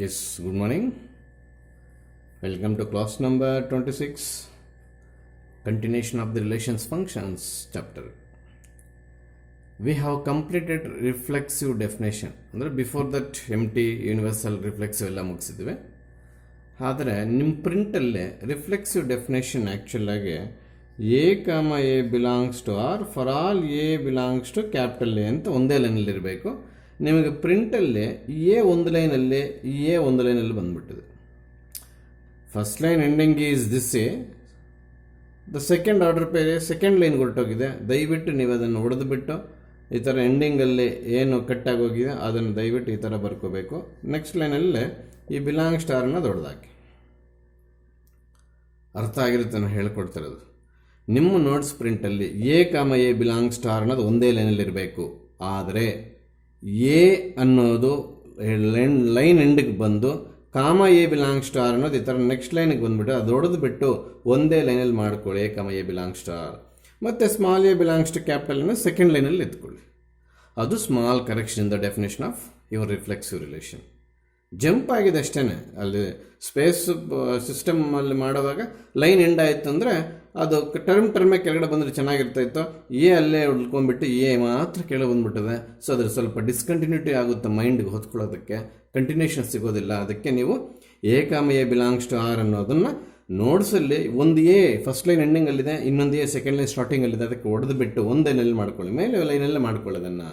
Yes, good morning. Welcome to class number 26, continuation of the relations functions chapter. We have completed reflexive definition. ಅಂದರೆ before that MT universal reflexive ಎಲ್ಲ ಮುಗಿಸಿದ್ವಿ. ಆದರೆ ನಿಮ್ಮ ಪ್ರಿಂಟಲ್ಲೇ reflexive definition ಆ್ಯಕ್ಚುಲಾಗಿ a comma a belongs to R for all a belongs to capital A ಅಂತ ಒಂದೇ ಲೈನಲ್ಲಿರಬೇಕು. ನಿಮಗೆ ಪ್ರಿಂಟಲ್ಲಿ ಎ ಒಂದು ಲೈನಲ್ಲಿ ಎ ಒಂದು ಲೈನಲ್ಲಿ ಬಂದುಬಿಟ್ಟಿದೆ. First line ending is this a, the second order pair second line ಹೊರಟೋಗಿದೆ. ದಯವಿಟ್ಟು ನೀವು ಅದನ್ನು ಹೊಡೆದುಬಿಟ್ಟು ಈ ಥರ ಎಂಡಿಂಗಲ್ಲಿ ಏನು ಕಟ್ಟಾಗೋಗಿದೆ ಅದನ್ನು ದಯವಿಟ್ಟು ಈ ಥರ ಬರ್ಕೋಬೇಕು. ನೆಕ್ಸ್ಟ್ ಲೈನಲ್ಲೇ ಈ ಬಿಲಾಂಗ್ ಸ್ಟಾರನ್ನ ದೊಡ್ಡದಾಕಿ. ಅರ್ಥ ಆಗಿರುತ್ತೆ ನಾನು ಹೇಳ್ಕೊಡ್ತಿರೋದು. ನಿಮ್ಮ notes ಪ್ರಿಂಟಲ್ಲಿ A comma a belong star ಅನ್ನೋದು ಒಂದೇ ಲೈನಲ್ಲಿರಬೇಕು. ಆದರೆ ಎ ಅನ್ನೋದು ಲೈನ್ ಎಂಡಿಗೆ ಬಂದು ಕಾಮ ಎ ಬಿಲಾಂಗ್ ಸ್ಟಾರ್ ಅನ್ನೋದು ಈ ಥರ ನೆಕ್ಸ್ಟ್ ಲೈನಿಗೆ ಬಂದುಬಿಟ್ಟು ಅದು ಹೊಡೆದು ಬಿಟ್ಟು ಒಂದೇ ಲೈನಲ್ಲಿ ಮಾಡ್ಕೊಳ್ಳಿ a comma a belong star. ಮತ್ತು ಸ್ಮಾಲ್ ಎ ಬಿಲಾಂಗ್ಸ್ ಟು ಕ್ಯಾಪಿಟಲ್ನ ಸೆಕೆಂಡ್ ಲೈನಲ್ಲಿ ಎತ್ಕೊಳ್ಳಿ. ಅದು small correction in the definition of your reflexive relation. Jump ಆಗಿದೆ ಅಷ್ಟೇ. ಅಲ್ಲಿ ಸ್ಪೇಸ್ ಸಿಸ್ಟಮಲ್ಲಿ ಮಾಡುವಾಗ ಲೈನ್ ಎಂಡ್ ಆಯಿತು ಅಂದರೆ ಅದು ಟರ್ಮೇ ಕೆಳಗಡೆ ಬಂದರೆ ಚೆನ್ನಾಗಿರ್ತಾಯಿತ್ತು. ಎ ಅಲ್ಲೇ ಉಳ್ಕೊಂಡ್ಬಿಟ್ಟು ಎ ಮಾತ್ರ ಕೆಳಗೆ ಬಂದುಬಿಟ್ಟಿದೆ. ಸೊ ಅದ್ರ ಸ್ವಲ್ಪ ಡಿಸ್ಕಂಟಿನ್ಯೂಟಿ ಆಗುತ್ತೆ ಮೈಂಡ್ಗೆ ಹೊತ್ಕೊಳ್ಳೋದಕ್ಕೆ, ಕಂಟಿನ್ಯೂಷನ್ ಸಿಗೋದಿಲ್ಲ. ಅದಕ್ಕೆ ನೀವು A comma a belongs to R ಅನ್ನೋದನ್ನು ನೋಟ್ಸಲ್ಲಿ ಒಂದು ಎ ಫಸ್ಟ್ ಲೈನ್ ಎಂಡಿಂಗಲ್ಲಿದೆ, ಇನ್ನೊಂದು ಎ ಸೆಕೆಂಡ್ ಲೈನ್ ಸ್ಟಾರ್ಟಿಂಗಲ್ಲಿದೆ. ಅದಕ್ಕೆ ಹೊಡೆದು ಬಿಟ್ಟು ಒಂದೇ ಲೈನಲ್ಲಿ ಮಾಡ್ಕೊಳ್ಳಿ, ಮೇಲೆ ಲೈನಲ್ಲೇ ಮಾಡ್ಕೊಳ್ಳೋದನ್ನು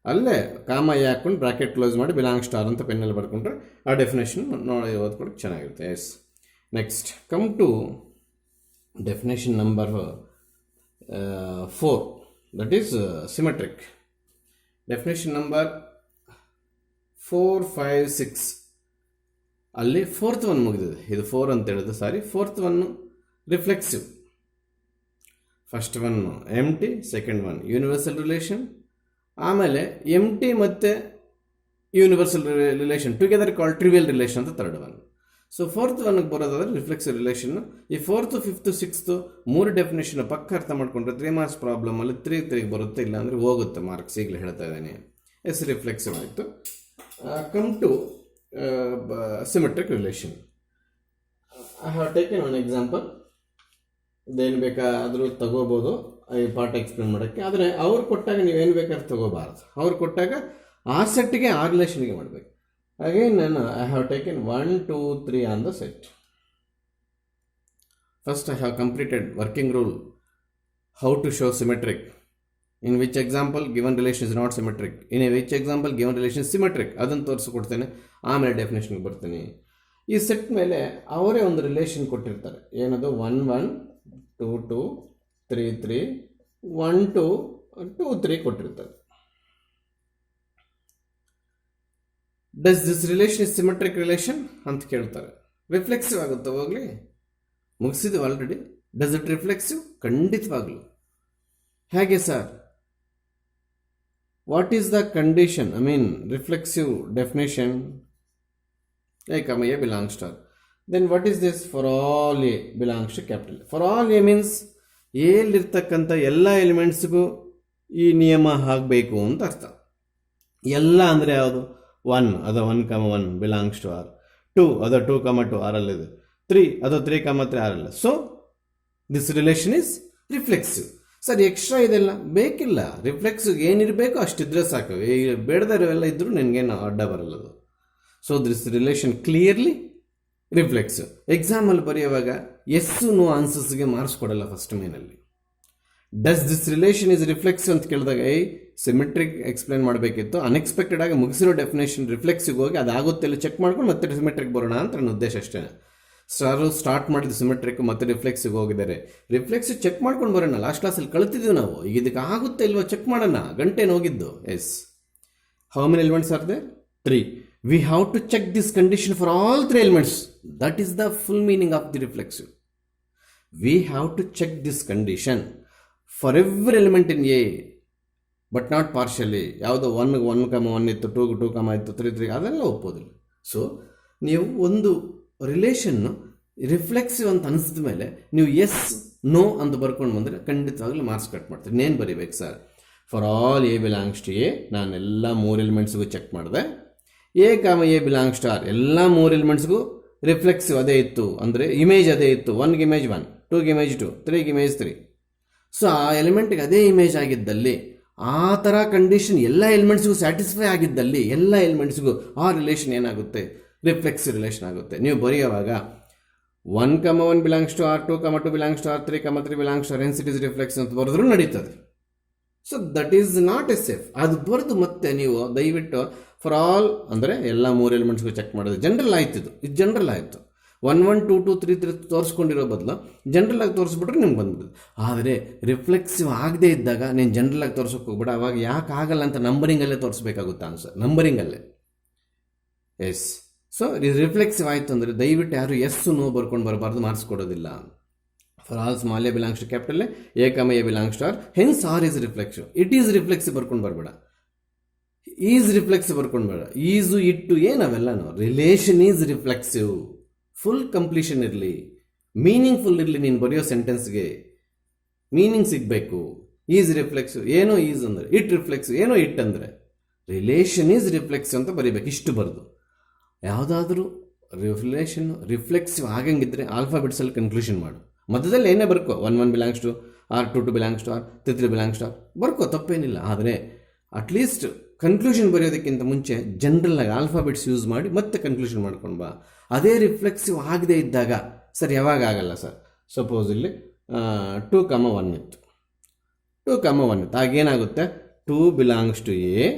ಅಲ್ಲೇ ಕಾಮ ಎ ಹಾಕ್ಕೊಂಡು ಬ್ರಾಕೆಟ್ ಕ್ಲೋಸ್ ಮಾಡಿ ಬಿಲಾಂಗ್ ಸ್ಟಾರ್ ಅಂತ ಪೆನ್ನಲ್ಲಿ ಬರ್ಕೊಂಡ್ರೆ ಆ ಡೆಫಿನೇಷನ್ ನೋಡಿ ಓದ್ಕೊಳಕ್ಕೆ ಚೆನ್ನಾಗಿರುತ್ತೆ. Yes, next come to definition number 4, that is symmetric. Definition number 4, 5, 6 ಅಲ್ಲಿ ಫೋರ್ತ್ ಒನ್ ಮುಗಿದಿದೆ. ಇದು 4 ಅಂತ ಹೇಳಿದ್ದು, sorry, fourth one reflexive. First one MT, second one universal relation, ಆಮೇಲೆ MT ಮತ್ತು universal relation together called trivial relation ಅಂತ third one. So fourth ಒನ್ಗೆ ಬರೋದಾದ್ರೆ ರಿಫ್ಲೆಕ್ಸಿವ್ ರಿಲೇಷನ್. ಈ 4th, 5th, 6th 3 ಡೆಫಿನೇಷನ್ ಪಕ್ಕ ಅರ್ಥ ಮಾಡ್ಕೊಂಡ್ರೆ 3 ಮಾರ್ಕ್ಸ್ ಪ್ರಾಬ್ಲಮಲ್ಲಿ 3 ಬರುತ್ತೆ, ಇಲ್ಲ ಅಂದರೆ ಹೋಗುತ್ತೆ ಮಾರ್ಕ್ಸ್. ಈಗಲೇ ಹೇಳ್ತಾ ಇದ್ದೀನಿ. ಎಸ್, ರಿಫ್ಲೆಕ್ಸಿವ್ ಆಯಿತು. Come to symmetric relation. I have taken one example. ಅದೇನು ಬೇಕಾದರೂ ತಗೋಬೋದು ಈ ಪಾಠ ಎಕ್ಸ್ಪ್ಲೇನ್ ಮಾಡೋಕ್ಕೆ. ಆದರೆ ಅವ್ರು ಕೊಟ್ಟಾಗ ನೀವೇನು ಬೇಕಾದ್ರೂ ತಗೋಬಾರ್ದು. ಅವ್ರು ಕೊಟ್ಟಾಗ ಆ ಸೆಟ್ಗೆ ಆ ರಿಲೇಷನ್ಗೆ ಮಾಡಬೇಕು. ಅಗೇನ್ ನಾನು I have taken 1, 2, 3 on the set. First I have completed working rule how to show symmetric. In which example given relation is not symmetric, in which example given relation symmetric, ಅದನ್ನು ತೋರಿಸ್ಕೊಡ್ತೇನೆ. ಆಮೇಲೆ ಡೆಫಿನೇಷನ್ಗೆ ಬರ್ತೀನಿ. ಈ set ಮೇಲೆ ಅವರೇ ಒಂದು relation ಕೊಟ್ಟಿರ್ತಾರೆ. ಏನದು 1, 1, 2, 2, 3, 3, 1, 2, 2, 3 ಕೊಟ್ಟಿರ್ತಾರೆ. Does this relation is symmetric relation ಅಂತ ಕೇಳ್ತಾರೆ. ರಿಫ್ಲೆಕ್ಸಿವ್ ಆಗುತ್ತೆ, ಹೋಗ್ಲಿ, ಮುಗಿಸಿದ್ವಿ ಆಲ್ರೆಡಿ. Does it reflexive? ಖಂಡಿತವಾಗ್ಲು. ಹೇಗೆ sir? What is the condition? I mean reflexive definition a comma a belongs to R. Then what is this? For all a belongs to capital. For all a means ಎಲ್ಲಿರ್ತಕ್ಕಂಥ ಎಲ್ಲ ಎಲಿಮೆಂಟ್ಸ್ಗೂ ಈ ನಿಯಮ ಆಗಬೇಕು ಅಂತ ಅರ್ಥ. ಎಲ್ಲ ಅಂದರೆ ಯಾವುದು? 1 ಅದು 1, 1 ಬಿಲಾಂಗ್ಸ್ ಟು ಆರ್. 2 ಅದು 2, 2 ಆರಲ್ಲಿದೆ. 3 ಅದು 3, 3 ಆರಲ್ಲ. So this relation is reflexive. Sir, extra ಇದೆಲ್ಲ ಬೇಕಿಲ್ಲ. ರಿಫ್ಲೆಕ್ಸಿವ್ ಏನಿರಬೇಕು ಅಷ್ಟಿದ್ರೆ ಸಾಕು. ಬೇಡದವೆಲ್ಲ ಇದ್ದರೂ ನನಗೇನು ಅಡ್ಡ ಬರಲ್ಲದು. So this relation clearly reflexive. ಎಕ್ಸಾಮಲ್ಲಿ ಬರೆಯುವಾಗ ಎಸ್ ನೋ ಆನ್ಸರ್ಸ್ಗೆ ಮಾರ್ಕ್ಸ್ ಕೊಡಲ್ಲ ಫಸ್ಟ್ ಮೇನಲ್ಲಿ. Does this relation is reflexive ಅಂತ ಕೇಳಿದಾಗ ಸಿಮೆಟ್ರಿಕ್ ಎಕ್ಸ್ಪ್ಲೇನ್ ಮಾಡಬೇಕಿತ್ತು. ಅನ್ಎಕ್ಸ್ಪೆಕ್ಟೆಡ್ ಆಗಿ ಮುಗಿಸಿರೋ ಡೆಫಿನೇಷನ್ ರಿಫ್ಲೆಕ್ಸಿವ್ ಹೋಗಿ ಅದಾಗುತ್ತೆ ಇಲ್ಲ ಚೆಕ್ ಮಾಡ್ಕೊಂಡು ಮತ್ತೆ ಸಿಮೆಟ್ರಿಕ್ ಬರೋಣ ಅಂತ ನನ್ನ ಉದ್ದೇಶ ಅಷ್ಟೇ. ಸ್ಟಾರ್ಟ್ ಮಾಡಿದ ಸಿಮೆಟ್ರಿಕ್ ಮತ್ತೆ ರಿಫ್ಲೆಕ್ಸಿವ್ ಹೋಗಿದ್ದಾರೆ. ರಿಫ್ಲೆಕ್ಸಿವ್ ಚೆಕ್ ಮಾಡ್ಕೊಂಡು ಬರೋಣ. ಲಾಸ್ಟ್ ಕ್ಲಾಸಲ್ಲಿ ಕಳ್ತಿದ್ದೀವಿ ನಾವು. ಈಗ ಇದಕ್ಕೆ ಆಗುತ್ತೆ ಇಲ್ವೋ ಚೆಕ್ ಮಾಡೋಣ. ಗಂಟೆನ ಹೋಗಿದ್ದು. Yes, how many elements are there? 3. We have to check this condition for all 3 elements. That is the full meaning of the reflexive. We have to check this condition for every element in A, but not partially. ಯಾವುದೋ 1, 1, ಇತ್ತು, 2, 2, ಇತ್ತು, 3, 3 ಅದೆಲ್ಲ ಒಪ್ಪೋದಿಲ್ಲ. So ನೀವು ಒಂದು relation reflexive ಅಂತ ಅನಿಸಿದ ಮೇಲೆ ನೀವು ಎಸ್ ನೋ ಅಂತ ಬರ್ಕೊಂಡು ಬಂದರೆ ಖಂಡಿತವಾಗ್ಲೂ ಮಾರ್ಕ್ಸ್ ಕಟ್ ಮಾಡ್ತೀರಿ. ಇನ್ನೇನು ಬರೀಬೇಕು sir? For all a belongs to a, ನಾನೆಲ್ಲ 3 ಎಲಿಮೆಂಟ್ಸ್ಗೂ ಚೆಕ್ ಮಾಡಿದೆ. ಎ ಬಿಲಾಂಗ್ಸ್ ಟು ಆರ್, ಎಲ್ಲ 3 ಎಲಿಮೆಂಟ್ಸ್ಗೂ ರಿಫ್ಲೆಕ್ಸಿವ್ ಅದೇ ಇತ್ತು, ಅಂದರೆ ಇಮೇಜ್ ಅದೇ ಇತ್ತು. 1ಗೆ ಇಮೇಜ್ 1, 2ಗೆ ಇಮೇಜ್ 2, 3ಗೆ ಇಮೇಜ್ 3. ಸೊ ಆ ಎಲಿಮೆಂಟ್ಗೆ ಅದೇ ಇಮೇಜ್ ಆಗಿದ್ದಲ್ಲಿ, ಆ ಥರ ಕಂಡೀಷನ್ ಎಲ್ಲ ಎಲಿಮೆಂಟ್ಸ್ಗೂ ಸ್ಯಾಟಿಸ್ಫೈ ಆಗಿದ್ದಲ್ಲಿ, ಎಲ್ಲ ಎಲಿಮೆಂಟ್ಸ್ಗೂ ಆ ರಿಲೇಷನ್ ಏನಾಗುತ್ತೆ, ರಿಫ್ಲೆಕ್ಸಿವ್ ರಿಲೇಷನ್ ಆಗುತ್ತೆ. ನೀವು ಬರೆಯುವಾಗ 1, 1 belongs to R, 2, 2 belongs to R, 3, 3 belongs to R, hence it is reflexive ಅಂತ ಬರೆದ್ರೂ ನಡೀತದೆ. So that is not a safe. ಅದು ಬರೆದು ಮತ್ತೆ ನೀವು ದಯವಿಟ್ಟು ಫಾರ್ ಆಲ್ ಅಂದರೆ ಎಲ್ಲ 3 ಎಲಿಮೆಂಟ್ಸ್ಗೂ ಚೆಕ್ ಮಾಡೋದು. ಜನರಲ್ ಆಯ್ತು, ಇದು ಜನರಲ್ ಆಯಿತು. 1, 1, 2, 2, 3, 3 ತೋರಿಸ್ಕೊಂಡಿರೋ ಬದಲು ಜನರಲ್ ಆಗಿ ತೋರಿಸ್ಬಿಟ್ರೆ ನಿಮ್ಗೆ ಬಂದ್ಬಿಡುದು. ಆದರೆ ರಿಫ್ಲೆಕ್ಸಿವ್ ಆಗದೇ ಇದ್ದಾಗ ನೀನು ಜನರಲ್ ಆಗಿ ತೋರಿಸೋಕೆ ಹೋಗ್ಬೇಡ. ಅವಾಗ ಯಾಕೆ ಆಗಲ್ಲ ಅಂತ ನಂಬರಿಂಗಲ್ಲೇ ತೋರಿಸ್ಬೇಕಾಗುತ್ತೆ ಆನ್ಸರ್, ನಂಬರಿಂಗಲ್ಲೇ. ಎಸ್. ಸೊ ರಿಫ್ಲೆಕ್ಸಿವ್ ಆಯಿತು ಅಂದರೆ ದಯವಿಟ್ಟು ಯಾರು ಎಸ್ ನೋ ಬರ್ಕೊಂಡು ಬರಬಾರ್ದು, ಮಾರ್ಕ್ಸ್ ಕೊಡೋದಿಲ್ಲ. For all small a belongs to capital A, a belongs to R, hence R is reflexive. It is reflexive ಬರ್ಕೊಂಡು ಬರಬೇಡ, ಈಸ್ ರಿಫ್ಲೆಕ್ಸಿವ್ ಬರ್ಕೊಂಡು ಬೇಡ. ಈಸು ಇಟ್ಟು ಏನವೆಲ್ಲನೋ relation is reflexive. Full completion ಇರಲಿ, ಮೀನಿಂಗ್ಫುಲ್ ಇರಲಿ. ನೀನು ಬರೆಯೋ ಸೆಂಟೆನ್ಸ್ಗೆ ಮೀನಿಂಗ್ ಸಿಗಬೇಕು. ಈಸ್ ರಿಫ್ಲೆಕ್ಸಿವ್, ಏನೋ ಈಸ್ ಅಂದರೆ, ಇಟ್ ರಿಫ್ಲೆಕ್ಸಿವ್, ಏನೋ ಇಟ್ ಅಂದರೆ ರಿಲೇಷನ್ ಈಸ್ ರಿಫ್ಲೆಕ್ಸಿವ್ ಅಂತ ಬರೀಬೇಕು. ಇಷ್ಟು ಬರೆದು ಯಾವುದಾದ್ರೂ ರಿಫ್ಲೆಕ್ಸಿವ್ ಆಗಂಗಿದ್ರೆ ಆಲ್ಫಾಬೆಟ್ಸಲ್ಲಿ ಕನ್ಕ್ಲೂಷನ್ ಮಾಡು. ಮಧ್ಯದಲ್ಲಿ ಏನೇ ಬರ್ಕೋ, 1, 1 belongs to R, 2, 2 belongs to R, 3, 3 belongs to R ಬರ್ಕೋ, ತಪ್ಪೇನಿಲ್ಲ. ಆದರೆ ಅಟ್ಲೀಸ್ಟ್ ಕನ್ಕ್ಲೂಷನ್ ಬರೆಯೋದಕ್ಕಿಂತ ಮುಂಚೆ ಜನರಲ್ ಆಗಿ ಆಲ್ಫಾಬೆಟ್ಸ್ ಯೂಸ್ ಮಾಡಿ ಮತ್ತೆ ಕನ್ಕ್ಲೂಷನ್ ಮಾಡ್ಕೊಂಡು ಬಾ. ಅದೇ ರಿಫ್ಲೆಕ್ಸಿವ್ ಆಗದೇ ಇದ್ದಾಗ, ಸರ್ ಯಾವಾಗ ಆಗಲ್ಲ ಸರ್, ಸಪೋಸ್ ಇಲ್ಲಿ 2, 1 ಇತ್ತು, 2, 1 ಇತ್ತು, ಆಗೇನಾಗುತ್ತೆ, 2 ಬಿಲಾಂಗ್ಸ್ ಟು ಎ,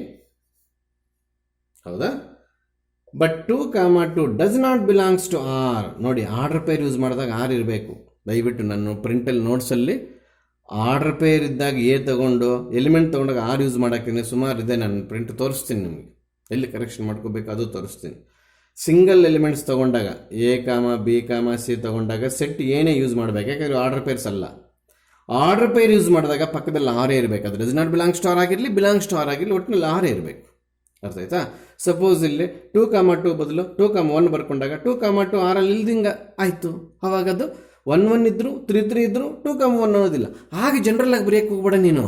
ಹೌದಾ? But 2, 2 does not belongs to R. ನೋಡಿ, ಆರ್ಡರ್ ಪೇರ್ ಯೂಸ್ ಮಾಡಿದಾಗ ಆರ್ ಇರಬೇಕು. ದಯವಿಟ್ಟು ನಾನು ಪ್ರಿಂಟಲ್ಲಿ ನೋಟ್ಸಲ್ಲಿ ಆರ್ಡರ್ ಪೇರ್ ಇದ್ದಾಗ ಎ ತೊಗೊಂಡು ಎಲಿಮೆಂಟ್ ತೊಗೊಂಡಾಗ ಆರ್ ಯೂಸ್ ಮಾಡೋಕ್ಕೆ ಸುಮಾರು ಇದೆ. ನಾನು ಪ್ರಿಂಟ್ ತೋರಿಸ್ತೀನಿ ನಿಮಗೆ, ಎಲ್ಲಿ ಕರೆಕ್ಷನ್ ಮಾಡ್ಕೋಬೇಕು ಅದು ತೋರಿಸ್ತೀನಿ. ಸಿಂಗಲ್ ಎಲಿಮೆಂಟ್ಸ್ ತೊಗೊಂಡಾಗ ಎ, ಬಿ, ಸಿ ತೊಗೊಂಡಾಗ ಸೆಟ್ ಏನೇ ಯೂಸ್ ಮಾಡಬೇಕು, ಯಾಕಂದರೆ ಆರ್ಡರ್ ಪೇರ್ಸ್ ಅಲ್ಲ. ಆರ್ಡರ್ ಪೇರ್ ಯೂಸ್ ಮಾಡಿದಾಗ ಪಕ್ಕದಲ್ಲಿ ಆರೇ ಇರಬೇಕು. ಅದು does not belongs to R ಆಗಿರಲಿ, ಬಿಲಾಂಗ್ಸ್ ಟು ಆರ್ ಆಗಿರಲಿ, ಒಟ್ಟಿನಲ್ಲಿ ಆರೇ ಇರಬೇಕು. ಅರ್ಥ ಆಯ್ತಾ? ಸಪೋಸ್ ಇಲ್ಲಿ 2, 2 ಬದಲು 2, 1 ಬರ್ಕೊಂಡಾಗ 2, 2 ಆರಲ್ಲಿ ಇಲ್ದಿಂಗ ಆಯಿತು. ಅವಾಗ ಅದು 1, 1 ಇದ್ದರು, 3, 3 ಇದ್ದರು, 2, 1 ಅನ್ನೋದಿಲ್ಲ. ಹಾಗೆ ಜನರಲ್ ಆಗಿ ಬರೆಯೋಕ್ಕೆ ಹೋಗ್ಬೇಡ ನೀನು.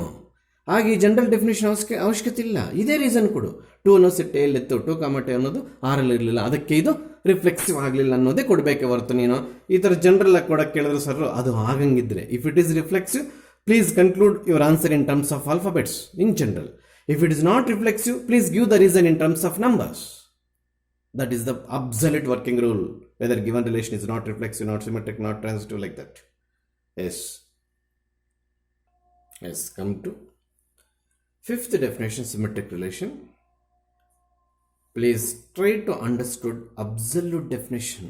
ಹಾಗೆ ಈ ಜನರಲ್ ಡೆಫಿನೇಷನ್ ಅವಶ್ಯಕತೆ ಇಲ್ಲ. ಇದೇ ರೀಸನ್ ಕೊಡು. 2 ಅನ್ನೋ ಸೆಟ್ ಎಲ್ಲಿತ್ತು, 2, 2 ಅನ್ನೋದು ಆರಲ್ಲಿ ಇರಲಿಲ್ಲ, ಅದಕ್ಕೆ ಇದು ರಿಫ್ಲೆಕ್ಸಿವ್ ಆಗಲಿಲ್ಲ ಅನ್ನೋದೇ ಕೊಡಬೇಕೆ ಹೊರತು ನೀನು ಈ ಥರ ಜನರಲ್ ಆಗಿ ಕೊಡೋಕ್ಕೆ ಕೇಳಿದ್ರು ಸರ್ ಅದು ಆಗಂಗಿದ್ರೆ, if it is reflexive please conclude your answer in terms of alphabets in general. If it is not reflexive, please give the reason in terms of numbers. That is the absolute working rule. Whether given relation is not reflexive, not symmetric, not transitive, like that. Yes. Yes. Come to fifth definition, symmetric relation. Please try to understood absolute definition,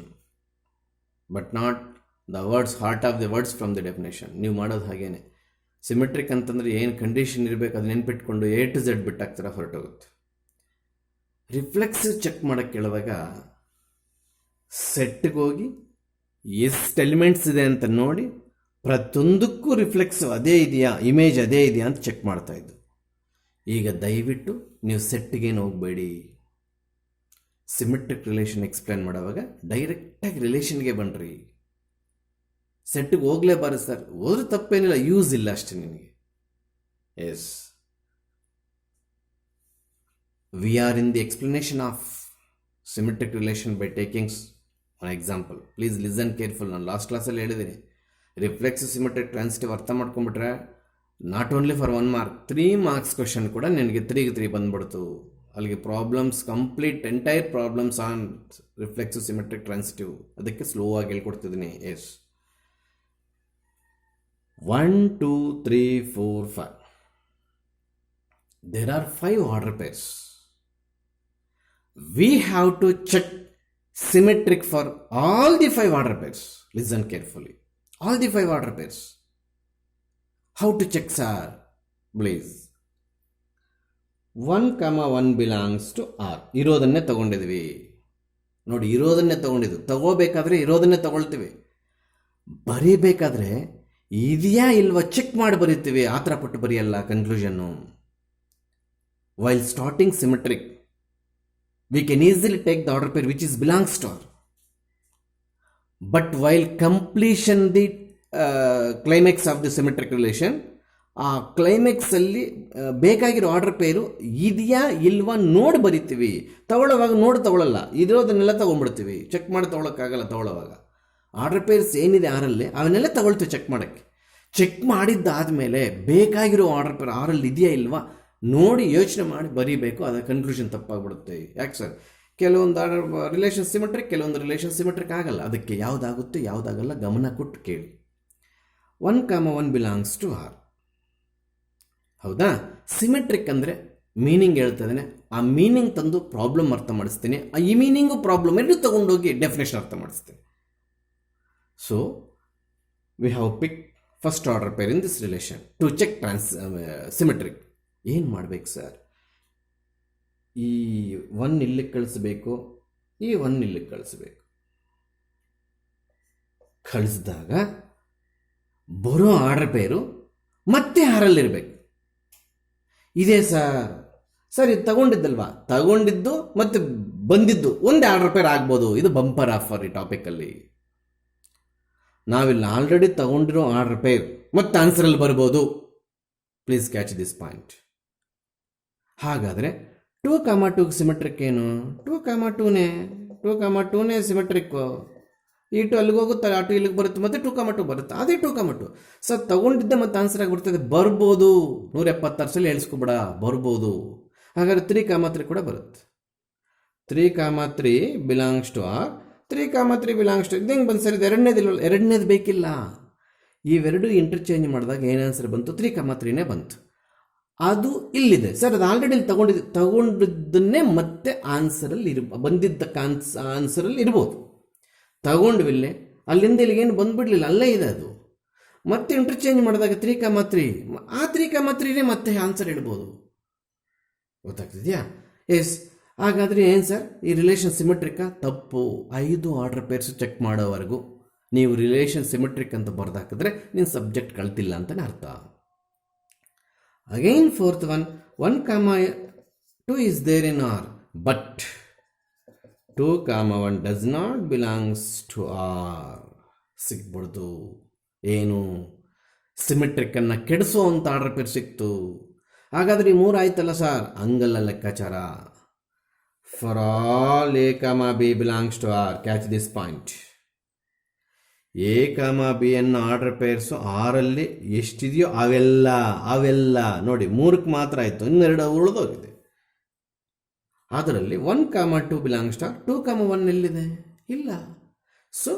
but not the words, heart of the words from the definition. ನೀವು ಮಾಡೋದು ಹಾಗೇನೆ. Symmetric ಅಂತಂದರೆ ಏನು condition ಇರಬೇಕು ಅದು ನೆನ್ಪಿಟ್ಕೊಂಡು A to Z ಬಿಟ್ಟಾಗ್ತಾರ ಹೊರಟೋಗುತ್ತೆ. Reflexive check ಮಾಡೋಕ್ಕೆ ಕೇಳುವಾಗ ಸೆಟ್ಗೆ ಹೋಗಿ ಎಷ್ಟು ಎಲಿಮೆಂಟ್ಸ್ ಇದೆ ಅಂತ ನೋಡಿ ಪ್ರತಿಯೊಂದಕ್ಕೂ ರಿಫ್ಲೆಕ್ಸಿವ್ ಅದೇ ಇದೆಯಾ, ಇಮೇಜ್ ಅದೇ ಇದೆಯಾ ಅಂತ ಚೆಕ್ ಮಾಡ್ತಾಯಿದ್ದು. ಈಗ ದಯವಿಟ್ಟು ನೀವು ಸೆಟ್ಗೇನು ಹೋಗಬೇಡಿ. ಸಿಮೆಟ್ರಿಕ್ ರಿಲೇಷನ್ ಎಕ್ಸ್ಪ್ಲೇನ್ ಮಾಡೋವಾಗ ಡೈರೆಕ್ಟಾಗಿ ರಿಲೇಷನ್ಗೆ ಬನ್ನಿರಿ. ಸೆಟ್ಟಿಗೆ ಹೋಗಲೇಬಾರದು ಸರ್, ಹೋದ್ರೂ ತಪ್ಪೇನಿಲ್ಲ, ಯೂಸ್ ಇಲ್ಲ ಅಷ್ಟೇ ನಿನಗೆ. Yes, we are in the explanation of symmetric relation by taking one example. Please listen careful. ನಾನು ಲಾಸ್ಟ್ ಕ್ಲಾಸಲ್ಲಿ ಹೇಳಿದ್ದೀನಿ, ರಿಫ್ಲೆಕ್ಸಿವ್ ಸಿಮೆಟ್ರಿಕ್ ಟ್ರಾನ್ಸಿಟಿವ್ ಅರ್ಥ ಮಾಡ್ಕೊಂಡ್ಬಿಟ್ರೆ not only for 1 mark, 3 marks question ಕೂಡ ನಿನಗೆ 3ಗೆ 3 ಬಂದ್ಬಿಡ್ತು. ಅಲ್ಲಿಗೆ problems complete entire problems on reflexive symmetric transitive. ಅದಕ್ಕೆ ಸ್ಲೋ ಆಗಿ ಹೇಳ್ಕೊಡ್ತಿದ್ದೀನಿ. Yes, 1, 2, 3, 4, 5. There are 5 order pairs. We have to check symmetric for all the 5 order pairs. Listen carefully. All the 5 order pairs. How to check, sir? Please. 1, 1 belongs to R. ಇರೋದನ್ನೇ ತಗೊಂಡಿದ್ವಿ ನೋಡಿ, ಇರೋದನ್ನೇ ತಗೊಂಡಿದ್ವಿ. ತಗೋಬೇಕಾದ್ರೆ ಇರೋದನ್ನೇ ತಗೊಳ್ತೀವಿ. ಬರೀಬೇಕಾದ್ರೆ ಇದೆಯಾ ಇಲ್ವಾ check ಮಾಡಿ ಬರೀತೀವಿ, ಆ ಥರ ಪಟ್ಟು ಬರೆಯಲ್ಲ ಕನ್ಕ್ಲೂಷನ್ನು. While starting symmetric we can easily take the order pair which is belongs to R. But while completion the climax of the symmetric relation ಆ ಕ್ಲೈಮ್ಯಾಕ್ಸಲ್ಲಿ ಬೇಕಾಗಿರೋ ಆರ್ಡರ್ ಪೇರು ಇದೆಯಾ ಇಲ್ವಾ ನೋಡಿ ಬರಿತೀವಿ. ತಗೊಳ್ಳೋವಾಗ ನೋಡಿ ತಗೊಳ್ಳಲ್ಲ, ಇದಿರೋದನ್ನೆಲ್ಲ ತೊಗೊಂಡ್ಬಿಡ್ತೀವಿ, ಚೆಕ್ ಮಾಡಿ ತೊಗೊಳಕ್ಕಾಗಲ್ಲ. ತಗೊಳ್ಳೋವಾಗ ಆರ್ಡರ್ ಪೇರ್ಸ್ ಏನಿದೆ ಆರಲ್ಲಿ ಅವನ್ನೆಲ್ಲ ತಗೊಳ್ತೀವಿ ಚೆಕ್ ಮಾಡೋಕ್ಕೆ. ಚೆಕ್ ಮಾಡಿದ್ದಾದಮೇಲೆ ಬೇಕಾಗಿರೋ ಆರ್ಡರ್ ಪೇರ್ ಆರಲ್ಲಿ ಇದೆಯಾ ಇಲ್ವಾ ನೋಡಿ ಯೋಚನೆ ಮಾಡಿ ಬರೀಬೇಕು. ಅದರ ಕನ್ಕ್ಲೂಷನ್ ತಪ್ಪಾಗ್ಬಿಡುತ್ತೆ. ಯಾಕೆ ಸರ್, ಕೆಲವೊಂದು ರಿಲೇಷನ್ ಸಿಮೆಟ್ರಿಕ್, ಕೆಲವೊಂದು ರಿಲೇಷನ್ ಸಿಮೆಟ್ರಿಕ್ ಆಗಲ್ಲ. ಅದಕ್ಕೆ ಯಾವುದಾಗುತ್ತೆ ಯಾವುದಾಗಲ್ಲ ಗಮನ ಕೊಟ್ಟು ಕೇಳಿ. 1, 1 ಬಿಲಾಂಗ್ಸ್ ಟು ಆರ್. ಹೌದಾ? ಸಿಮೆಟ್ರಿಕ್ ಅಂದರೆ ಮೀನಿಂಗ್ ಹೇಳ್ತದೇನೆ, ಆ ಮೀನಿಂಗ್ ತಂದು ಪ್ರಾಬ್ಲಮ್ ಅರ್ಥ ಮಾಡಿಸ್ತೀನಿ, ಈ ಮೀನಿಂಗು ಪ್ರಾಬ್ಲಮ್ ಎರಡು ತೊಗೊಂಡೋಗಿ ಡೆಫಿನೇಷನ್ ಅರ್ಥ ಮಾಡಿಸ್ತೀನಿ. So we have pick first order pair in this relation to check symmetric. ಏನು ಮಾಡಬೇಕು ಸರ್? ಈ 1 ಇಲ್ಲಿಗೆ ಕಳಿಸ್ಬೇಕು, ಈ 1 ಇಲ್ಲಿಗೆ ಕಳಿಸ್ಬೇಕು. ಕಳಿಸಿದಾಗ ಬರೋ ಆರ್ಡರ್ ಪೇರು ಮತ್ತೆ ಆರಲ್ಲಿರಬೇಕು. ಇದೇ ಸರ್ ಇದು ತಗೊಂಡಿದ್ದಲ್ವಾ, ತಗೊಂಡಿದ್ದು ಮತ್ತು ಬಂದಿದ್ದು ಒಂದೇ ಆರ್ಡರ್ ಪೇರ್ ಆಗ್ಬೋದು. ಇದು ಬಂಪರ್ ಆಫರ್ ಈ ಟಾಪಿಕಲ್ಲಿ. ನಾವಿಲ್ಲಿ ಆಲ್ರೆಡಿ ತಗೊಂಡಿರೋ ಆರ್ಡರ್ ಪೇರ್ ಮತ್ತು ಆನ್ಸರಲ್ಲಿ ಬರ್ಬೋದು. Please catch this point. ಹಾಗಾದರೆ 2, 2 ಸಿಮೆಟ್ರಿಕ್ ಏನು? 2, 2ನೇ ಸಿಮೆಟ್ರಿಕ್ಕು. ಈ 2 ಅಲ್ಲಿಗೆ ಹೋಗುತ್ತೆ, ಆ 2 ಇಲ್ಲಿಗೆ ಬರುತ್ತೆ, ಮತ್ತೆ 2, 2 ಬರುತ್ತೆ. ಅದೇ 2, 2 ಸರ್ ತಗೊಂಡಿದ್ದೆ ಮತ್ತೆ ಆನ್ಸರ್ ಆಗಿಬಿಡ್ತದೆ. ಬರ್ಬೋದು, 176 ಸಲ ಹೇಳ್ಸ್ಕೊಬೇಡ, ಬರ್ಬೋದು. ಹಾಗಾದ್ರೆ 3, 3 ಕೂಡ ಬರುತ್ತೆ. 3, 3 belongs to R. 3, 3 belongs to ಇದು ಹೆಂಗೆ ಬಂದು ಸರ್? ಇದು ಎರಡನೇದು ಬೇಕಿಲ್ಲ. ಇವೆರಡು ಇಂಟರ್ಚೇಂಜ್ ಮಾಡಿದಾಗ ಏನು ಆನ್ಸರ್ ಬಂತು? 3, 3ನೇ ಬಂತು. ಅದು ಇಲ್ಲಿದೆ ಸರ್, ಅದು ಆಲ್ರೆಡಿ ಇಲ್ಲಿ ತಗೊಂಡಿದ್ದನ್ನೇ ಮತ್ತೆ ಆನ್ಸರಲ್ಲಿ ಬಂದಿದ್ದ ಆನ್ಸರಲ್ಲಿ ಇರ್ಬೋದು. ತಗೊಂಡ್ವಿಲ್ಲೇ ಅಲ್ಲಿಂದ ಇಲ್ಲಿಗೇನು ಬಂದುಬಿಡಲಿಲ್ಲ, ಅಲ್ಲೇ ಇದೆ ಅದು. ಮತ್ತೆ ಇಂಟರ್ಚೇಂಜ್ ಮಾಡಿದಾಗ 3, 3 ಆ 3, 3ನೇ ಮತ್ತೆ ಆನ್ಸರ್ ಇಡ್ಬೋದು. ಗೊತ್ತಾಗ್ತಿದೆಯಾ? ಎಸ್. ಹಾಗಾದರೆ ಏನು ಸರ್, ಈ ರಿಲೇಷನ್ ಸಿಮೆಟ್ರಿಕಾ? ತಪ್ಪು. 5 ಆರ್ಡರ್ ಪೇರ್ಸು ಚೆಕ್ ಮಾಡೋವರೆಗೂ ನೀವು ರಿಲೇಷನ್ ಸಿಮೆಟ್ರಿಕ್ ಅಂತ ಬರ್ದಾಕಿದ್ರೆ ನೀನು ಸಬ್ಜೆಕ್ಟ್ ಕಳ್ತಿಲ್ಲ ಅಂತಲೇ ಅರ್ಥ. Again fourth 1, 2 is there in R, but 2, 1 does not belongs to R. ಸಿಗ್ಬಿಡ್ದು. ಏನು? ಸಿಮೆಟ್ರಿಕ್ಕನ್ನು ಕೆಡಿಸೋ ಅಂತ ಆರ್ಡರ್ ಪೇರ್ ಸಿಕ್ತು. ಹಾಗಾದ್ರೆ ಈ 3 ಆಯ್ತಲ್ಲ ಸರ್? ಹಂಗಲ್ಲ ಲೆಕ್ಕಾಚಾರ. For all A, B belongs to R. Catch this point. A, B ಅನ್ನೋ ಆರ್ಡರ್ ಪೇರ್ಸು ಆರಲ್ಲಿ ಎಷ್ಟಿದೆಯೋ ಅವೆಲ್ಲ ನೋಡಿ. 3ಕ್ಕೆ ಮಾತ್ರ ಆಯಿತು, ಇನ್ನೆರಡು ಉಳಿದೋಗಿದೆ. ಅದರಲ್ಲಿ 1, 2 ಬಿಲಾಂಗ್ಸ್ ಟು ಆರ್. 2, 1 ಎಲ್ಲಿದೆ? ಇಲ್ಲ. So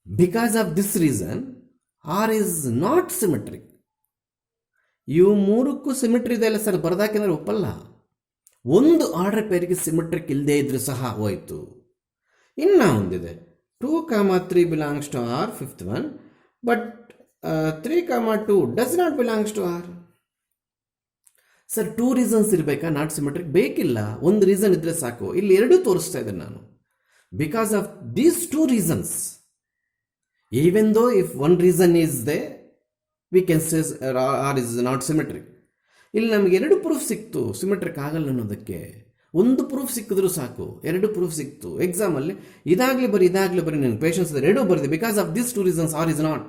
because of this reason R is not symmetric. ಇವು 3ಕ್ಕೂ ಸಿಮೆಟ್ರಿ ಇದೆ ಅಲ್ಲ ಸರ್, ಬರ್ದಾಕಿದ್ರೆ ಒಪ್ಪಲ್ಲ. ಒಂದು ಆರ್ಡರ್ ಪೇರಿಗೆ ಸಿಮೆಟ್ರಿಕ್ ಇಲ್ಲದೆ ಇದ್ರೂ ಸಹ ಹೋಯ್ತು. ಇನ್ನು ಒಂದಿದೆ 2, 3 belongs to R, 5th one, but 3, 2 does not belongs to R. Sir 2 reasons ಇರಬೇಕಾ ನಾಟ್ ಸಿಮೆಟ್ರಿಕ್? ಬೇಕಿಲ್ಲ, ಒಂದು ರೀಸನ್ ಇದ್ರೆ ಸಾಕು. ಇಲ್ಲಿ 2 ತೋರಿಸ್ತಾ ಇದ್ದೇನೆ ನಾನು. Because of these 2 reasons, even though if 1 reason is there, we can say R is not symmetric. ಇಲ್ಲಿ ನಮಗೆ 2 ಪ್ರೂಫ್ ಸಿಕ್ತು ಸಿಮೆಟ್ರಿಕ್ ಆಗಲ್ಲ ಅನ್ನೋದಕ್ಕೆ. ಒಂದು ಪ್ರೂಫ್ ಸಿಕ್ಕಿದ್ರು ಸಾಕು, 2 ಪ್ರೂಫ್ ಸಿಕ್ತು. ಎಕ್ಸಾಮಲ್ಲಿ ಇದಾಗಲಿ ಬರೀ ನನಗೆ ಪೇಷನ್ಸ್ ಇದೆ, 2 ಬರೆದಿ. Because of this 2 reasons R is not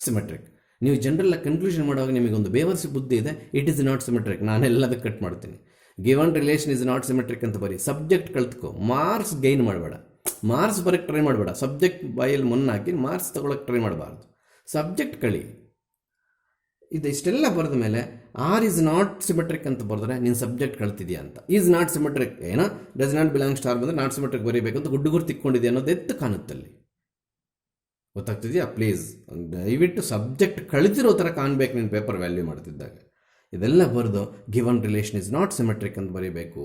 symmetric. ನೀವು ಜನರಲ್ಲ ಕನ್ಕ್ಲೂಷನ್ ಮಾಡುವಾಗ ನಿಮಗೊಂದು ಬೇವರ್ಸಿ ಬುದ್ಧಿ ಇದೆ, ಇಟ್ ಈಸ್ ನಾಟ್ ಸಿಮೆಟ್ರಿಕ್. ನಾನೆಲ್ಲದಕ್ಕೆ ಕಟ್ ಮಾಡ್ತೀನಿ. Given relation is not symmetric ಅಂತ ಬರೀ. ಸಬ್ಜೆಕ್ಟ್ ಕಲ್ತ್ಕೋ, ಮಾರ್ಕ್ಸ್ ಗೈನ್ ಮಾಡಬೇಡ, ಮಾರ್ಕ್ಸ್ ಬರೋಕ್ಕೆ ಟ್ರೈ ಮಾಡಬೇಡ. ಸಬ್ಜೆಕ್ಟ್ ಬಾಯಲ್ಲಿ ಮೊನ್ನಾಕಿ ಮಾರ್ಕ್ಸ್ ತಗೊಳಕ್ಕೆ ಟ್ರೈ ಮಾಡಬಾರ್ದು. ಸಬ್ಜೆಕ್ಟ್ ಕಳಿ. ಇದು ಇಷ್ಟೆಲ್ಲ ಬರೆದ ಮೇಲೆ ಆರ್ ಈಸ್ ನಾಟ್ ಸಿಮೆಟ್ರಿಕ್ ಅಂತ ಬರೆದ್ರೆ ನೀನು ಸಬ್ಜೆಕ್ಟ್ ಕಳ್ತಿದ್ಯಾ ಅಂತ. ಈಸ್ ನಾಟ್ ಸಿಮೆಟ್ರಿಕ್ ಏನೋ does not belongs to R ಬಂದರೆ ನಾಟ್ ಸಿಮೆಟ್ರಿಕ್ ಬರೀಬೇಕಂತ ಗುಡ್ಡುಗುರು ತಿಕ್ಕೊಂಡಿದ್ಯಾ ಅನ್ನೋದು ಎತ್ತು ಕಾಣುತ್ತಲ್ಲಿ. ಗೊತ್ತಾಗ್ತಿದೆಯಾ? ಪ್ಲೀಸ್ ದಯವಿಟ್ಟು ಸಬ್ಜೆಕ್ಟ್ ಕಳಿತಿರೋ ಥರ ಕಾಣಬೇಕು ನೀನು ಪೇಪರ್ ವ್ಯಾಲ್ಯೂ ಮಾಡ್ತಿದ್ದಾಗ. ಇದೆಲ್ಲ ಬರೆದು given relation is not symmetric ಅಂತ ಬರೀಬೇಕು.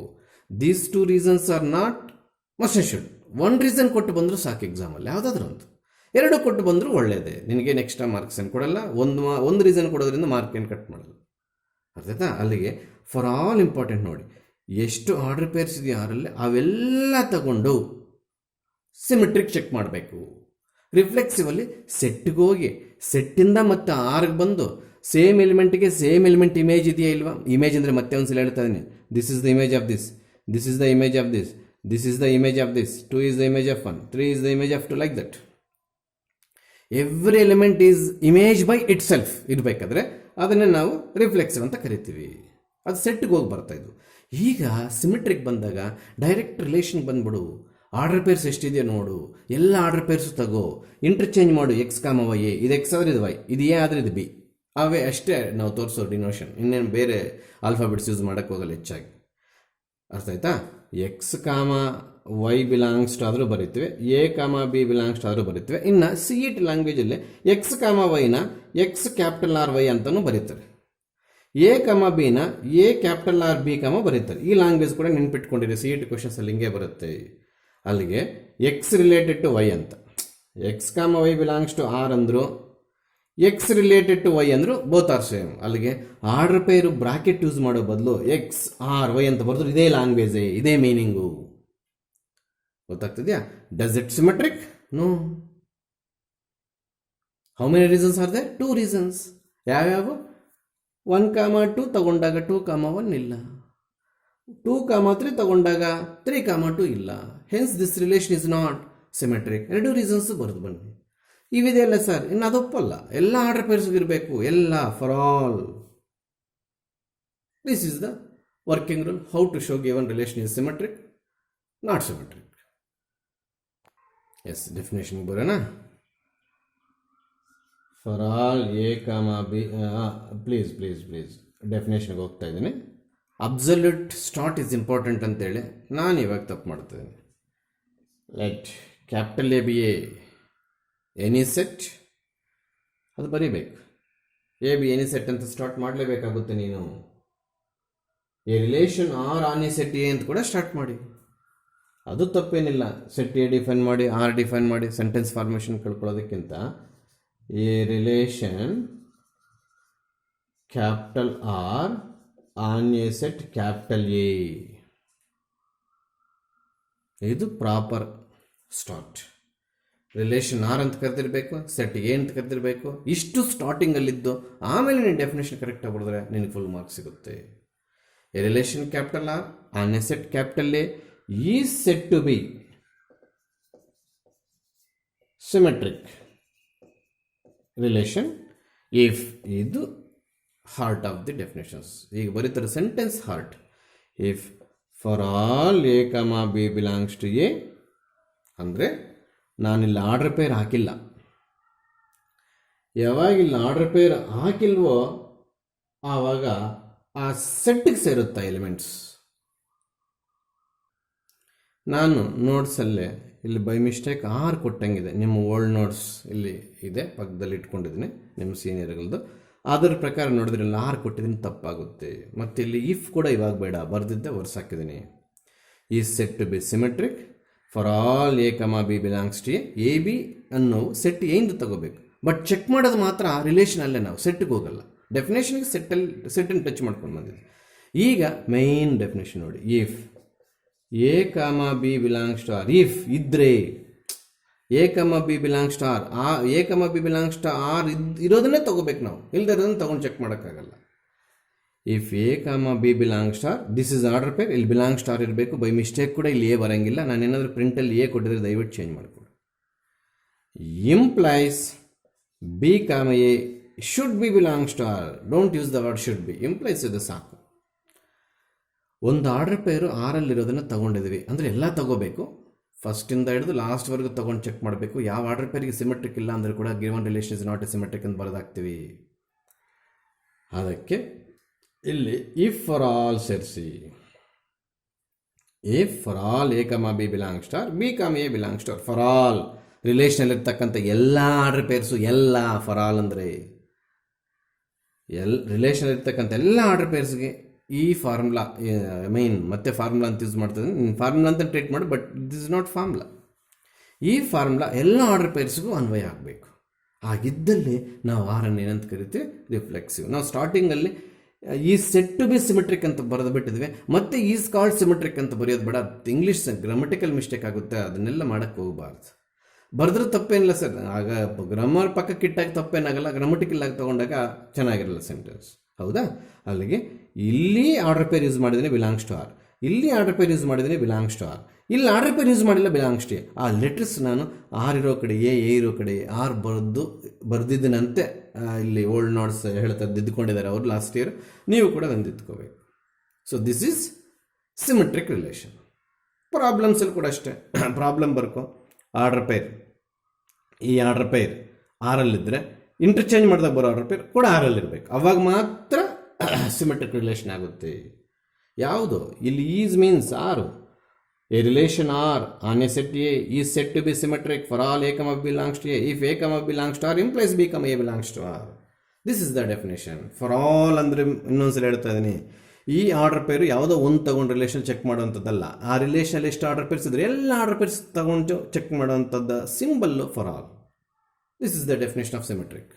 These 2 reasons R not must should. 1 reason ಕೊಟ್ಟು ಬಂದರೂ ಸಾಕು ಎಕ್ಸಾಮಲ್ಲಿ, ಯಾವುದಾದ್ರೂ ಒಂದು. 2 ಕೊಟ್ಟು ಬಂದರೂ ಒಳ್ಳೆಯದೇ, ನಿನಗೇನು ಎಕ್ಸ್ಟ್ರಾ ಮಾರ್ಕ್ಸ್ ಏನು ಕೊಡಲ್ಲ. ಒಂದು ರೀಸನ್ ಕೊಡೋದ್ರಿಂದ ಮಾರ್ಕ್ ಏನು ಕಟ್ ಮಾಡಲ್ಲ. ಅರ್ಥಾಯ್ತಾ? ಅಲ್ಲಿಗೆ ಫಾರ್ ಆಲ್ ಇಂಪಾರ್ಟೆಂಟ್ ನೋಡಿ, ಎಷ್ಟು ಆರ್ಡರ್ ಪೇರ್ಸ್ ಇದೆಯೋ ಆರಲ್ಲಿ ಅವೆಲ್ಲ ತಗೊಂಡು ಸಿಮೆಟ್ರಿಕ್ ಚೆಕ್ ಮಾಡಬೇಕು. ರಿಫ್ಲೆಕ್ಸಿವಲ್ಲಿ ಸೆಟ್ಗೆ ಹೋಗಿ ಸೆಟ್ಟಿಂದ ಮತ್ತೆ ಆರ್ಗೆ ಬಂದು ಸೇಮ್ ಎಲಿಮೆಂಟ್ಗೆ ಸೇಮ್ ಎಲಿಮೆಂಟ್ ಇಮೇಜ್ ಇದೆಯಾ ಇಲ್ವಾ? ಇಮೇಜ್ ಅಂದರೆ ಮತ್ತೆ ಒಂದು ಸಲ ಹೇಳ್ತಾ ಇದ್ದೀನಿ. This is the image of this, this is the image of this, this is the image of this, 2 is the image of 1, 3 is the image of 2, like that. Every element is image by it self ಇರಬೇಕಾದ್ರೆ ಅದನ್ನೇ ನಾವು reflexive ಅಂತ ಕರಿತೀವಿ. ಅದು ಸೆಟ್ಗೆ ಹೋಗಿ ಬರ್ತಾಯಿದ್ದು. ಈಗ symmetric ಬಂದಾಗ direct relation ಬಂದ್ಬಿಡು, ಆರ್ಡರ್ ಪೇರ್ಸ್ ಎಷ್ಟಿದೆಯೋ ನೋಡು, ಎಲ್ಲ ಆರ್ಡರ್ ಪೇರ್ಸು ತಗೋ, ಇಂಟರ್ಚೇಂಜ್ ಮಾಡು, ಎಕ್ಸ್ ಕಾಮ ವೈ, ಇದು ಎಕ್ಸ್ ಆದರೆ ಇದು ವೈ, ಇದು ಎ ಆದರೆ ಇದು ಬಿ, ಅವೇ ಅಷ್ಟೇ ನಾವು ತೋರಿಸೋ ಡಿನೋಷನ್. ಇನ್ನೇನು ಬೇರೆ ಆಲ್ಫಾಬೆಟ್ಸ್ ಯೂಸ್ ಮಾಡೋಕ್ಕೆ ಹೋಗಲ್ಲ ಹೆಚ್ಚಾಗಿ. ಅರ್ಥ ಆಯ್ತಾ? ಎಕ್ಸ್ ಕಾಮ ವೈ ಬಿಲಾಂಗ್ಸ್ ಟು ಆದರೂ ಬರೀತೀವಿ, A comma B belongs to ಆದರೂ ಬರೀತೀವಿ. ಇನ್ನು ಸಿ ಇ ಟಿ ಲ್ಯಾಂಗ್ವೇಜಲ್ಲಿ ಎಕ್ಸ್ ಕಾಮ ವೈನ ಎಕ್ಸ್ ಕ್ಯಾಪಿಟಲ್ ಆರ್ ವೈ ಅಂತಲೂ ಬರೀತಾರೆ, ಎ ಕಮ ಬಿನ ಎ ಕ್ಯಾಪಿಟಲ್ ಆರ್ ಬಿ ಕಮ ಬರೀತಾರೆ. ಈ ಲ್ಯಾಂಗ್ವೇಜ್ ಕೂಡ ನೆನ್ಪಿಟ್ಕೊಂಡಿರಿ, ಸಿ ಇ ಟಿ ಕ್ವಶನ್ಸಲ್ಲಿ ಹಿಂಗೆ ಬರುತ್ತೆ. ಅಲ್ಲಿಗೆ ಎಕ್ಸ್ ರಿಲೇಟೆಡ್ ಟು ವೈ ಅಂತ, ಎಕ್ಸ್ ಕಾಮ ವೈ ಬಿಲಾಂಗ್ಸ್ ಟು ಆರ್ ಅಂದರು, ಎಕ್ಸ್ ರಿಲೇಟೆಡ್ ಟು ವೈ ಅಂದರು, ಬೋತ್ ಆರ್ ಸೇಮ್. ಅಲ್ಲಿಗೆ ಆರ್ಡರ್ ಪೇರು ಬ್ರಾಕೆಟ್ ಯೂಸ್ ಮಾಡೋ ಬದಲು ಎಕ್ಸ್ ಆರ್ ವೈ ಅಂತ ಬರೆದ್ರು ಇದೇ ಲ್ಯಾಂಗ್ವೇಜೇ, ಇದೇ ಮೀನಿಂಗು. ಗೊತ್ತಾಗ್ತಿದೆಯಾ? Does it symmetric? No. How many reasons are there? 2 reasons. ಯಾವ್ಯಾವು? 1, 2 ತಗೊಂಡಾಗ 2, 1 ಇಲ್ಲ, 2, 3 ತಗೊಂಡಾಗ 3, 2 ಇಲ್ಲ. Hence this relation is not symmetric. 2 reasons ಬರೆದು ಬನ್ನಿ. ಇವಿದೆಯಲ್ಲ ಸರ್, ಇನ್ನು ಅದೊಪ್ಪಲ್ಲ, ಎಲ್ಲ ಆರ್ಡರ್ ಪೇರ್ಸ್ಗೂ ಇರಬೇಕು, ಎಲ್ಲ for all. This is the working rule. How to show given relation is symmetric, not symmetric. Yes, ಡೆಫಿನೇಷನ್ಗೆ ಬರೋಣ. For all A comma b, please ಡೆಫಿನೇಷನ್ಗೆ ಹೋಗ್ತಾ ಇದ್ದೀನಿ. ಅಬ್ಸಲ್ಯೂಟ್ ಸ್ಟಾರ್ಟ್ ಇಸ್ ಇಂಪಾರ್ಟೆಂಟ್ ಅಂತೇಳಿ ನಾನು ಇವಾಗ ತಪ್ಪು ಮಾಡ್ತಾಯಿದ್ದೀನಿ. Let capital A B any set, ಅದು ಬರೀಬೇಕು. ಎ ಬಿ ಎನಿ ಸೆಟ್ ಅಂತ ಸ್ಟಾರ್ಟ್ ಮಾಡಲೇಬೇಕಾಗುತ್ತೆ ನೀನು. A relation R on a set A ಅಂತ ಕೂಡ ಸ್ಟಾರ್ಟ್ ಮಾಡಿ, ಅದು ತಪ್ಪೇನಿಲ್ಲ. ಸೆಟ್ ಎ ಡಿಫೈನ್ ಮಾಡಿ, ಆರ್ ಡಿಫೈನ್ ಮಾಡಿ, ಸೆಂಟೆನ್ಸ್ ಫಾರ್ಮೇಷನ್ ಕಳ್ಕೊಳ್ಳೋದಕ್ಕಿಂತ a relation capital R on a set capital A, ಇದು ಪ್ರಾಪರ್ ಸ್ಟಾರ್ಟ್. ರಿಲೇಷನ್ ಆರ್ ಅಂತ ಕರೆದಿರಬೇಕು, ಸೆಟ್ ಎ ಅಂತ ಕರೆದಿರಬೇಕು. ಇಷ್ಟು ಸ್ಟಾರ್ಟಿಂಗಲ್ಲಿದ್ದು ಆಮೇಲೆ ನೀನು ಡೆಫಿನೇಷನ್ ಕರೆಕ್ಟಾಗಿ ಬರೆದ್ರೆ ನಿನಗೆ ಫುಲ್ ಮಾರ್ಕ್ಸ್ ಸಿಗುತ್ತೆ. A relation capital R on a set capital A is set to be symmetric relation if, ಇದು ಹಾರ್ಟ್ ಆಫ್ ದಿ ಡೆಫಿನೇಷನ್ಸ್. ಈಗ ಬರೀತಾರೆ sentence heart. If for all A comma B belongs to A ಅಂದರೆ ನಾನಿಲ್ಲಿ order peer ಹಾಕಿಲ್ಲ. ಯಾವಾಗ ಇಲ್ಲಿ order peer ಹಾಕಿಲ್ವೋ ಆವಾಗ ಆ ಸೆಟ್ಟಿಗೆ ಸೇರುತ್ತೆ ಎಲಿಮೆಂಟ್ಸ್. ನಾನು ನೋಟ್ಸಲ್ಲೇ ಇಲ್ಲಿ ಬೈ ಮಿಸ್ಟೇಕ್ 6 ಕೊಟ್ಟಂಗಿದೆ. ನಿಮ್ಮ ಓಲ್ಡ್ ನೋಟ್ಸ್ ಇಲ್ಲಿ ಇದೆ, ಪಕ್ಕದಲ್ಲಿ ಇಟ್ಕೊಂಡಿದ್ದೀನಿ ನಿಮ್ಮ ಸೀನಿಯರ್ಗಳದ್ದು. ಅದರ ಪ್ರಕಾರ ನೋಡಿದ್ರೆ ಇಲ್ಲಿ 6 ಕೊಟ್ಟಿದ್ದೀನಿ, ತಪ್ಪಾಗುತ್ತೆ. ಮತ್ತು ಇಲ್ಲಿ ಇಫ್ ಕೂಡ ಇವಾಗ ಬೇಡ, ಬರೆದಿದ್ದೆ ಹಾಕಿದ್ದೀನಿ. ಈ set to be symmetric for all A comma B belongs to A B ಅನ್ನೋ ಸೆಟ್ ಏಂದು ತಗೋಬೇಕು. ಬಟ್ ಚೆಕ್ ಮಾಡೋದು ಮಾತ್ರ ರಿಲೇಷನಲ್ಲೇ, ನಾವು ಸೆಟ್ಟಿಗೆ ಹೋಗಲ್ಲ. ಡೆಫಿನೇಷನ್ಗೆ ಸೆಟ್ಟನ್ನು ಟಚ್ ಮಾಡ್ಕೊಂಡು ಬಂದಿದೆ. ಈಗ ಮೈನ್ ಡೆಫಿನೇಷನ್ ನೋಡಿ. If A comma B belongs to R, if ಇದ್ರೆ A comma B belongs to R, ಆ A comma B belongs to R ಇರೋದನ್ನೇ ತೊಗೋಬೇಕು ನಾವು, ಇಲ್ದಿರೋದನ್ನು ತೊಗೊಂಡು ಚೆಕ್ ಮಾಡೋಕ್ಕಾಗಲ್ಲ. If A comma B belongs to R, this is order pair, ಇಲ್ಲಿ belongs to R ಇರಬೇಕು. ಬೈ ಮಿಸ್ಟೇಕ್ ಕೂಡ ಇಲ್ಲಿ ಎ ಬರೋಂಗಿಲ್ಲ. ನಾನೇನಾದರೂ ಪ್ರಿಂಟಲ್ಲಿ ಎ ಕೊಟ್ಟಿದ್ರೆ ದಯವಿಟ್ಟು ಚೇಂಜ್ ಮಾಡಿಕೊಡಿ. Implies B comma A should be belongs to R, don't use the word should be, implies ಇದು ಸಾಕು. ಒಂದು ಆರ್ಡರ್ ಪೇರು ಆರಲ್ಲಿರೋದನ್ನು ತೊಗೊಂಡಿದ್ದೀವಿ ಅಂದರೆ ಎಲ್ಲ ತೊಗೋಬೇಕು, ಫಸ್ಟಿಂದ ಹಿಡಿದು ಲಾಸ್ಟ್ವರೆಗೂ ತೊಗೊಂಡು ಚೆಕ್ ಮಾಡಬೇಕು. ಯಾವ ಆರ್ಡರ್ ಪೇರಿಗೆ ಸಿಮೆಟ್ರಿಕ್ ಇಲ್ಲ ಅಂದರೆ ಕೂಡ given relation is not a symmetric ಅಂತ ಬರೆದಾಗ್ತೀವಿ. ಅದಕ್ಕೆ ಇಲ್ಲಿ ಇಫ್ ಫಾರ್ ಆಲ್ ಸೇರಿಸಿ, if for all A comma B belongs to R, b comma a belongs to R, for all ರಿಲೇಷನಲ್ಲಿರ್ತಕ್ಕಂಥ ಎಲ್ಲ ಆರ್ಡರ್ ಪೇರ್ಸು, ಎಲ್ಲ ಫಾರ್ ಆಲ್ ಅಂದರೆ ರಿಲೇಷನಲ್ಲಿರ್ತಕ್ಕಂಥ ಎಲ್ಲ ಆರ್ಡರ್ ಪೇರ್ಸ್ಗೆ ಈ ಫಾರ್ಮುಲಾ ಮೈನ್ ಮತ್ತೆ ಫಾರ್ಮುಲಾ ಅಂತ ಯೂಸ್ ಮಾಡ್ತದೆ. ಫಾರ್ಮುಲಾ ಅಂತ ಟ್ರೀಟ್ ಮಾಡಿ, but this is not formula. ಈ ಫಾರ್ಮುಲಾ ಎಲ್ಲ ಆರ್ಡರ್ ಪೇರ್ಸ್ಗೂ ಅನ್ವಯ ಆಗಬೇಕು. ಹಾಗಿದ್ದಲ್ಲಿ ನಾವು ಆರನ್ನು ಏನಂತ ಕರಿತೀವಿ? ರಿಫ್ಲೆಕ್ಸಿವ್. ನಾವು ಸ್ಟಾರ್ಟಿಂಗಲ್ಲಿ ಈ ಸೆಟ್ ಟು ಬಿ ಸಿಮೆಟ್ರಿಕ್ ಅಂತ ಬರೆದು ಬಿಟ್ಟಿದ್ವಿ, ಮತ್ತೆ ಈಸ್ ಕಾಲ್ಡ್ ಸಿಮೆಟ್ರಿಕ್ ಅಂತ ಬರೆಯೋದು ಬೇಡ. ಇಂಗ್ಲೀಷ್ ಗ್ರಾಮಟಿಕಲ್ ಮಿಸ್ಟೇಕ್ ಆಗುತ್ತೆ, ಅದನ್ನೆಲ್ಲ ಮಾಡೋಕ್ಕೆ ಹೋಗಬಾರ್ದು. ಬರೆದ್ರೆ ತಪ್ಪೇನಿಲ್ಲ ಸರ್, ಆಗ ಗ್ರಾಮರ್ ಪಕ್ಕಕ್ಕಿಟ್ಟಾಗ ತಪ್ಪೇನಾಗಲ್ಲ, ಗ್ರಾಮಟಿಕಲ್ ಆಗಿ ತೊಗೊಂಡಾಗ ಚೆನ್ನಾಗಿರಲ್ಲ ಸೆಂಟೆನ್ಸ್. ಹೌದಾ? ಅಲ್ಲಿಗೆ ಇಲ್ಲಿ ಆರ್ಡರ್ ಪೇರ್ ಯೂಸ್ ಮಾಡಿದರೆ ಬಿಲಾಂಗ್ಸ್ ಟು ಆರ್, ಇಲ್ಲಿ ಆರ್ಡರ್ ಪೇರ್ ಯೂಸ್ ಮಾಡಿದರೆ ಬಿಲಾಂಗ್ಸ್ ಟು ಆರ್. ಇಲ್ಲಿ ಆರ್ಡರ್ ಪೇರ್ ಯೂಸ್ ಮಾಡಿಲ್ಲ, ಬಿಲಾಂಗ್ಸ್ ಟು ಎ. ಆ ಲೆಟರ್ಸ್ ನಾನು ಆರ್ ಇರೋ ಕಡೆ ಎ ಇರೋ ಕಡೆ ಆರ್ ಬರೆದಿದ್ದನಂತೆ ಇಲ್ಲಿ ಓಲ್ಡ್ ನೋಟ್ಸ್ ಹೇಳ್ತಾ ದಿದ್ದುಕೊಂಡಿದ್ದಾರೆ ಅವರು ಲಾಸ್ಟ್ ಇಯರ್, ನೀವು ಕೂಡ ಅದನ್ನು ದಿದ್ದುಕೋಬೇಕು. So this is symmetric relation. ಪ್ರಾಬ್ಲಮ್ಸಲ್ಲಿ ಕೂಡ ಅಷ್ಟೇ, ಪ್ರಾಬ್ಲಮ್ ಬರ್ಕೋ ಆರ್ಡರ್ ಪೇರ್, ಈ ಆರ್ಡರ್ ಪೇರ್ ಆರಲ್ಲಿದ್ದರೆ ಇಂಟರ್ಚೇಂಜ್ ಮಾಡಿದಾಗ ಬರೋ ಆರ್ಡರ್ ಪೇರ್ ಕೂಡ ಆರಲ್ಲಿರಬೇಕು, ಅವಾಗ ಮಾತ್ರ ಸಿಮೆಟ್ರಿಕ್ ರಿಲೇಷನ್ ಆಗುತ್ತೆ. ಯಾವುದು ಇಲ್ಲಿ ಈಸ್ ಮೀನ್ಸ್ ಆರು. A relation R on a set A is said to be symmetric for all A, belongs to A if A, belongs to R implies B, A belongs to R. This is the definition. For all ಅಂದರೆ ಇನ್ನೊಂದ್ಸಲ ಹೇಳ್ತಾ ಇದ್ದೀನಿ, ಈ order ಪೇರು ಯಾವುದೋ ಒಂದು ತಗೊಂಡು relation check ಮಾಡುವಂಥದ್ದಲ್ಲ. ಆ ರಿಲೇಷನಲ್ಲಿ ಎಷ್ಟು ಆರ್ಡರ್ ಪೇರ್ಸ್ ಇದ್ರೆ ಎಲ್ಲ ಆರ್ಡರ್ ಪೇರ್ಸ್ ತಗೊಂಡು ಚೆಕ್ ಮಾಡುವಂಥದ್ದು symbol for all. This is the definition of symmetric.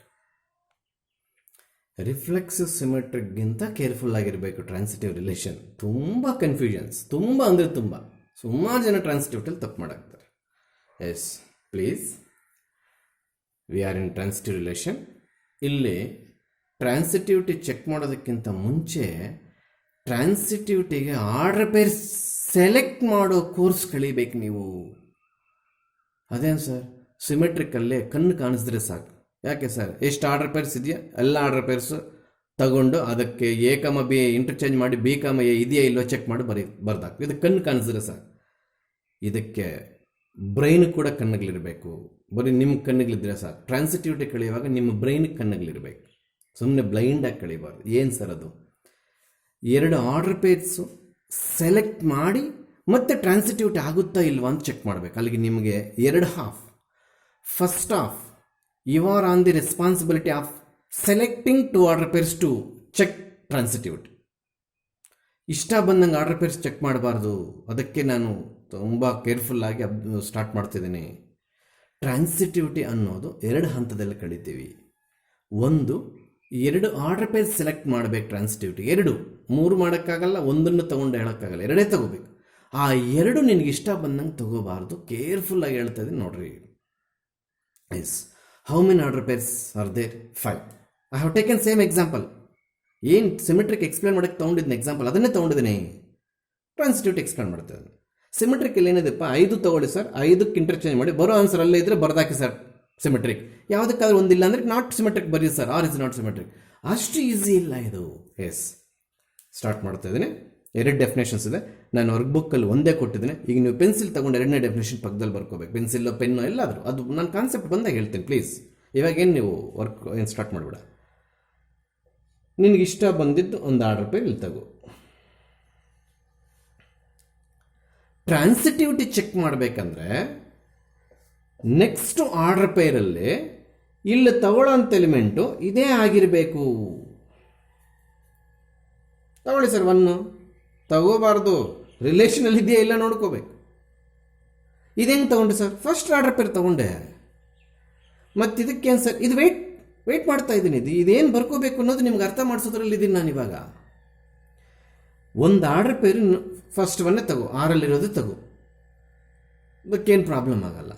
Reflexive ಸಿಮೆಟ್ರಿಕ್ಗಿಂತ ಕೇರ್ಫುಲ್ ಆಗಿರಬೇಕು ಟ್ರಾನ್ಸಿಟಿವ್ ರಿಲೇಷನ್. ತುಂಬ ಕನ್ಫ್ಯೂಷನ್ಸ್, ತುಂಬ ಅಂದರೆ ತುಂಬ, ಸುಮಾರು ಜನ ಟ್ರಾನ್ಸಿಟಿವಿಟಿಯಲ್ಲಿ ತಪ್ಪು ಮಾಡಾಕ್ತಾರೆ. Yes please, we are in transitive relation. ಇಲ್ಲಿ ಟ್ರಾನ್ಸಿಟಿವಿಟಿ ಚೆಕ್ ಮಾಡೋದಕ್ಕಿಂತ ಮುಂಚೆ ಟ್ರಾನ್ಸಿಟಿವಿಟಿಗೆ ಆರ್ಡರ್ ಪೇರ್ ಸೆಲೆಕ್ಟ್ ಮಾಡೋ ಕೋರ್ಸ್ ಕಳಿಬೇಕು ನೀವು. ಅದೇನು ಸರ್, ಸಿಮೆಟ್ರಿಕಲ್ಲೇ ಕಣ್ಣು ಕಾಣಿಸಿದ್ರೆ ಸಾಕು. ಯಾಕೆ ಸರ್, ಎಷ್ಟು ಆರ್ಡರ್ ಪೇರ್ಸ್ ಇದೆಯಾ ಎಲ್ಲ ಆರ್ಡರ್ ಪೇರ್ಸ್ ತಗೊಂಡು ಅದಕ್ಕೆ ಎ, ಬಿ ಇಂಟರ್ಚೇಂಜ್ ಮಾಡಿ ಬಿ, ಎ ಇದೆಯಾ ಇಲ್ಲೋ ಚೆಕ್ ಮಾಡಿ ಬರ್ದಾಕು. ಇದು ಕಣ್ಣು ಕಾಣಿಸಿದ್ರೆ ಸಾಕು. ಇದಕ್ಕೆ ಬ್ರೈನ್ ಕೂಡ ಕಣ್ಣುಗಳಿರಬೇಕು. ಬರೀ ನಿಮ್ಮ ಕಣ್ಣುಗಳಿದ್ರೆ ಸಾಕು. ಟ್ರಾನ್ಸಿಟಿವಿಟಿ ಕಳೆಯುವಾಗ ನಿಮ್ಮ ಬ್ರೈನ್ಗೆ ಕಣ್ಣುಗಳಿರಬೇಕು, ಸುಮ್ಮನೆ ಬ್ಲೈಂಡಾಗಿ ಕಳಿಬಾರ್ದು. ಏನು ಸರ್ ಅದು, ಎರಡು ಆರ್ಡರ್ ಪೇರ್ಸು ಸೆಲೆಕ್ಟ್ ಮಾಡಿ ಮತ್ತೆ ಟ್ರಾನ್ಸಿಟಿವಿಟಿ ಆಗುತ್ತಾ ಇಲ್ವಾ ಅಂತ ಚೆಕ್ ಮಾಡಬೇಕು. ಅಲ್ಲಿಗೆ ನಿಮಗೆ ಎರಡು half. First half you are on the responsibility of selecting two order pairs to check transitivity. ಇಷ್ಟ ಬಂದಂಗೆ ಆರ್ಡರ್ ಪೇರ್ಸ್ ಚೆಕ್ ಮಾಡಬಾರ್ದು. ಅದಕ್ಕೆ ನಾನು ತುಂಬ ಕೇರ್ಫುಲ್ಲಾಗಿ ಸ್ಟಾರ್ಟ್ ಮಾಡ್ತಿದ್ದೀನಿ. ಟ್ರಾನ್ಸಿಟಿವಿಟಿ ಅನ್ನೋದು ಎರಡು ಹಂತದಲ್ಲಿ ಕಳಿತೀವಿ. ಒಂದು, ಎರಡು ಆರ್ಡರ್ ಪೇರ್ಸ್ ಸೆಲೆಕ್ಟ್ ಮಾಡಬೇಕು. ಟ್ರಾನ್ಸಿಟಿವಿಟಿ ಎರಡು, ಮೂರು ಮಾಡೋಕ್ಕಾಗಲ್ಲ, ಒಂದನ್ನು ತೊಗೊಂಡು ಹೇಳೋಕ್ಕಾಗಲ್ಲ, ಎರಡೇ ತಗೋಬೇಕು. ಆ ಎರಡು ನಿನಗೆ ಇಷ್ಟ ಬಂದಂಗೆ ತಗೋಬಾರ್ದು. ಕೇರ್ಫುಲ್ಲಾಗಿ ಹೇಳ್ತಾ ಇದ್ದೀನಿ ನೋಡ್ರಿ. Yes, how many order pairs are there? 5. I have taken same example. ಏನು ಸಿಮೆಟ್ರಿಕ್ ಎಕ್ಸ್ಪ್ಲೇನ್ ಮಾಡೋಕ್ಕೆ ತೊಗೊಂಡಿದ್ದೀನಿ ಎಕ್ಸಾಂಪಲ್, ಅದನ್ನೇ ತೊಗೊಂಡಿದ್ದೀನಿ. ಟ್ರಾನ್ಸಿಟಿವಿಟಿ ಎಕ್ಸ್ಪ್ಲೇನ್ ಮಾಡ್ತಾಯಿದ್ದೀನಿ. ಸಿಮೆಟ್ರಿಕಲ್ಲಿ ಏನಿದೆಪ್ಪ, 5 ತೊಗೊಳ್ಳಿ ಸರ್, 5ಕ್ಕೆ ಇಂಟರ್ಚೇಂಜ್ ಮಾಡಿ ಬರೋ ಆನ್ಸರ್ ಅಲ್ಲೇ ಇದ್ದರೆ ಬರ್ದಾಕಿ ಸರ್ ಸಿಮೆಟ್ರಿಕ್. ಯಾವುದಕ್ಕಾದ್ರೂ ಒಂದಿಲ್ಲ ಅಂದರೆ ನಾಟ್ ಸಿಮೆಟ್ರಿಕ್ ಬರೀ sir, R is not symmetric. ಅಷ್ಟು ಈಸಿ ಇಲ್ಲ ಇದು. ಎಸ್, ಸ್ಟಾರ್ಟ್ ಮಾಡ್ತಾ ಇದ್ದೀನಿ. 2 ಡೆಫಿನೇಷನ್ಸ್ ಇದೆ. ನಾನು ವರ್ಕ್ ಬುಕ್ಕಲ್ಲಿ ಒಂದೇ ಕೊಟ್ಟಿದ್ದೀನಿ. ಈಗ ನೀವು ಪೆನ್ಸಿಲ್ ತೊಗೊಂಡು 2ನೇ ಡೆಫಿನೇಷನ್ ಪಕ್ಕದಲ್ಲಿ ಬರ್ಕೋಬೇಕು. ಪೆನ್ಸಿಲ್ಲೋ ಪೆನ್ನೋ ಎಲ್ಲಾದರೂ, ಅದು ನಾನು ಕಾನ್ಸೆಪ್ಟ್ ಬಂದಾಗ ಹೇಳ್ತೀನಿ ಪ್ಲೀಸ್. ಇವಾಗೇನು ನೀವು ವರ್ಕ್ ಏನು ಸ್ಟಾರ್ಟ್ ಮಾಡಿಬಿಡ. ನಿನಗಿಷ್ಟ ಬಂದಿದ್ದು ಒಂದು ಆರ್ಡರ್ ಪೇರ್ ಇಲ್ಲಿ ತಗೋ. ಟ್ರಾನ್ಸಿಟಿವಿಟಿ ಚೆಕ್ ಮಾಡಬೇಕಂದ್ರೆ ನೆಕ್ಸ್ಟ್ ಆರ್ಡರ್ ಪೇರಲ್ಲಿ ಇಲ್ಲಿ ತಗೊಳ್ಳೋಂಥ ಎಲಿಮೆಂಟು ಇದೇ ಆಗಿರಬೇಕು. ತಗೊಳ್ಳಿ ಸರ್, 1 ತಗೋಬಾರ್ದು, ರಿಲೇಷನಲ್ಲಿ ಇದೆಯಾ ಇಲ್ಲ ನೋಡ್ಕೋಬೇಕು. ಇದೇನು ತಗೊಂಡೆ ಸರ್? ಫಸ್ಟ್ ಆರ್ಡರ್ ಪೇರ್ ತಗೊಂಡೆ. ಮತ್ತು ಇದಕ್ಕೇನು ಸರ್, ಇದು ವೆಯ್ಟ್ ಮಾಡ್ತಾ ಇದ್ದೀನಿ. ಇದೇನು ಬರ್ಕೋಬೇಕು ಅನ್ನೋದು ನಿಮ್ಗೆ ಅರ್ಥ ಮಾಡಿಸೋದ್ರಲ್ಲಿ ಇದ್ದೀನಿ ನಾನು ಇವಾಗ. ಒಂದು ಆರ್ಡರ್ ಪೇರು ಫಸ್ಟ್ ಒನ್ನೇ ತಗೋ, 6ರಲ್ಲಿರೋದು ತಗೋ, ಅದಕ್ಕೇನು ಪ್ರಾಬ್ಲಮ್ ಆಗಲ್ಲ.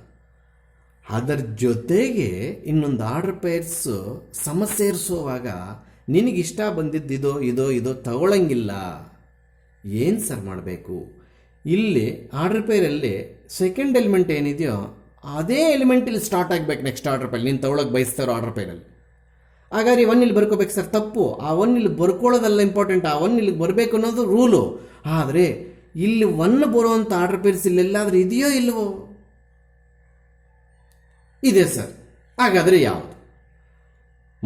ಅದರ ಜೊತೆಗೆ ಇನ್ನೊಂದು ಆರ್ಡರ್ ಪೇರ್ಸ್ ಸೇರಿಸುವಾಗ ನಿನಗಿಷ್ಟ ಬಂದಿದ್ದು ಇದೋ ತಗೊಳ್ಳಂಗಿಲ್ಲ. ಏನು ಸರ್ ಮಾಡಬೇಕು? ಇಲ್ಲಿ ಆರ್ಡರ್ ಪೇರಲ್ಲಿ ಸೆಕೆಂಡ್ ಎಲಿಮೆಂಟ್ ಏನಿದೆಯೋ ಅದೇ ಎಲಿಮೆಂಟ್ ಇಲ್ಲಿ ಸ್ಟಾರ್ಟ್ ಆಗಬೇಕು ನೆಕ್ಸ್ಟ್ ಆರ್ಡರ್ ಪೇರ್. ನೀನು ತಗೊಳಕ್ಕೆ ಬಯಸ್ತಾ ಇರೋ ಆರ್ಡರ್ ಪೇರಲ್ಲಿ. ಹಾಗಾದ್ರೆ 1 ಇಲ್ಲಿ ಬರ್ಕೋಬೇಕು ಸರ್, ತಪ್ಪು. ಆ 1 ಇಲ್ಲಿ ಬರ್ಕೊಳ್ಳೋದಲ್ಲ ಇಂಪಾರ್ಟೆಂಟ್, ಆ 1 ಇಲ್ಲಿಗೆ ಬರಬೇಕು ಅನ್ನೋದು ರೂಲು. ಆದರೆ ಇಲ್ಲಿ 1 ಬರುವಂಥ ಆರ್ಡರ್ ಪೇರ್ಸ್ ಇಲ್ಲೆಲ್ಲಾದರೂ ಇದೆಯೋ ಇಲ್ವೋ? ಇದೆ ಸರ್. ಹಾಗಾದರೆ ಯಾವುದು?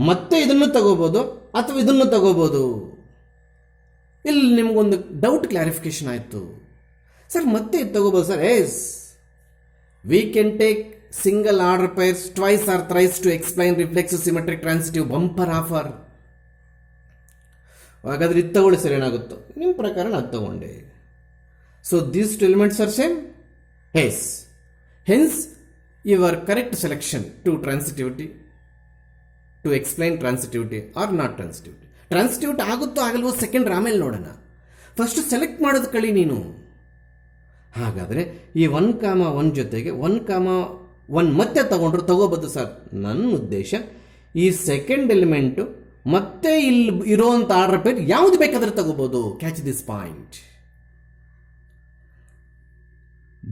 ಮತ್ತೆ ಇದನ್ನು ತಗೋಬೋದು ಅಥವಾ ಇದನ್ನು ತಗೋಬೋದು. ಇಲ್ಲಿ ನಿಮಗೊಂದು ಡೌಟ್ ಕ್ಲಾರಿಫಿಕೇಶನ್ ಆಯಿತು ಸರ್, ಮತ್ತೆ ಇದು ತಗೋಬೋದು sir. Yes, we can take single order pairs twice or thrice to explain reflexive symmetric transitive. Bumper offer. ಹಾಗಾದ್ರೆ ಇದು ತಗೊಳ್ಳಿ ಸರ್, ಏನಾಗುತ್ತೋ ನಿಮ್ಮ ಪ್ರಕಾರ ಅದು ತಗೊಂಡೆ. So these 2 elements are same. Yes, hence your correct selection to transitivity to explain transitivity or not transitivity. Transitivity ಆಗುತ್ತೋ ಆಗಲ್ವೋ ಸೆಕೆಂಡ್ ಆಮೇಲೆ ನೋಡೋಣ. ಫಸ್ಟ್ ಸೆಲೆಕ್ಟ್ ಮಾಡೋದು ಕಳಿ ನೀನು. ಹಾಗಾದರೆ ಈ 1,1 ಜೊತೆಗೆ 1,1 ಮತ್ತೆ ತಗೋಬೋದು ಸರ್. ನನ್ನ ಉದ್ದೇಶ ಈ ಸೆಕೆಂಡ್ ಎಲಿಮೆಂಟು ಮತ್ತೆ ಇಲ್ಲಿ ಇರೋವಂಥ ಆರ್ಡರ್ ಪೇರ್ ಯಾವುದು ಬೇಕಾದ್ರೆ ತಗೋಬೋದು. Catch this point.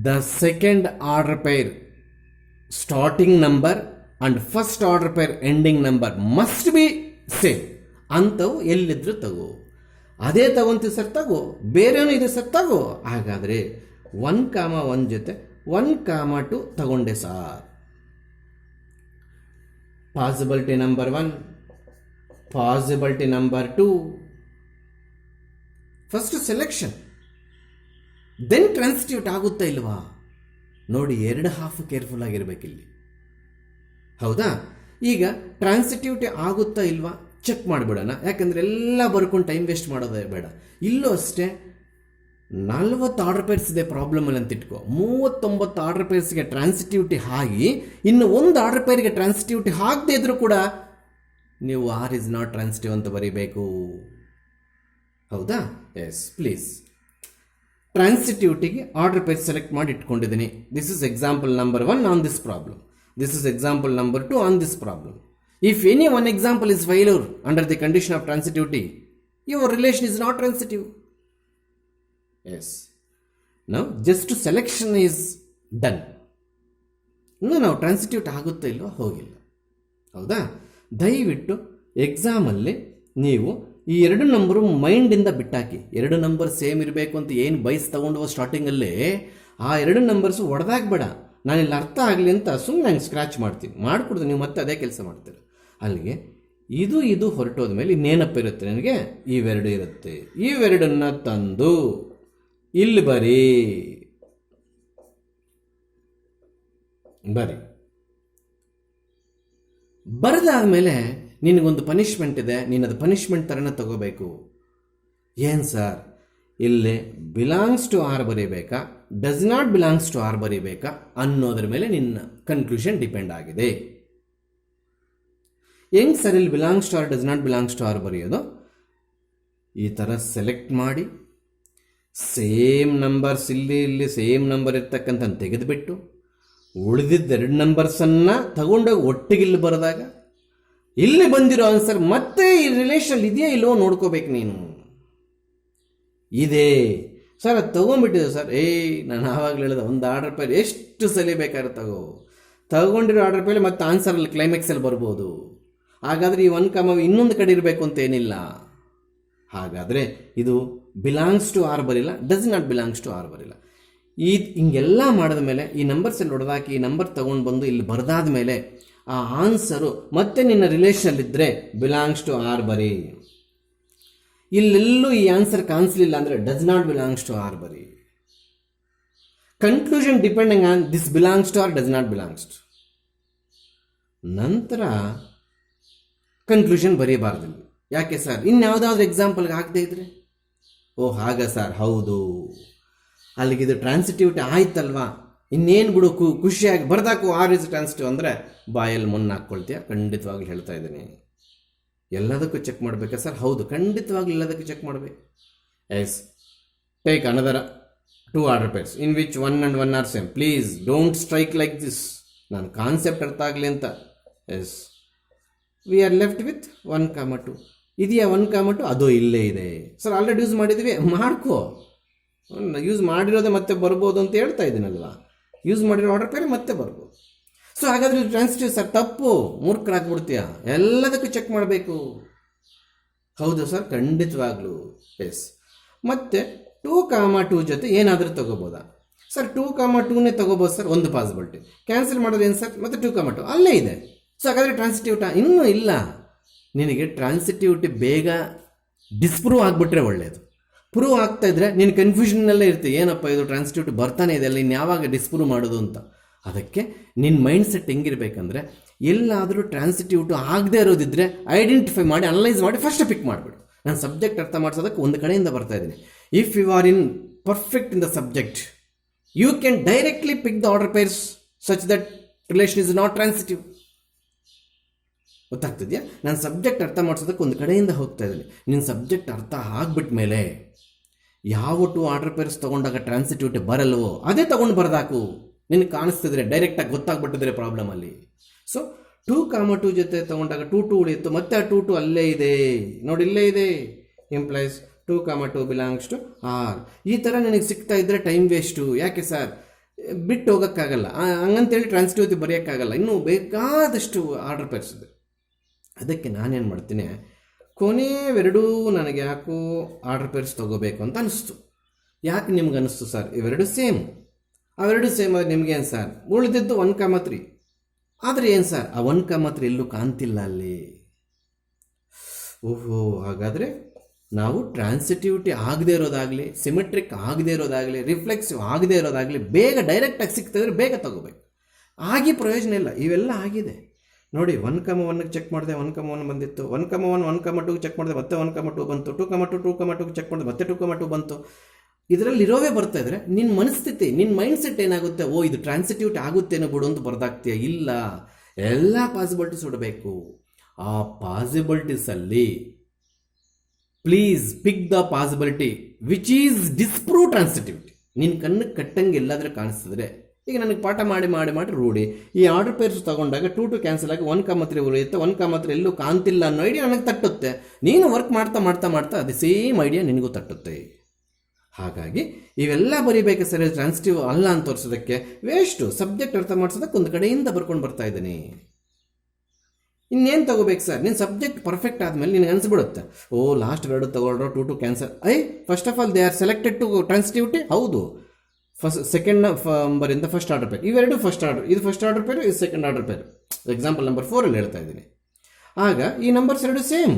The second order pair starting number and first order pair ending number must be same. ಅಂಥವು ಎಲ್ಲಿದ್ರು ತಗೋ. ಅದೇ ತಗೊಂತೀವಿ ಸರ್ ತಗೋ, ಬೇರೆನೂ ಇದೆ ಸರ್ ತಗೋ. ಹಾಗಾದರೆ 1,1 ಜೊತೆ 1,2 ತಗೊಂಡೆ sir. Possibility number 1, possibility number 2. First selection, then transitive ಆಗುತ್ತಾ ಇಲ್ವಾ ನೋಡಿ. 2 ಹಾಫ್ ಕೇರ್ಫುಲ್ ಆಗಿರ್ಬೇಕಿಲ್ಲಿ. ಹೌದಾ? ಈಗ ಟ್ರಾನ್ಸಿಟ್ಯೂಟ್ ಆಗುತ್ತಾ ಇಲ್ವಾ ಚೆಕ್ ಮಾಡಿಬಿಡೋಣ. ಯಾಕಂದರೆ ಎಲ್ಲ ಬರ್ಕೊಂಡು ಟೈಮ್ ವೇಸ್ಟ್ ಮಾಡೋದೇ ಬೇಡ. ಇಲ್ಲೂ ಅಷ್ಟೇ 40 ಆರ್ಡರ್ ಪೇರ್ಸ್ ಇದೆ ಪ್ರಾಬ್ಲಮಲ್ಲಿ ಅಂತ ಇಟ್ಕೋ. 39 ಆರ್ಡರ್ ಪೇರ್ಸ್ಗೆ ಟ್ರಾನ್ಸಿಟ್ಯೂಟಿ ಆಗಿ ಇನ್ನು ಒಂದು ಆರ್ಡರ್ ಪೇರ್ಗೆ ಟ್ರಾನ್ಸಿಟ್ಯೂಟಿ ಆಗದೇ ಇದ್ರೂ ಕೂಡ ನೀವು ಆರ್ ಇಸ್ ನಾಟ್ ಟ್ರಾನ್ಸಿಟಿವ್ ಅಂತ ಬರೀಬೇಕು. ಹೌದಾ? Yes please. ಟ್ರಾನ್ಸಿಟ್ಯೂಟಿಗೆ ಆರ್ಡರ್ ಪೇರ್ ಸೆಲೆಕ್ಟ್ ಮಾಡಿ ಇಟ್ಕೊಂಡಿದ್ದೀನಿ. This is example number 1 on this problem. This is example number 2 on this problem. If any one example is failure under the condition of transitivity, your relation is not transitive. Yes. Now, just to selection is done. ನಾವು ಟ್ರಾನ್ಸಿಟ್ಯೂಟ್ ಆಗುತ್ತಾ ಇಲ್ವೋ ಹೋಗಿಲ್ಲ. ಹೌದಾ? ದಯವಿಟ್ಟು ಎಕ್ಸಾಮಲ್ಲಿ ನೀವು ಈ 2 number ಮೈಂಡಿಂದ ಬಿಟ್ಟಾಕಿ. 2 number same ಇರಬೇಕು ಅಂತ ಏನು ಬೈಸ್ ತಗೊಂಡು ಸ್ಟಾರ್ಟಿಂಗಲ್ಲೇ ಆ 2 ನಂಬರ್ಸ್ ಹೊಡೆದಾಕ್ಬೇಡ. ನಾನಿಲ್ಲಿ ಅರ್ಥ ಆಗಲಿ ಅಂತ ಸುಮ್ಮನೆ ನಂಗೆ ಸ್ಕ್ರ್ಯಾಚ್ ಮಾಡ್ತೀನಿ, ಮಾಡಿಕೊಡ್ತೀನಿ, ನೀವು ಮತ್ತೆ ಅದೇ ಕೆಲಸ ಮಾಡ್ತೀರ. ಅಲ್ಲಿಗೆ ಇದು ಹೊರಟೋದ ಮೇಲೆ ಇನ್ನೇನಪ್ಪ ಇರುತ್ತೆ ನನಗೆ? ಇವೆರಡು ಇರುತ್ತೆ. ಇವೆರಡನ್ನ ತಂದು ಇಲ್ಲಿ ಬರೀ ಬರೆದಾದ್ಮೇಲೆ ನಿನಗೊಂದು ಪನಿಷ್ಮೆಂಟ್ ಇದೆ. ನೀನು ಅದು ಪನಿಷ್ಮೆಂಟ್ ಥರನೇ ತಗೋಬೇಕು. ಏನು ಸರ್ ಇಲ್ಲಿ ಬಿಲಾಂಗ್ಸ್ ಟು ಆರ್ ಬರೀಬೇಕಾ, does not belongs to R ಬರೀಬೇಕಾ ಅನ್ನೋದ್ರ ಮೇಲೆ ನಿನ್ನ ಕನ್ಕ್ಲೂಷನ್ ಡಿಪೆಂಡ್ ಆಗಿದೆ. ಹೆಂಗೆ ಸರ್ ಇಲ್ಲಿ belongs to R does not belongs to R ಬರೆಯೋದು? ಈ ಥರ ಸೆಲೆಕ್ಟ್ ಮಾಡಿ ಸೇಮ್ ನಂಬರ್ಸ್ ಇಲ್ಲಿ ಸೇಮ್ ನಂಬರ್ ಇರ್ತಕ್ಕಂಥ ತೆಗೆದುಬಿಟ್ಟು ಉಳಿದಿದ್ದ 2 ನಂಬರ್ಸನ್ನು ತಗೊಂಡೋಗಿ ಒಟ್ಟಿಗೆ ಇಲ್ಲಿ ಬರೆದಾಗ ಇಲ್ಲಿ ಬಂದಿರೋ ಆನ್ಸರ್ ಮತ್ತೆ ಈ ರಿಲೇಷನ್ ಇದೆಯಾ ಇಲ್ಲವೋ ನೋಡ್ಕೋಬೇಕು ನೀನು. ಇದೆ ಸರ್, ಅದು ತೊಗೊಂಡ್ಬಿಟ್ಟಿದೆ ಸರ್. ನಾನು ಆವಾಗಲೇ ಹೇಳಿದೆ ಒಂದು ಆರ್ಡರ್ ಪೇರ್ ಎಷ್ಟು ಸಲ ಬೇಕಾದ್ರೆ ತಗೊಂಡಿರೋ ಆರ್ಡರ್ ಪೇರ್ ಮತ್ತು ಆನ್ಸರಲ್ಲಿ ಕ್ಲೈಮ್ಯಾಕ್ಸಲ್ಲಿ ಬರ್ಬೋದು. ಹಾಗಾದರೆ ಈ 1, ಇನ್ನೊಂದು ಕಡೆ ಇರಬೇಕು ಅಂತ ಏನಿಲ್ಲ. ಹಾಗಾದರೆ ಇದು ಬಿಲಾಂಗ್ಸ್ ಟು ಆರ್ ಬರಿಲ್ಲ, does not belongs to R ಬರಿಲ್ಲ. ಹಿಂಗೆಲ್ಲ ಮಾಡಿದ ಮೇಲೆ ಈ ನಂಬರ್ಸಲ್ಲಿ ಹೊಡೆದಾಕಿ ಈ ನಂಬರ್ ತೊಗೊಂಡು ಬಂದು ಇಲ್ಲಿ ಬರೆದಾದ ಮೇಲೆ ಆ ಆನ್ಸರು ಮತ್ತೆ ನಿನ್ನ ರಿಲೇಷನಲ್ಲಿದ್ದರೆ ಬಿಲಾಂಗ್ಸ್ ಟು ಆರ್ ಬರಿ. ಇಲ್ಲೆಲ್ಲೂ ಈ ಆನ್ಸರ್ ಕಾಣಿಸ್ಲಿಲ್ಲ ಅಂದರೆ does not belongs to R ಬರಿ. Conclusion depending on this belongs to R does not belongs to. ನಂತರ ಕನ್ಕ್ಲೂಷನ್ ಬರೀಬಾರ್ದಿಲ್ಲ. ಯಾಕೆ ಸರ್? ಇನ್ಯಾವುದಾದ್ರೂ ಎಕ್ಸಾಂಪಲ್ಗೆ ಹಾಕದೇ ಇದ್ರೆ ಹಾಗ ಸರ್, ಹೌದು ಅಲ್ಲಿಗಿದು ಟ್ರಾನ್ಸಿಟಿವಿಟಿ ಆಯ್ತಲ್ವಾ, ಇನ್ನೇನು ಬಿಡು ಖುಷಿಯಾಗಿ ಬರ್ದಾಕು ಆರ್ ಇಸ್ ಟ್ರಾನ್ಸಿಟಿವ್ ಅಂದರೆ ಬಾಯಲ್ಲಿ ಮುನ್ನ ಹಾಕ್ಕೊಳ್ತೀಯ. ಖಂಡಿತವಾಗ್ಲೂ ಹೇಳ್ತಾ ಇದ್ದೀನಿ, ಎಲ್ಲದಕ್ಕೂ ಚೆಕ್ ಮಾಡಬೇಕಾ ಸರ್? ಹೌದು, ಖಂಡಿತವಾಗ್ಲೂ ಎಲ್ಲದಕ್ಕೂ ಚೆಕ್ ಮಾಡಬೇಕು. Yes, take another 2 order pairs in which 1 and 1 are same. Please don't strike like this. ನಾನು ಕಾನ್ಸೆಪ್ಟ್ ಅರ್ಥ ಆಗಲಿ ಅಂತ. Yes, we are left with 1, 2. ಇದೆಯಾ 1, 2? ಅದು ಇಲ್ಲೇ ಇದೆ ಸರ್, ಆಲ್ರೆಡಿ ಯೂಸ್ ಮಾಡಿದ್ದೀವಿ. ಮಾಡ್ಕೋ, ಯೂಸ್ ಮಾಡಿರೋದೇ ಮತ್ತೆ ಬರ್ಬೋದು ಅಂತ ಹೇಳ್ತಾ ಇದ್ದೀನಲ್ವಾ. ಯೂಸ್ ಮಾಡಿರೋ ಆರ್ಡರ್ ಪೇರ್ ಮತ್ತೆ ಬರ್ಬೋದು. ಸೊ ಹಾಗಾದರೆ ಟ್ರಾನ್ಸಿಟಿವ್ ಸರ್, ತಪ್ಪು, ಮೂರ್ಖರಾಗ್ಬಿಡ್ತೀಯ. ಎಲ್ಲದಕ್ಕೂ ಚೆಕ್ ಮಾಡಬೇಕು. ಹೌದು ಸರ್, ಖಂಡಿತವಾಗ್ಲೂ. ಎಸ್, ಮತ್ತೆ 2, 2 ಜೊತೆ ಏನಾದರೂ ತಗೋಬೋದಾ ಸರ್? 2, 2ನೇ ತಗೋಬೋದು ಸರ್, ಒಂದು ಪಾಸಿಬಿಲಿಟಿ. ಕ್ಯಾನ್ಸಲ್ ಮಾಡೋದು ಏನು ಸರ್? ಮತ್ತೆ 2, 2 ಅಲ್ಲೇ ಇದೆ. ಸೊ ಹಾಗಾದರೆ ಟ್ರಾನ್ಸಿಟಿವಿಟಾ? ಇನ್ನೂ ಇಲ್ಲ. ನಿನಗೆ ಟ್ರಾನ್ಸಿಟಿವಿಟಿ ಬೇಗ ಡಿಸ್ಪ್ರೂವ್ ಆಗಿಬಿಟ್ರೆ ಒಳ್ಳೆಯದು. ಪ್ರೂವ್ ಆಗ್ತಾ ಇದ್ರೆ ನೀನು ಕನ್ಫ್ಯೂಷನ್ನಲ್ಲೇ ಇರ್ತೀವಿ, ಏನಪ್ಪ ಇದು ಟ್ರಾನ್ಸಿಟಿವಿಟಿ ಬರ್ತಾನೆ ಇದೆ ಅಲ್ಲ, ಇನ್ನು ಯಾವಾಗ ಡಿಸ್ಪ್ರೂವ್ ಮಾಡೋದು ಅಂತ. ಅದಕ್ಕೆ ನಿನ್ನ ಮೈಂಡ್ ಸೆಟ್ ಹೆಂಗಿರ್ಬೇಕಂದ್ರೆ, ಎಲ್ಲಾದರೂ ಟ್ರಾನ್ಸಿಟಿವಿಟಿ ಆಗದೆ ಇರೋದಿದ್ರೆ ಐಡೆಂಟಿಫೈ ಮಾಡಿ ಅನಲೈಸ್ ಮಾಡಿ ಫಸ್ಟ್ ಪಿಕ್ ಮಾಡಿಬಿಡು. ನಾನು ಸಬ್ಜೆಕ್ಟ್ ಅರ್ಥ ಮಾಡಿಸೋದಕ್ಕೆ ಒಂದು ಕಡೆಯಿಂದ ಬರ್ತಾ ಇದ್ದೀನಿ. If you are in perfect in the subject, you can directly pick the order pairs such that relation is not transitive. ಗೊತ್ತಾಗ್ತಿದೆಯಾ? ನಾನು ಸಬ್ಜೆಕ್ಟ್ ಅರ್ಥ ಮಾಡಿಸೋದಕ್ಕೆ ಒಂದು ಕಡೆಯಿಂದ ಹೋಗ್ತಾ ಇದ್ದೀನಿ. ನಿನ್ನ ಸಬ್ಜೆಕ್ಟ್ ಅರ್ಥ ಆಗಿಬಿಟ್ಟ ಮೇಲೆ ಯಾವ 2 ಆರ್ಡರ್ ಪೇರ್ಸ್ ತೊಗೊಂಡಾಗ ಟ್ರಾನ್ಸಿಟಿವಿಟಿ ಬರಲ್ವೋ ಅದೇ ತೊಗೊಂಡು ಬರ್ದಾಕು. ನಿನಗೆ ಕಾಣಿಸ್ತಿದ್ರೆ ಡೈರೆಕ್ಟಾಗಿ ಗೊತ್ತಾಗ್ಬಿಟ್ಟಿದ್ರೆ ಪ್ರಾಬ್ಲಮಲ್ಲಿ. ಸೊ 2, 2 ಜೊತೆ ತೊಗೊಂಡಾಗ 2, 2 ಉಳಿಯಿತು. ಮತ್ತೆ ಆ 2, 2 ಅಲ್ಲೇ ಇದೆ ನೋಡಿ, ಇಲ್ಲೇ ಇದೆ. Implies 2, 2 belongs to R. ಈ ಥರ ನಿನಗೆ ಸಿಗ್ತಾ ಇದ್ದರೆ ಟೈಮ್ ವೇಸ್ಟು. ಯಾಕೆ ಸರ್? ಬಿಟ್ಟು ಹೋಗೋಕ್ಕಾಗಲ್ಲ. ಹಂಗಂತೇಳಿ ಟ್ರಾನ್ಸಿಟಿವ್ ಬರೆಯೋಕ್ಕಾಗಲ್ಲ. ಇನ್ನೂ ಬೇಕಾದಷ್ಟು ಆರ್ಡರ್ ಪೇರ್ಸ್ ಇದೆ. ಅದಕ್ಕೆ ನಾನೇನು ಮಾಡ್ತೀನಿ, ಕೊನೆಯವೆರಡೂ ನನಗೆ ಯಾಕೋ ಆರ್ಡರ್ ಪೇರ್ಸ್ ತೊಗೋಬೇಕು ಅಂತ ಅನಿಸ್ತು. ಯಾಕೆ ನಿಮ್ಗೆ ಅನಿಸ್ತು ಸರ್? ಇವೆರಡು ಸೇಮ್. ಅವೆರಡು ಸೇಮ್ ಆದರೆ ನಿಮಗೇನು ಸರ್? ಉಳಿದಿದ್ದು 1,3. ಆದರೆ ಏನು ಸರ್, ಆ 1,3 ಎಲ್ಲೂ ಕಾಣ್ತಿಲ್ಲ ಅಲ್ಲಿ. ಓಹೋ, ಹಾಗಾದರೆ ನಾವು ಟ್ರಾನ್ಸಿಟಿವಿಟಿ ಆಗದೇ ಇರೋದಾಗಲಿ, ಸಿಮೆಟ್ರಿಕ್ ಆಗದೇ ಇರೋದಾಗಲಿ, ರಿಫ್ಲೆಕ್ಸಿವ್ ಆಗದೇ ಇರೋದಾಗಲಿ ಬೇಗ ಡೈರೆಕ್ಟಾಗಿ ಸಿಗ್ತಿದ್ರೆ ಬೇಗ ತಗೋಬೇಕು. ಆಗಿ ಪ್ರಯೋಜನ ಇಲ್ಲ. ಇವೆಲ್ಲ ಆಗಿದೆ ನೋಡಿ. 1,1ಗೆ ಚೆಕ್ ಮಾಡಿದೆ, 1,1 ಬಂದಿತ್ತು. 1,1 1,2 ಚೆಕ್ ಮಾಡಿದೆ, ಮತ್ತೆ 1,2 ಬಂತು. 2,2 2,2 ಚೆಕ್ ಮಾಡಿದೆ, ಮತ್ತೆ 2,2 ಬಂತು. ಇದರಲ್ಲಿ ಇರೋವೇ ಬರ್ತಾ ಇದ್ರೆ ನಿನ್ನ ಮನಸ್ಥಿತಿ, ನಿನ್ನ ಮೈಂಡ್ ಸೆಟ್ ಏನಾಗುತ್ತೆ? ಓ, ಇದು ಟ್ರಾನ್ಸಿಟಿವಿಟಿ ಆಗುತ್ತೇನೋ ಬಿಡು ಅಂತ ಬರ್ದಾಗ್ತೀಯ. ಇಲ್ಲ, ಎಲ್ಲ ಪಾಸಿಬಿಲಿಟೀಸ್ ಇಡಬೇಕು. ಆ ಪಾಸಿಬಿಲಿಟೀಸಲ್ಲಿ please pick the possibility which is disprove transitivity. ನಿನ್ನ ಕಣ್ಣಿಗೆ ಕಟ್ಟಂಗೆ ಎಲ್ಲಾದರೂ ಕಾಣಿಸ್ತಿದ್ರೆ, ಈಗ ನನಗೆ ಪಾಠ ಮಾಡಿ ಮಾಡಿ ಮಾಡಿ ರೂಢಿ, ಈ ಆರ್ಡರ್ ಪೇರ್ಸ್ ತಗೊಂಡಾಗ 2 ಕ್ಯಾನ್ಸಲ್ ಆಗಿ 1,3 ಉಳಿಯುತ್ತೆ. 1,3 ಎಲ್ಲೂ ಕಾಣ್ತಿಲ್ಲ ಅನ್ನೋ ಐಡಿಯಾ ನನಗೆ ತಟ್ಟುತ್ತೆ. ನೀನು ವರ್ಕ್ ಮಾಡ್ತಾ ಮಾಡ್ತಾ ಮಾಡ್ತಾ ಅದು ಸೇಮ್ ಐಡಿಯಾ ನಿನಗೂ ತಟ್ಟುತ್ತೆ. ಹಾಗಾಗಿ ಇವೆಲ್ಲ ಬರೀಬೇಕು ಸರಿ, ಟ್ರಾನ್ಸಿಟಿವ್ ಅಲ್ಲ ಅಂತ ತೋರಿಸೋದಕ್ಕೆ ವೇಸ್ಟು. ಸಬ್ಜೆಕ್ಟ್ ಅರ್ಥ ಮಾಡಿಸೋದಕ್ಕೆ ಒಂದು ಕಡೆಯಿಂದ ಬರ್ಕೊಂಡು ಬರ್ತಾ ಇದ್ದೀನಿ. ಇನ್ನೇನು ತಗೋಬೇಕು ಸರ್? ನೀನು ಸಬ್ಜೆಕ್ಟ್ ಪರ್ಫೆಕ್ಟ್ ಆದಮೇಲೆ ನಿನಗೆ ಅನಿಸ್ಬಿಡುತ್ತೆ, ಓ ಲಾಸ್ಟ್ ಎರಡು ತಗೊಳ್ರೋ 2 cancel. First of all they are selected to transitivity. ಹೌದು, ಸೆಕೆಂಡ್ ನಂಬರಿಂದ ಫಸ್ಟ್ ಆರ್ಡರ್ ಪೇರ್. ಇವೆರಡು ಫಸ್ಟ್ ಆರ್ಡರ್, ಇದು ಫಸ್ಟ್ ಆರ್ಡರ್ ಪೇರು, ಇದು second order pair. Example number 4 ಹೇಳ್ತಾ ಇದ್ದೀನಿ. ಆಗ ಈ ನಂಬರ್ಸ್ ಎರಡು ಸೇಮ್.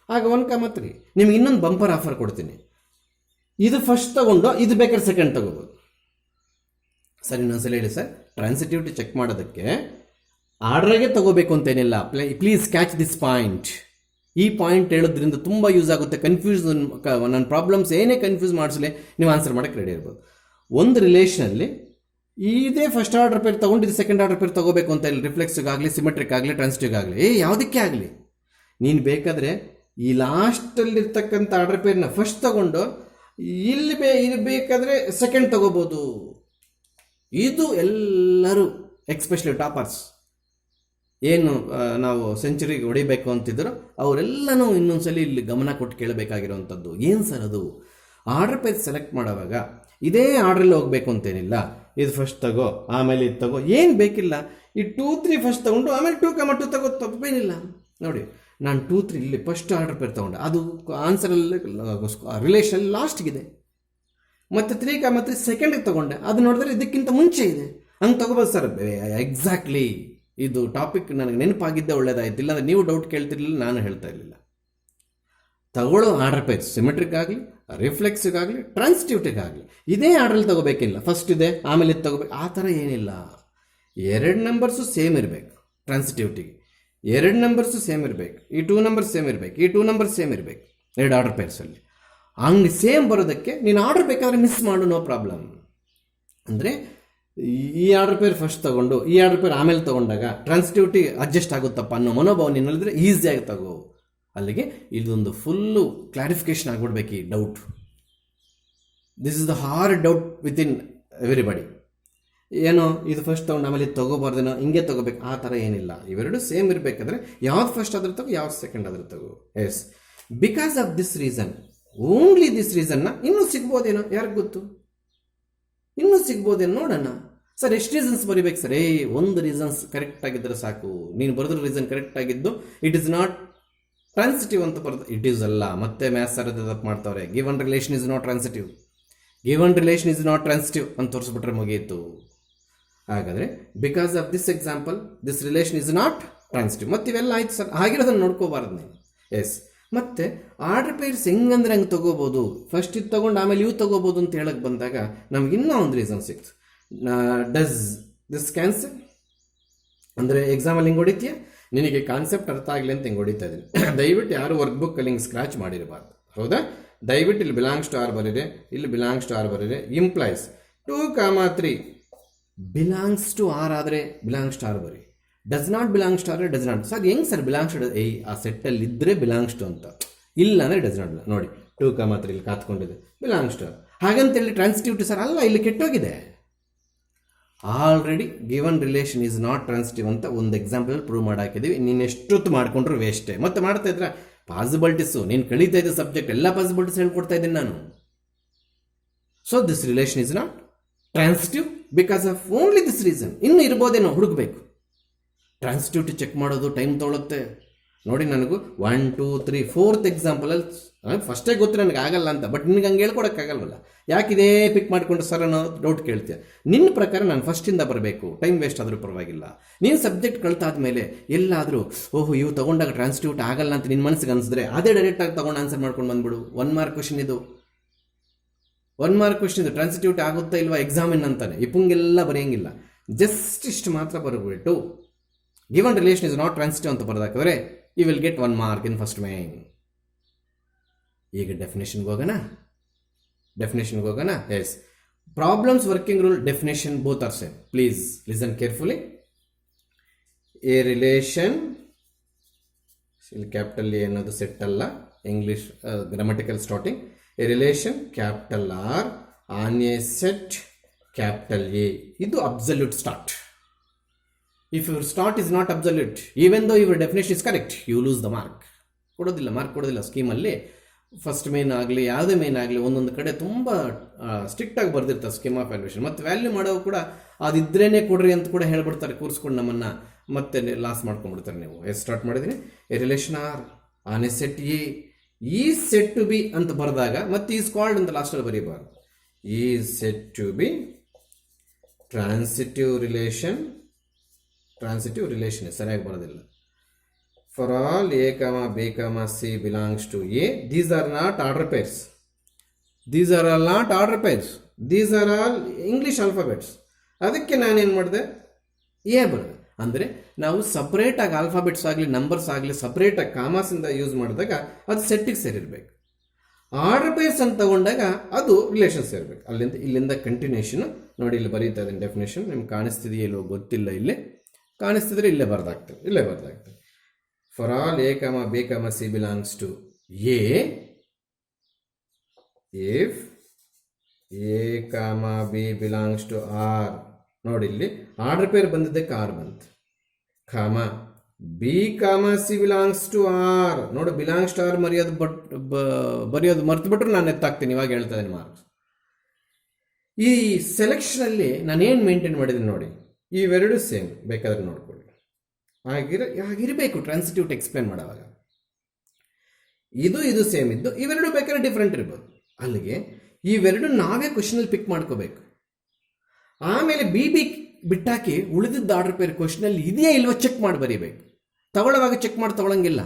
ಆಗ 1,3 ನಿಮ್ಗೆ ಇನ್ನೊಂದು ಬಂಪರ್ ಆಫರ್ ಕೊಡ್ತೀನಿ. ಇದು ಫಸ್ಟ್ ತಗೊಂಡು ಇದು ಬೇಕಾದ್ರೆ ಸೆಕೆಂಡ್ ತಗೋಬೋದು. ಸರಿ, ಇನ್ನೊಂದ್ಸಲ ಹೇಳಿ ಸರ್. ಟ್ರಾನ್ಸಿಟಿವಿಟಿ ಚೆಕ್ ಮಾಡೋದಕ್ಕೆ ಆರ್ಡ್ರಾಗೆ ತಗೋಬೇಕು ಅಂತೇನಿಲ್ಲ. Please catch this point. ಈ ಪಾಯಿಂಟ್ ಹೇಳೋದ್ರಿಂದ ತುಂಬ ಯೂಸ್ ಆಗುತ್ತೆ. ನನ್ನ ಪ್ರಾಬ್ಲಮ್ಸ್ ಏನೇ ಕನ್ಫ್ಯೂಸ್ ಮಾಡಿಸಲಿ ನೀವು ಆನ್ಸರ್ ಮಾಡೋಕ್ಕೆ ರೆಡಿ ಇರ್ಬೋದು. ಒಂದು ರಿಲೇಷನಲ್ಲಿ ಇದೇ ಫಸ್ಟ್ ಆರ್ಡರ್ ಪೇರ್ ತೊಗೊಂಡು ಇದು ಸೆಕೆಂಡ್ ಆರ್ಡರ್ ಪೇರ್ ತೊಗೋಬೇಕು ಅಂತ ಇಲ್ಲ. ರಿಫ್ಲೆಕ್ಸಿಗಾಗಲಿ, ಸಿಮೆಟ್ರಿಕ್ ಆಗಲಿ, ಟ್ರಾನ್ಸಿಟಿವ್ ಆಗಲಿ, ಯಾವುದಕ್ಕೆ ಆಗಲಿ ನೀನು ಬೇಕಾದರೆ ಈ ಲಾಸ್ಟಲ್ಲಿರ್ತಕ್ಕಂಥ ಆರ್ಡರ್ ಪೇರ್ನ ಫಸ್ಟ್ ತಗೊಂಡು ಇಲ್ಲಿ ಬೇಕಾದರೆ ಸೆಕೆಂಡ್ ತಗೋಬೋದು. ಇದು ಎಲ್ಲರೂ ಎಕ್ಸ್ಪೆಷಲಿ ಟಾಪರ್ಸ್ ಏನು ನಾವು ಸೆಂಚುರಿಗೆ ಹೊಡಿಬೇಕು ಅಂತಿದ್ರು ಅವರೆಲ್ಲನೂ ಇನ್ನೊಂದ್ಸಲಿ ಇಲ್ಲಿ ಗಮನ ಕೊಟ್ಟು ಕೇಳಬೇಕಾಗಿರುವಂಥದ್ದು. ಏನು ಸರ್ ಅದು? ಆರ್ಡರ್ ಪೇಜ್ ಸೆಲೆಕ್ಟ್ ಮಾಡೋವಾಗ ಇದೇ ಆರ್ಡ್ರಲ್ಲಿ ಹೋಗಬೇಕು ಅಂತೇನಿಲ್ಲ. ಇದು ಫಸ್ಟ್ ತಗೋ, ಆಮೇಲೆ ಇದು ತಗೋ, ಏನು ಬೇಕಿಲ್ಲ. ಈ 2, 3 ಫಸ್ಟ್ ತೊಗೊಂಡು ಆಮೇಲೆ 2,2 ತಗೋ, ತಪ್ಪೇನಿಲ್ಲ. ನೋಡಿ, ನಾನು 2, 3 ಇಲ್ಲಿ ಫಸ್ಟ್ ಆರ್ಡರ್ ಪೇರ್ ತೊಗೊಂಡೆ, ಅದು ಆನ್ಸರಲ್ಲಿ ರಿಲೇಷನ್ ಲಾಸ್ಟ್ಗಿದೆ. ಮತ್ತು 3,3 ಸೆಕೆಂಡಿಗೆ ತೊಗೊಂಡೆ, ಅದು ನೋಡಿದ್ರೆ ಇದಕ್ಕಿಂತ ಮುಂಚೆ ಇದೆ. ಹಂಗೆ ತಗೋಬೋದು ಸರ್. ಎಕ್ಸಾಕ್ಟ್ಲಿ, ಇದು ಟಾಪಿಕ್ ನನಗೆ ನೆನಪಾಗಿದ್ದೆ ಒಳ್ಳೇದಾಯ್ತು. ಇಲ್ಲಾಂದರೆ ನೀವು ಡೌಟ್ ಕೇಳ್ತಿರ್ಲಿಲ್ಲ, ನಾನು ಹೇಳ್ತಾ ಇರಲಿಲ್ಲ. ತಗೊಳ್ಳೋ ಆರ್ಡರ್ ಪೇರ್ ಸಿಮೆಟ್ರಿಕ್ ಆಗಲಿ, ರಿಫ್ಲೆಕ್ಸಿಗಾಗಲಿ, ಟ್ರಾನ್ಸಿಟಿವಿಟಿಗಾಗಲಿ ಇದೇ ಆರ್ಡ್ರಲ್ಲಿ ತಗೋಬೇಕಿಲ್ಲ. ಫಸ್ಟ್ ಇದೆ ಆಮೇಲೆ ಇದು ತಗೋಬೇಕು, ಆ ಥರ ಏನಿಲ್ಲ. 2 ನಂಬರ್ಸು ಸೇಮ್ ಇರಬೇಕು. ಟ್ರಾನ್ಸಿಟಿವಿಟಿಗೆ 2 ನಂಬರ್ಸು ಸೇಮ್ ಇರಬೇಕು. ಈ 2 ನಂಬರ್ಸ್ ಸೇಮ್ ಇರಬೇಕು, ಈ 2 ನಂಬರ್ಸ್ ಸೇಮ್ ಇರಬೇಕು. 2 ಆರ್ಡರ್ ಪೇರ್ಸಲ್ಲಿ ಹಂಗೆ ಸೇಮ್ ಬರೋದಕ್ಕೆ ನೀನು ಆರ್ಡರ್ ಬೇಕಾದ್ರೆ ಮಿಸ್ ಮಾಡು, ನೋ ಪ್ರಾಬ್ಲಮ್. ಅಂದರೆ ಈ ಆರ್ಡರ್ ಪೇರ್ ಫಸ್ಟ್ ತಗೊಂಡು ಈ ಆರ್ಡರ್ ಪೇರ್ ಆಮೇಲೆ ತೊಗೊಂಡಾಗ ಟ್ರಾನ್ಸಿಟಿವಿಟಿ ಅಡ್ಜಸ್ಟ್ ಆಗುತ್ತಪ್ಪ ಅನ್ನೋ ಮನೋಭಾವ ನಿನ್ನಲ್ಲಿದ್ರೆ ಈಸಿಯಾಗಿ ತಗೋ. ಅಲ್ಲಿಗೆ ಇದೊಂದು ಫುಲ್ಲು ಕ್ಲಾರಿಫಿಕೇಶನ್ ಆಗಿಬಿಡ್ಬೇಕು ಈ doubt. This is the hard doubt with in everybody. ಏನೋ ಇದು ಫಸ್ಟ್ ತೊಗೊಂಡು ಆಮೇಲೆ ಇದು ತೊಗೋಬಾರ್ದೇನೋ, ಹಿಂಗೆ ತೊಗೋಬೇಕು, ಆ ಥರ ಏನಿಲ್ಲ. ಇವೆರಡು ಸೇಮ್ ಇರಬೇಕಾದ್ರೆ ಯಾವ್ದು ಫಸ್ಟ್ ಆದ್ರೆ ತಗೋ, ಯಾವ್ದು ಸೆಕೆಂಡ್ ಆದ್ರೆ ತಗೋ. Yes, because of this reason, only this ರೀಸನ್ನ ಇನ್ನೂ ಸಿಗ್ಬೋದೇನೋ, ಯಾರಿಗೆ ಗೊತ್ತು, ಇನ್ನೂ ಸಿಗ್ಬೋದೇನೋ ನೋಡೋಣ. ಸರ್ ಎಷ್ಟು ರೀಸನ್ಸ್ ಬರೀಬೇಕು ಸರ್? ಒಂದು ರೀಸನ್ಸ್ ಕರೆಕ್ಟ್ ಆಗಿದ್ದರೆ ಸಾಕು. ನೀನು ಬರೆದ್ರೆ ರೀಸನ್ ಕರೆಕ್ಟ್ ಆಗಿದ್ದು ಇಟ್ ಇಸ್ ನಾಟ್ ಟ್ರಾನ್ಸಿಟಿವ್ ಅಂತ ಬರೋದು, ಇಟ್ ಈಸ್ ಅಲ್ಲ. ಮತ್ತೆ ಮ್ಯಾಥ್ಸ್ ಸರ್ ತಪ್ಪು ಮಾಡ್ತಾವ್ರೆ. Given relation is not transitive, given relation is not transitive ಅಂತ ತೋರಿಸ್ಬಿಟ್ರೆ ಮುಗಿಯಿತು. ಹಾಗಾದರೆ because of this example this relation is not transitive. ಮತ್ತು ಇವೆಲ್ಲ ಆಯ್ತು ಸರ್, ಆಗಿರೋದನ್ನು ನೋಡ್ಕೋಬಾರ್ದು ನೀವು. ಎಸ್, ಮತ್ತು ಆರ್ಡರ್ ಪೇರ್ಸ್ ಹೆಂಗಂದ್ರೆ ಹಂಗೆ ತೊಗೋಬೋದು. ಫಸ್ಟ್ ಇದು ತೊಗೊಂಡು ಆಮೇಲೆ ಇವು ತೊಗೋಬೋದು ಅಂತ ಹೇಳಕ್ಕೆ ಬಂದಾಗ ನಮ್ಗೆ ಇನ್ನೂ ಒಂದು ರೀಸನ್ ಸಿಕ್ತು. ಡಸ್ ದಿಸ್ ಕ್ಯಾನ್ಸಲ್ ಅಂದರೆ ಎಕ್ಸಾಮಲ್ಲಿ ಹಿಂಗೆ ಹೊಡಿತೀಯ, ನಿನಗೆ ಕಾನ್ಸೆಪ್ಟ್ ಅರ್ಥ ಆಗಲಿ ಅಂತ ಹಿಂಗೆ ಹೊಡಿತಾ ಇದ್ದೀನಿ. ದಯವಿಟ್ಟು ಯಾರು ವರ್ಕ್ ಬುಕ್ಕಲ್ಲಿ ಹಿಂಗೆ ಸ್ಕ್ರಾಚ್ ಮಾಡಿರಬಾರ್ದು, ಹೌದಾ? ದಯವಿಟ್ಟು ಇಲ್ಲಿ ಬಿಲಾಂಗ್ಸ್ ಟು ಆರ್ ಬರೀರಿ, ಇಲ್ಲಿ ಬಿಲಾಂಗ್ಸ್ ಟು ಆರ್ ಬರೀರಿ. ಇಂಪ್ಲಾಯ್ಸ್ 2,3 ಬಿಲಾಂಗ್ಸ್ ಟು ಆರ್ ಆದರೆ ಬಿಲಾಂಗ್ಸ್ ಟು ಆರ್ ಬರೀ. ಡಸ್ ನಾಟ್ ಬಿಲಾಂಗ್ಸ್ ಟು ಆದರೆ ಡಸ್ ನಾಟ್. ಸರ್ ಹೆಂಗೆ ಸರ್ ಬಿಲಾಂಗ್ಸ್ ಟು? ಆ ಸೆಟ್ಟಲ್ಲಿ ಇದ್ದರೆ ಬಿಲಾಂಗ್ಸ್ ಟು ಅಂತ, ಇಲ್ಲ ಅಂದರೆ ಡಸ್ ನಾಟ್. ನೋಡಿ 2,3 ಇಲ್ಲಿ ಕಾತ್ಕೊಂಡಿದೆ, ಬಿಲಾಂಗ್ಸ್ ಟು. ಹಾಗಂತೇಳಿ ಟ್ರಾನ್ಸಿಟಿವಿಟಿ ಸರ್ ಅಲ್ಲ, ಇಲ್ಲಿ ಕೆಟ್ಟೋಗಿದೆ. Already given relation is not transitive ಅಂತ ಒಂದು ಎಕ್ಸಾಂಪಲ್ ಪ್ರೂವ್ ಮಾಡಾಕಿದ್ದೀವಿ. ನೀನು ಎಷ್ಟೊತ್ತು ಮಾಡ್ಕೊಂಡ್ರು ವೇಸ್ಟೇ. ಮತ್ತೆ ಮಾಡ್ತಾ ಇದ್ರೆ ಪಾಸಿಬಿಲಿಟೀಸು ನೀನು ಕಳೀತಾ ಇದ್ದ ಸಬ್ಜೆಕ್ಟ್ ಎಲ್ಲ ಪಾಸಿಬಿಲಿಟೀಸ್ ಹೇಳ್ಕೊಡ್ತಾ ಇದ್ದೀನಿ ನಾನು. So this relation is not transitive because of only this reason. ಇನ್ನು ಇರ್ಬೋದೇನೋ ಹುಡುಕಬೇಕು. ಟ್ರಾನ್ಸಿಟಿವಿಟಿ ಚೆಕ್ ಮಾಡೋದು ಟೈಮ್ ತೊಗೊಳುತ್ತೆ ನೋಡಿ. ನನಗೂ 1 2 3 4th ಎಕ್ಸಾಂಪಲಲ್ಲಿ ಫಸ್ಟೇ ಗೊತ್ತು ನನಗೆ ಆಗಲ್ಲ ಅಂತ, ಬಟ್ ನಿನಗೆ ಹಂಗೆ ಹೇಳ್ಕೊಡೋಕ್ಕಾಗಲ್ವಲ್ಲ. ಯಾಕಿದೇ ಪಿಕ್ ಮಾಡಿಕೊಂಡು ಸರ್ ಅನ್ನೋ ಡೌಟ್ ಕೇಳ್ತೀಯ. ನಿನ್ನ ಪ್ರಕಾರ ನಾನು ಫಸ್ಟಿಂದ ಬರಬೇಕು, ಟೈಮ್ ವೇಸ್ಟ್ ಆದರೂ ಪರವಾಗಿಲ್ಲ. ನೀನು ಸಬ್ಜೆಕ್ಟ್ ಕಳ್ತಾದ್ಮೇಲೆ ಎಲ್ಲಾದರೂ ಓಹೋ ಇವು ತೊಗೊಂಡಾಗ ಟ್ರಾನ್ಸಿಟಿವಿಟಿ ಆಗಲ್ಲ ಅಂತ ನಿನ್ನ ಮನಸ್ಸಿಗೆ ಅನಿಸಿದ್ರೆ ಅದೇ ಡೈರೆಕ್ಟಾಗಿ ತೊಗೊಂಡು ಆನ್ಸರ್ ಮಾಡ್ಕೊಂಡು ಬಂದ್ಬಿಡು. 1 ಮಾರ್ಕ್ ಕ್ವಶನ್ ಇದು, 1 ಮಾರ್ಕ್ ಕ್ವಶನ್ ಇದು. ಟ್ರಾನ್ಸಿಟಿವಿಟಿ ಆಗುತ್ತಾ ಇಲ್ವಾ ಎಕ್ಸಾಮಿನ್ ಅಂತಾನೆ ಇಪ್ಪಂಗೆಲ್ಲ ಬರೆಯಂಗಿಲ್ಲ. ಜಸ್ಟ್ ಇಷ್ಟು ಮಾತ್ರ ಬರಬಿಟ್ಟು given relation is not transitive ಅಂತ ಬರೆದಾಕಿದ್ರೆ you will get 1 mark in first main. ಈಗ ಡೆಫಿನೇಷನ್ಗೆ ಹೋಗೋಣ. Yes, problems, working rule, definition both are same. Please listen carefully. A relation, ಇಲ್ಲಿ ಕ್ಯಾಪಿಟಲ್ ಎ ಅನ್ನೋದು ಸೆಟ್ ಅಲ್ಲ, English grammatical starting. A relation capital R on a set capital A. ಇದು absolute start. If your start is not absolute, even though your definition is correct, you lose the mark. Mark ಕೊಡೋದಿಲ್ಲ ಸ್ಕೀಮಲ್ಲಿ. First main ಆಗಲಿ ಯಾವುದೇ main ಆಗಲಿ ಒಂದೊಂದು ಕಡೆ ತುಂಬ ಸ್ಟ್ರಿಕ್ಟಾಗಿ ಬರ್ದಿರ್ತಾರೆ scheme of valuation. ಮತ್ತು value ಮಾಡೋವು ಕೂಡ ಅದಿದ್ರೇ ಕೊಡ್ರಿ ಅಂತ ಕೂಡ ಹೇಳ್ಬಿಡ್ತಾರೆ, ಕೂರಿಸ್ಕೊಂಡು ನಮ್ಮನ್ನು ಮತ್ತೆ ಲಾಸ್ ಮಾಡ್ಕೊಂಡ್ಬಿಡ್ತಾರೆ. ನೀವು ಎಷ್ಟು ಸ್ಟಾರ್ಟ್ ಮಾಡಿದ್ದೀನಿ, a relation R on a set A is set to be ಅಂತ ಬರೆದಾಗ ಮತ್ತೆ ಈಸ್ ಕಾಲ್ಡ್ ಅಂತ ಲಾಸ್ಟಲ್ಲಿ ಬರೀಬಾರ್ದು. Is set to be transitive relation ಸರಿಯಾಗಿ ಬರೋದಿಲ್ಲ. For all A comma B comma C belongs to A, these are not order pairs. These are all English alphabets. ಅದಕ್ಕೆ ನಾನೇನು ಮಾಡಿದೆ, ಎ ಬರೆದೆ. ಅಂದರೆ ನಾವು ಸಪ್ರೇಟಾಗಿ ಆಲ್ಫಾಬೆಟ್ಸ್ ಆಗಲಿ ನಂಬರ್ಸ್ ಆಗಲಿ ಸಪ್ರೇಟಾಗಿ ಕಾಮಾಸಿಂದ ಯೂಸ್ ಮಾಡಿದಾಗ ಅದು ಸೆಟ್ಟಿಗೆ ಸೇರಿರಬೇಕು. ಆರ್ಡರ್ ಪೇರ್ಸ್ ಅಂತ ತಗೊಂಡಾಗ ಅದು ರಿಲೇಷನ್ಸ್ ಇರಬೇಕು. ಇಲ್ಲಿಂದ ಕಂಟಿನ್ಯೂಷನ್ ನೋಡಿ. ಇಲ್ಲಿ ಬರೀತಾ ಇದ್ದೀನಿ ಡೆಫಿನೇಷನ್. ನಿಮ್ಗೆ ಕಾಣಿಸ್ತಿದೆಯೋ ಇಲ್ಲೋ ಗೊತ್ತಿಲ್ಲ. ಇಲ್ಲೇ ಕಾಣಿಸ್ತಿದ್ರೆ ಇಲ್ಲೇ ಬರ್ದಾಗ್ತದೆ. For all A comma B comma C belongs to A if A comma B belongs to R. ನೋಡಿ ಇಲ್ಲಿ ಆರ್ಡರ್ ಪೇರ್ ಬಂದಿದ್ದಕ್ಕೆ ಆರ್ ಬಂತು. Comma B comma C belongs to R. ನೋಡಿ ಬಿಲಾಂಗ್ಸ್ ಟು ಆರ್ ಬರೆಯೋದು ಮರ್ತು ಬಿಟ್ರು ನಾನು ಎತ್ತಾಗ್ತೀನಿ. ಇವಾಗ ಹೇಳ್ತಾ ಇದ್ದೀನಿ ಮಾರ್ಕ್ಸ್. ಈ ಸೆಲೆಕ್ಷನಲ್ಲಿ ನಾನೇನು ಮೇಂಟೈನ್ ಮಾಡಿದ್ದೀನಿ ನೋಡಿ, ಇವೆರಡು ಸೇಮ್ ಬೇಕಾದ್ರೆ ನೋಡ್ಕೊಳ್ಳಿ. ಹಾಗಿರಬೇಕು ಟ್ರಾನ್ಸಿಟಿವಿಟಿ ಎಕ್ಸ್ಪ್ಲೇನ್ ಮಾಡೋವಾಗ. ಇದು ಸೇಮ್ ಇದ್ದು ಇವೆರಡು ಬೇಕಾದ್ರೆ ಡಿಫ್ರೆಂಟ್ ಇರ್ಬೋದು. ಅಲ್ಲಿಗೆ ಇವೆರಡು ನಾವೇ ಕ್ವಶನಲ್ಲಿ ಪಿಕ್ ಮಾಡ್ಕೋಬೇಕು. ಆಮೇಲೆ ಬಿ ಬಿಟ್ಟಾಕಿ ಉಳಿದಿದ್ದ ಆರ್ಡರ್ ಪೇರ್ ಕ್ವಶನಲ್ಲಿ ಇದೆಯಾ ಇಲ್ವೋ ಚೆಕ್ ಮಾಡಿ ಬರೀಬೇಕು. ತಗೊಳ್ಳೋವಾಗ ಚೆಕ್ ಮಾಡಿ ತಗೊಳ್ಳಂಗಿಲ್ಲ.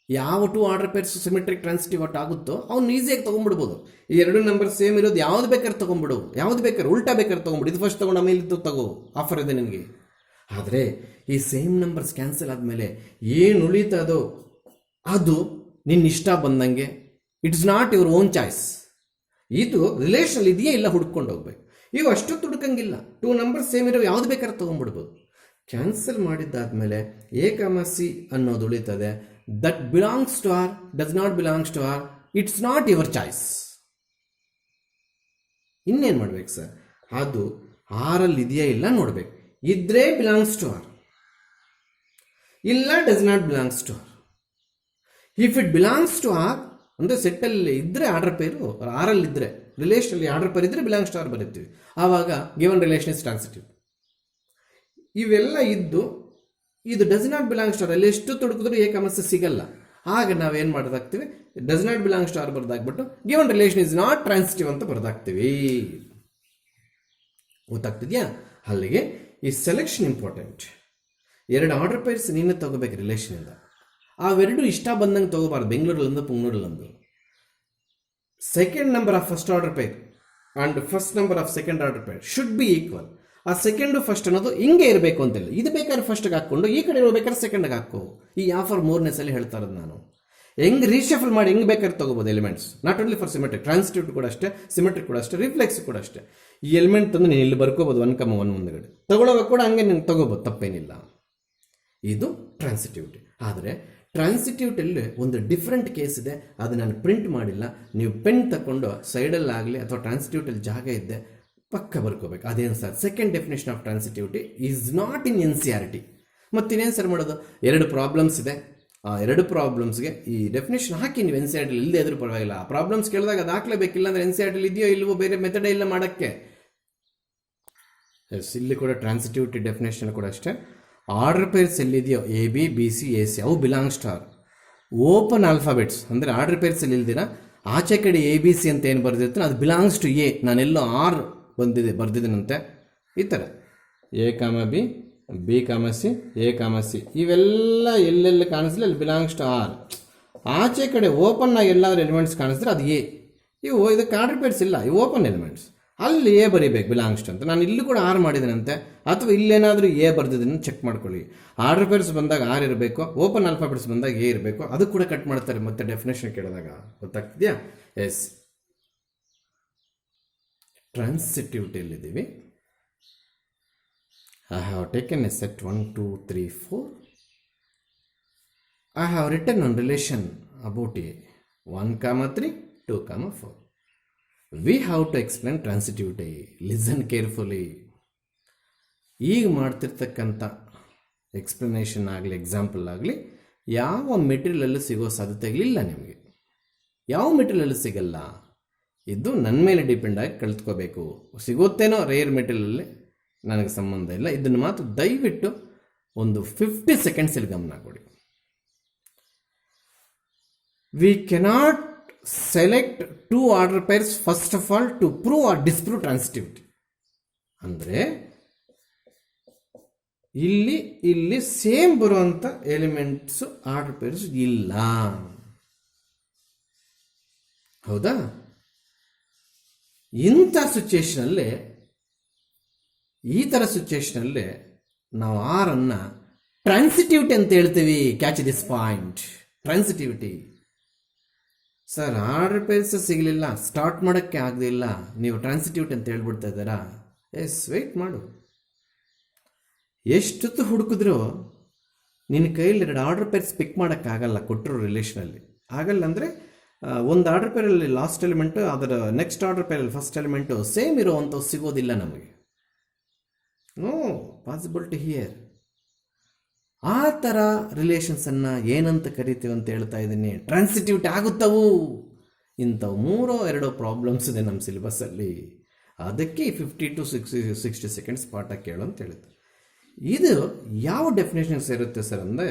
ಯಾವ 2 ಆರ್ಡರ್ ಪೇರ್ಸ್ ಸಿಮೆಟ್ರಿಕ್ ಟ್ರಾನ್ಸಿಟಿವ್ ಒಟ್ಟು ಆಗುತ್ತೋ ಅವ್ನು ಈಸಿಯಾಗಿ ತೊಗೊಂಡ್ಬಿಡ್ಬೋದು. ಈ 2 ನಂಬರ್ ಸೇಮ್ ಇರೋದು ಯಾವ್ದು ಬೇಕಾದ್ರೆ ತೊಗೊಂಡ್ಬಿಡು, ಯಾವ್ದು ಬೇಕಾದ್ರೆ ಉಲ್ಟಾ ಬೇಕಾದ್ರೆ ತೊಗೊಂಡ್ಬಿಡು. ಇದು ಫಸ್ಟ್ ತೊಗೊಂಡು ಆಮೇಲೆ ಇದು ತಗೋ, ಆಫರ್ ಇದೆ ನಿನಗೆ. ಆದರೆ ಈ ಸೇಮ್ ನಂಬರ್ಸ್ ಕ್ಯಾನ್ಸಲ್ ಆದಮೇಲೆ ಏನು ಉಳಿತದೋ ಅದು ನಿನ್ನ ಇಷ್ಟ ಬಂದಂಗೆ. It's not your own choice. ಇದು ರಿಲೇಷನ್ ಇದೆಯೇ ಇಲ್ಲ ಹುಡ್ಕೊಂಡು ಹೋಗ್ಬೇಕು. ಇವು ಅಷ್ಟೊತ್ತು ಹುಡುಕಂಗಿಲ್ಲ. 2 ನಂಬರ್ಸ್ ಸೇಮ್ ಇರೋ ಯಾವ್ದು ಬೇಕಾದ್ರೆ ತೊಗೊಂಡ್ಬಿಡ್ಬೋದು. ಕ್ಯಾನ್ಸಲ್ ಮಾಡಿದ್ದಾದ್ಮೇಲೆ ಎ ಕಾಮ ಸಿ ಅನ್ನೋದು ಉಳಿತದೆ. That belongs to R, does not belongs to R, it's not your choice. ಇನ್ನೇನು ಮಾಡ್ಬೇಕು ಸರ್? ಅದು ಆರಲ್ಲಿ ಇದೆಯಾ ಇಲ್ಲ ನೋಡ್ಬೇಕು. ಇದ್ರೆ ಬಿಲಾಂಗ್ಸ್ ಟು ಆರ್, ಇಲ್ಲ does not belongs to R. If it belongs to R ಅಂದರೆ ಸೆಟ್ಟಲ್ಲಿ ಇದ್ದರೆ ಆರ್ಡರ್ ಪೇರು ಆರಲ್ಲಿ ಇದ್ದರೆ, ರಿಲೇಷನಲ್ಲಿ ಆರ್ಡರ್ ಪೇರ್ ಇದ್ದರೆ ಬಿಲಾಂಗ್ಸ್ ಟು ಆರ್ ಬರೀತೀವಿ. ಆವಾಗ ಗಿವನ್ ರಿಲೇಷನ್ ಇಸ್ ಟ್ರಾನ್ಸಿಟಿವ್. ಇವೆಲ್ಲ ಇದ್ದು ಇದು does not belongs to R ಅಲ್ಲಿ ಎಷ್ಟು ತೊಡಕಿದ್ರು ಎ ಕಾಮ ಸಿ ಸಿಗಲ್ಲ. ಆಗ ನಾವೇನು ಮಾಡೋದಾಗ್ತೀವಿ, does not belongs to R ಬರ್ದಾಗ್ಬಿಟ್ಟು given relation is not transitive ಅಂತ ಬರ್ದಾಗ್ತೀವಿ. ಗೊತ್ತಾಗ್ತಿದ್ಯಾ? ಅಲ್ಲಿಗೆ ಈ ಸೆಲೆಕ್ಷನ್ ಇಂಪಾರ್ಟೆಂಟ್. 2 ಆರ್ಡರ್ ಪೇರ್ಸ್ ನೀನು ತಗೋಬೇಕು ರಿಲೇಷನಿಂದ. ಅವೆರಡು ಇಷ್ಟ ಬಂದಂಗೆ ತಗೋಬಾರ್ದು. ಬೆಂಗಳೂರಲ್ಲೊಂದು ಪುಂಗೂರಲ್ಲೊಂದು. Second number of first order pair and first number of second order pair should be equal. ಆ ಸೆಕೆಂಡು ಫಸ್ಟ್ ಅನ್ನೋದು ಹಿಂಗೆ ಇರಬೇಕು ಅಂತಿಲ್ಲ. ಇದು ಬೇಕಾದ್ರೆ ಫಸ್ಟ್ಗೆ ಹಾಕ್ಕೊಂಡು ಈ ಕಡೆ ಇರಬೇಕಾದ್ರೆ ಸೆಕೆಂಡ್ಗೆ ಹಾಕೋ. ಈ ಆಫರ್ 3ನೇಸಲ್ಲಿ ಹೇಳ್ತಾ ಇರೋದು ನಾನು. ಹೆಂಗೆ ರೀಶಫಲ್ ಮಾಡಿ ಹೆಂಗೆ ಬೇಕಾದ್ರೆ ತೊಗೋಬೋದು elements. Not only for symmetric, transitive ಕೂಡ ಅಷ್ಟೇ, ಸಿಮೆಟ್ರಿಕ್ ಕೂಡ ಅಷ್ಟೇ, ರಿಫ್ಲೆಕ್ಸ್ ಕೂಡ ಅಷ್ಟೇ. ಈ ಎಲಿಮೆಂಟ್ ತಂದು ನೀನು ಇಲ್ಲಿ ಬರ್ಕೋಬೋದು 1,1 ಮುಂದಗಡೆ. ತಗೊಳ್ಳೋವಾಗ ಕೂಡ ಹಂಗೆ ನೀನು ತಗೋಬೋದು, ತಪ್ಪೇನಿಲ್ಲ. ಇದು ಟ್ರಾನ್ಸಿಟಿವಿಟಿ. ಆದರೆ ಟ್ರಾನ್ಸಿಟಿವಿಟಿಯಲ್ಲಿ ಒಂದು ಡಿಫ್ರೆಂಟ್ ಕೇಸ್ ಇದೆ, ಅದು ನಾನು ಪ್ರಿಂಟ್ ಮಾಡಿಲ್ಲ. ನೀವು ಪೆನ್ ತಗೊಂಡು ಸೈಡಲ್ಲಾಗಲಿ ಅಥವಾ ಟ್ರಾನ್ಸಿಟಿವಿಟಿಯಲ್ಲಿ ಜಾಗ ಇದ್ದೆ ಪಕ್ಕ ಬರ್ಕೋಬೇಕು. ಅದೇನು sir? Second definition of transitivity is not in NCERT. ಮತ್ತಿನ್ನೇನು ಸರ್ ಮಾಡೋದು? 2 ಪ್ರಾಬ್ಲಮ್ಸ್ ಇದೆ. ಆ 2 ಪ್ರಾಬ್ಲಮ್ಸ್ಗೆ ಈ ಡೆಫಿನೇಷನ್ ಹಾಕಿ ನೀವು NCERT ಇಲ್ಲದೆ ಇದ್ರೂ ಪರವಾಗಿಲ್ಲ. ಆ ಪ್ರಾಬ್ಲಮ್ಸ್ ಕೇಳಿದಾಗ ಅದು ಹಾಕ್ಲೇಬೇಕಿಲ್ಲ ಅಂದರೆ NCERT ಇದೆಯೋ ಇಲ್ವೋ ಬೇರೆ ಮೆಥಡೇ ಇಲ್ಲ ಮಾಡೋಕ್ಕೆ. ಎಸ್, ಇಲ್ಲಿ ಕೂಡ ಟ್ರಾನ್ಸಿಟಿವಿಟಿ ಡೆಫಿನೇಷನ್ ಕೂಡ ಅಷ್ಟೇ. ಆರ್ಡರ್ ಪೇರ್ಸ್ ಎಲ್ಲಿದೆಯೋ a b b c a c, ಅವು belongs to R. Open alphabets ಅಂದರೆ ಆರ್ಡರ್ ಪೇರ್ಸ್ ಅಲ್ಲಿ ಇಲ್ದಿರ ಆಚೆ ಕಡೆ ಎ ಬಿ ಸಿ ಅಂತ ಏನು ಬರೆದಿರ್ತಾನೆ ಅದು belongs to A. Naanello R ಬರ್ದಿದ್ದೀನಂತೆ ಈ ಥರ a comma B, B comma C, A comma C, ಇವೆಲ್ಲ ಎಲ್ಲೆಲ್ಲಿ ಕಾಣಿಸ್ಲಿ ಅಲ್ಲಿ ಬಿಲಾಂಗ್ಸ್ ಟು ಆರ್. ಆಚೆ ಕಡೆ ಓಪನ್ ಆಗಿ ಎಲ್ಲಾದ್ರೂ ಎಲಿಮೆಂಟ್ಸ್ ಕಾಣಿಸಿದ್ರೆ ಅದು ಎ. ಇವು ಇದಕ್ಕೆ ಆರ್ಡರ್ ಪೇರ್ಸ್ ಇಲ್ಲ, ಇವು ಓಪನ್ ಎಲಿಮೆಂಟ್ಸ್, ಅಲ್ಲಿ ಎ ಬರೀಬೇಕು ಬಿಲಾಂಗ್ಸ್ ಟು ಅಂತ. ನಾನು ಇಲ್ಲಿ ಕೂಡ ಆರ್ ಮಾಡಿದ್ದೀನಂತೆ, ಅಥವಾ ಇಲ್ಲೇನಾದರೂ ಎ ಬರ್ದಿದ್ದೀನಿ ಚೆಕ್ ಮಾಡ್ಕೊಳ್ಳಿ. ಆರ್ಡರ್ ಪೇರ್ಸ್ ಬಂದಾಗ ಆರ್ ಇರಬೇಕು, ಓಪನ್ ಆಲ್ಫಾಬೆಟ್ಸ್ ಬಂದಾಗ ಎ ಇರಬೇಕು. ಅದು ಕೂಡ ಕಟ್ ಮಾಡ್ತಾರೆ ಮತ್ತೆ ಡೆಫಿನೇಷನ್ ಕೇಳಿದಾಗ, ಗೊತ್ತಾಗ್ತಿದೆಯಾ? S, ಟ್ರಾನ್ಸಿಟಿವಿಟಿಯಲ್ಲಿದ್ದೀವಿ. I have taken a set 1, 2, 3, 4. I have written on relation about A 1, 3, 2, 4. We have to explain transitivity. Listen carefully. ಈಗ ಮಾಡ್ತಿರ್ತಕ್ಕಂಥ ಎಕ್ಸ್ಪ್ಲನೇಷನ್ ಆಗಲಿ ಎಕ್ಸಾಂಪಲ್ ಆಗಲಿ ಯಾವ ಮೆಟೀರಿಯಲಲ್ಲೂ ಸಿಗೋ ಸಾಧ್ಯತೆಗಳಿಲ್ಲ ನಿಮಗೆ. ಯಾವ ಮೆಟೀರಿಯಲಲ್ಲೂ ಸಿಗಲ್ಲ, ಇದು ನನ್ನ ಮೇಲೆ ಡಿಪೆಂಡ್ ಆಗಿ ಕಲ್ತ್ಕೋಬೇಕು. ಸಿಗುತ್ತೇನೋ ರೇರ್ ಮೆಟೀರಿಯಲಲ್ಲಿ, ನನಗೆ ಸಂಬಂಧ ಇಲ್ಲ. ಇದನ್ನು ಮಾತ್ರ ದಯವಿಟ್ಟು ಒಂದು 50 ಸೆಕೆಂಡ್ಸಲ್ಲಿ ಗಮನ ಕೊಡಿ. We cannot select 2 order pairs first of all to prove or disprove transitivity. ಅಂದರೆ ಇಲ್ಲಿ ಸೇಮ್ ಬರುವಂಥ ಎಲಿಮೆಂಟ್ಸ್ ಆರ್ಡರ್ ಪೇರ್ಸ್ ಇಲ್ಲ, ಹೌದಾ? ಇಂಥ ಸಿಚುಯೇಷನಲ್ಲಿ, ಈ ಥರ ಸಿಚುಯೇಷನಲ್ಲಿ ನಾವು ಆರನ್ನು ಟ್ರಾನ್ಸಿಟಿವಿಟಿ ಅಂತ ಹೇಳ್ತೀವಿ. Catch this point, transitivity. Sir order pairs ಸಿಗಲಿಲ್ಲ, ಸ್ಟಾರ್ಟ್ ಮಾಡೋಕ್ಕೆ ಆಗಲಿಲ್ಲ, ನೀವು ಟ್ರಾನ್ಸಿಟಿವಿಟಿ ಅಂತ ಹೇಳ್ಬಿಡ್ತಾ ಇದ್ದಾರಾ? ಎಸ್, ವೆಯ್ಟ್ ಮಾಡು. ಎಷ್ಟೊತ್ತು ಹುಡುಕಿದ್ರೂ ನಿನ್ನ ಕೈಯಲ್ಲಿ 2 ಆರ್ಡರ್ ಪೇರ್ಸ್ ಪಿಕ್ ಮಾಡೋಕ್ಕಾಗಲ್ಲ ಕೊಟ್ಟಿರೋ ರಿಲೇಷನಲ್ಲಿ. ಆಗಲ್ಲ ಅಂದರೆ ಒಂದು ಆರ್ಡರ್ ಪೇರಲ್ಲಿ ಲಾಸ್ಟ್ ಎಲಿಮೆಂಟು, ಅದರ ನೆಕ್ಸ್ಟ್ ಆರ್ಡರ್ ಪೇರಲ್ಲಿ ಫಸ್ಟ್ ಎಲಿಮೆಂಟು ಸೇಮ್ ಇರೋವಂಥವು ಸಿಗೋದಿಲ್ಲ ನಮಗೆ. No possibility here. ಆ ಥರ ರಿಲೇಷನ್ಸನ್ನು ಏನಂತ ಕರಿತೀವಿ ಅಂತ ಹೇಳ್ತಾ ಇದ್ದೀನಿ, ಟ್ರಾನ್ಸಿಟಿವಿಟಿ ಆಗುತ್ತವು. ಇಂಥವು 3-2 ಪ್ರಾಬ್ಲಮ್ಸ್ ಇದೆ ನಮ್ಮ ಸಿಲೆಬಸ್ಸಲ್ಲಿ. ಅದಕ್ಕೆ 50 to 60 ಸೆಕೆಂಡ್ಸ್ ಪಾಠ ಕೇಳು ಅಂತ ಹೇಳಿದ್ದು. ಇದು ಯಾವ ಡೆಫಿನೇಷನ್ ಸೇರುತ್ತೆ ಸರ್ ಅಂದರೆ